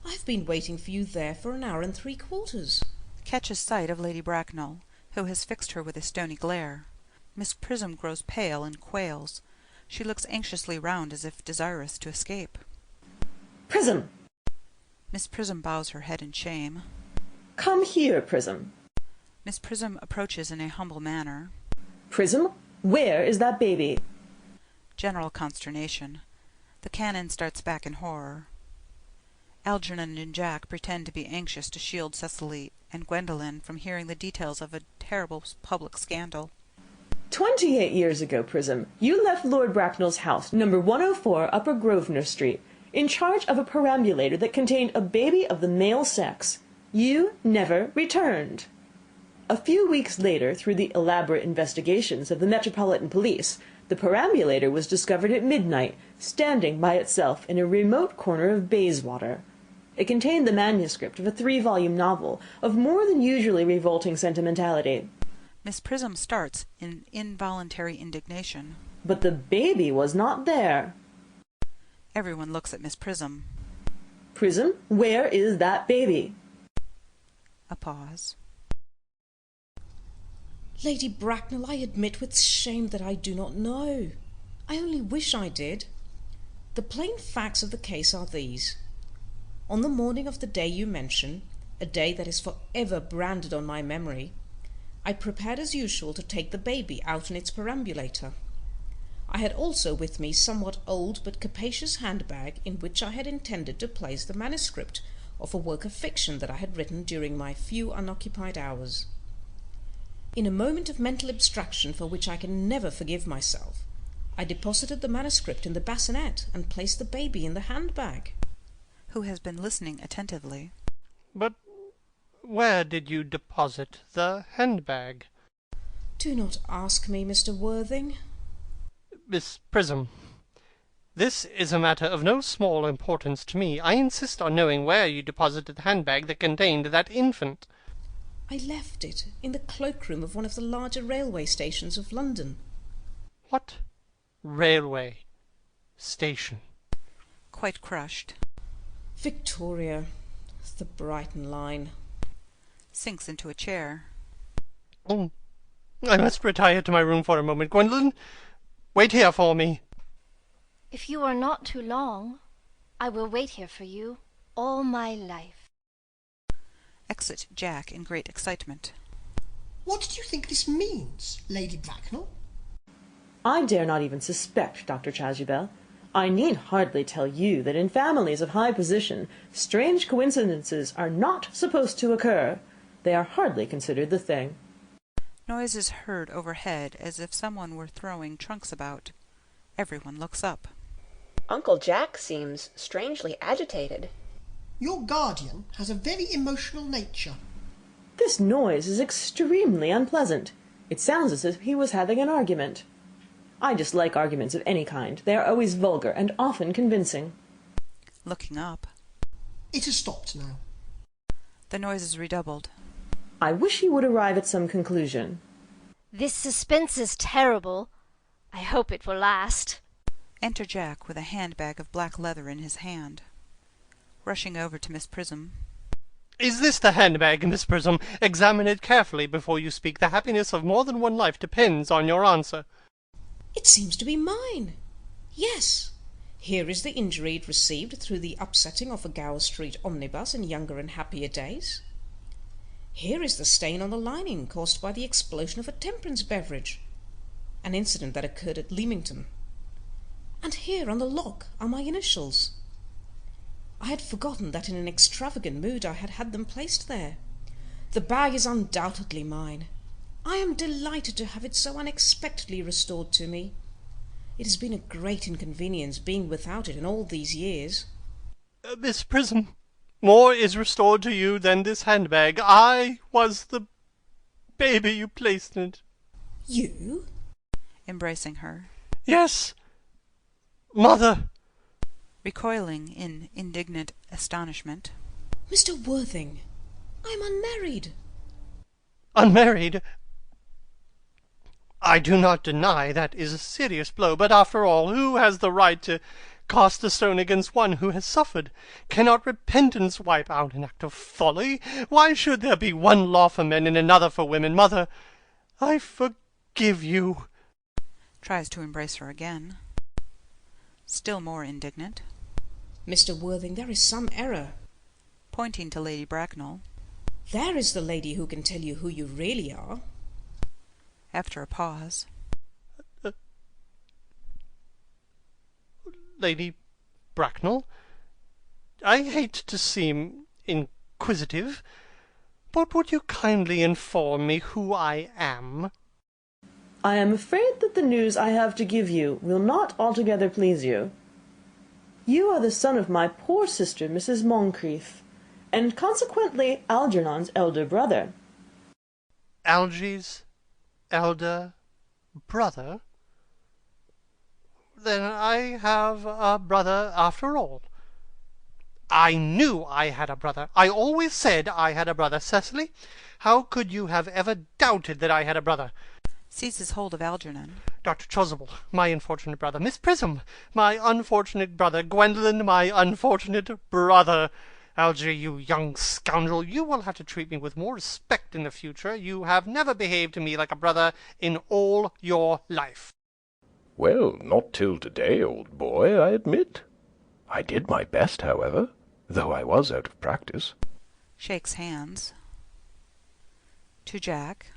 I have been waiting for you there for an hour and 3/4. Catches sight of Lady Bracknell, who has fixed her with a stony glare. Miss Prism grows pale and quails. She looks anxiously round as if desirous to escape. Prism! Miss Prism bows her head in shame. Come here, Prism. Miss Prism approaches in a humble manner. Prism, where is that baby? General consternation. The canon starts back in horror. Algernon and Jack pretend to be anxious to shield Cecily and Gwendolen from hearing the details of a terrible public scandal. 28 years ago, Prism, you left Lord Bracknell's house, number 104 Upper Grosvenor Street, in charge of a perambulator that contained a baby of the male sex. You never returned. A few weeks later, through the elaborate investigations of the Metropolitan Police, the perambulator was discovered at midnight, standing by itself in a remote corner of Bayswater. It contained the manuscript of a 3-volume novel of more than usually revolting sentimentality. Miss Prism starts in involuntary indignation. But the baby was not there. Everyone looks at Miss Prism. Prism, where is that baby? A pause. Lady Bracknell, I admit with shame that I do not know. I only wish I did. The plain facts of the case are these. On the morning of the day you mention, a day that is forever branded on my memory, I prepared as usual to take the baby out in its perambulator. I had also with me somewhat old but capacious handbag in which I had intended to place the manuscript of a work of fiction that I had written during my few unoccupied hours. In a moment of mental abstraction for which I can never forgive myself, I deposited the manuscript in the bassinet and placed the baby in the handbag. who has been listening attentively. But where did you deposit the handbag? Do not ask me, Mr. Worthing. Miss Prism, this is a matter of no small importance to me. I insist on knowing where you deposited the handbag that contained that infant. I left it in the cloakroom of one of the larger railway stations of London. What railway station? Quite crushed. Victoria, the Brighton line. Sinks into a chair. Oh, I must retire to my room for a moment. Gwendolen, wait here for me. If you are not too long, I will wait here for you all my life. Exit Jack in great excitement. What do you think this means, Lady Bracknell? I dare not even suspect, Dr. Chasuble. I need hardly tell you that in families of high position, strange coincidences are not supposed to occur. They are hardly considered the thing. Noise is heard overhead as if someone were throwing trunks about. Everyone looks up. Uncle Jack seems strangely agitated. Your guardian has a very emotional nature. This noise is extremely unpleasant. It sounds as if he was having an argument. I dislike arguments of any kind. They are always vulgar and often convincing. Looking up. It has stopped now. The noise is redoubled. I wish he would arrive at some conclusion. This suspense is terrible. I hope it will last. Enter Jack with a handbag of black leather in his hand. Rushing over to Miss Prism. Is this the handbag, Miss Prism? Examine it carefully before you speak. The happiness of more than one life depends on your answer. It seems to be mine. Yes. Here is the injury it received through the upsetting of a Gower Street omnibus in younger and happier days. Here is the stain on the lining caused by the explosion of a temperance beverage, an incident that occurred at Leamington. And here on the lock are my initials. I had forgotten that in an extravagant mood I had had them placed there. The bag is undoubtedly mine. I am delighted to have it so unexpectedly restored to me. It has been a great inconvenience being without it in all these years. Miss Prism, more is restored to you than this handbag. I was the baby you placed in it. You? Embracing her. Yes, Mother. Recoiling in indignant astonishment. Mr. Worthing, I am unmarried. Unmarried? I do not deny that is a serious blow, but after all, who has the right to cast a stone against one who has suffered? Cannot repentance wipe out an act of folly? Why should there be one law for men and another for women? Mother, I forgive you. Tries to embrace her again. Still more indignant. Mr. Worthing, there is some error. Pointing to Lady Bracknell. There is the lady who can tell you who you really are. After a pause. Lady Bracknell, I hate to seem inquisitive, but would you kindly inform me who I am? I am afraid that the news I have to give you will not altogether please you. You are the son of my poor sister, Mrs. Moncrief, and consequently Algernon's elder brother. Algy's elder brother? Then I have a brother after all. I knew I had a brother. I always said I had a brother. Cecily, how could you have ever doubted that I had a brother? Seizes hold of Algernon. Dr. Chasuble, my unfortunate brother. Miss Prism, my unfortunate brother. Gwendolen, my unfortunate brother. Algy, you young scoundrel, you will have to treat me with more respect in the future. You have never behaved to me like a brother in all your life. Well, not till today, old boy, I admit. I did my best, however, though I was out of practice. Shakes hands. To Jack.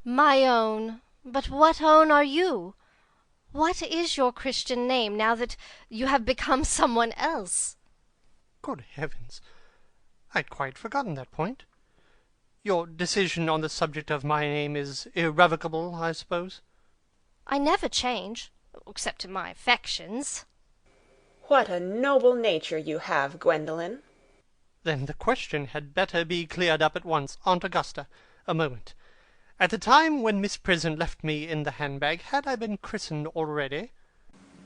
My own, but what own are you? What is your Christian name now that you have become someone else? Good heavens, I'd quite forgotten that point. Your decision on the subject of my name is irrevocable, I suppose? I never change, except in my affections. What a noble nature you have, Gwendolen! Then the question had better be cleared up at once. Aunt Augusta, a moment. At the time when Miss Prism left me in the handbag, had I been christened already?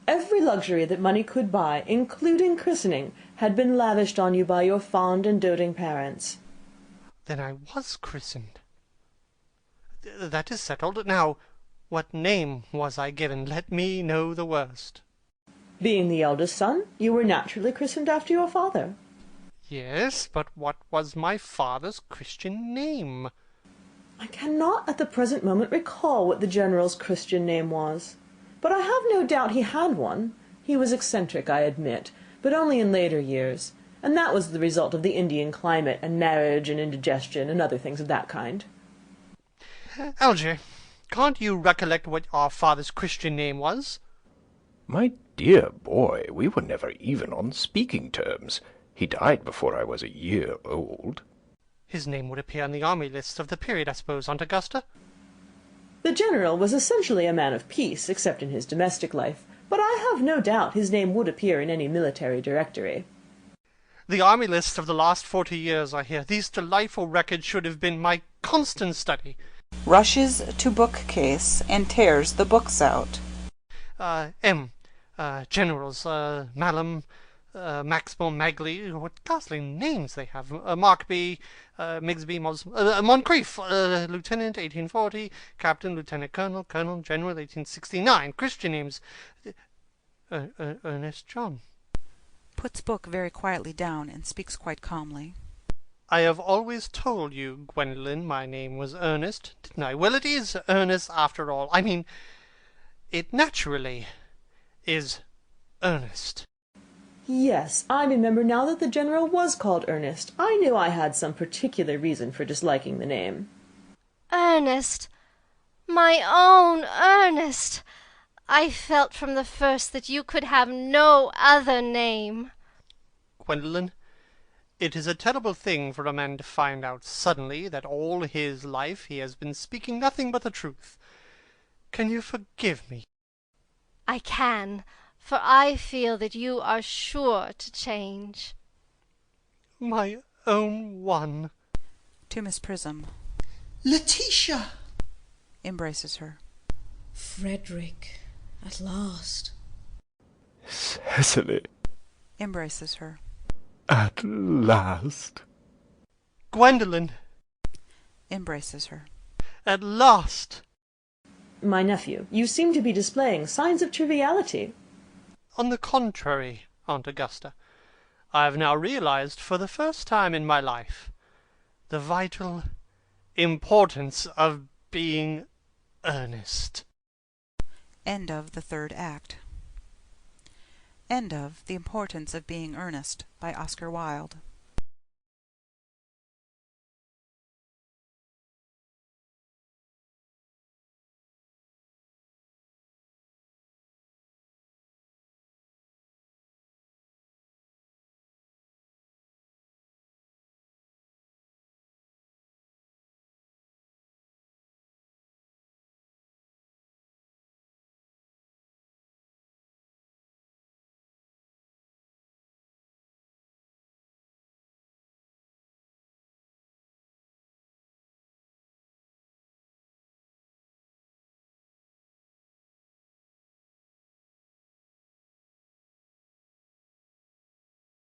Every luxury that money could buy, including christening, had been lavished on you by your fond and doting parents. Then I was christened. That is settled. Now, what name was I given? Let me know the worst. Being the eldest son, you were naturally christened after your father. Yes, but what was my father's Christian name? I cannot at the present moment recall what the General's Christian name was. But I have no doubt he had one. He was eccentric, I admit, but only in later years, and that was the result of the Indian climate, and marriage, and indigestion, and other things of that kind. Algy, can't you recollect what our father's Christian name was? My dear boy, we were never even on speaking terms. He died before I was a year old. His name would appear on the army lists of the period, I suppose, Aunt Augusta? The General was essentially a man of peace, except in his domestic life, but I have no doubt his name would appear in any military directory. The army lists of the last 40 years, I hear. These delightful records should have been my constant study. Rushes to bookcase and tears the books out. Generals, Malum, Maxwell, Magley, what ghastly names they have. Markby, Migsby, Moncrief, Lieutenant, 1840, Captain, Lieutenant Colonel, Colonel, General, 1869. Christian names, Ernest John. Puts book very quietly down and speaks quite calmly. I have always told you, Gwendolen, my name was Ernest, didn't I? Well, it is Ernest after all. I mean, it naturally is Ernest. Yes, I remember now that the General was called Ernest. I knew I had some particular reason for disliking the name. Ernest! My own Ernest! I felt from the first that you could have no other name. Gwendolen, it is a terrible thing for a man to find out suddenly that all his life he has been speaking nothing but the truth. Can you forgive me? I can, for I feel that you are sure to change. My own one. To Miss Prism. Letitia! Embraces her. Frederick, at last. Cecily. Embraces her. At last. Gwendolen. Embraces her. At last. My nephew, you seem to be displaying signs of triviality. On the contrary, Aunt Augusta, I have now realized for the first time in my life the vital importance of being earnest. End of the third act. End of The Importance of Being Earnest by Oscar Wilde.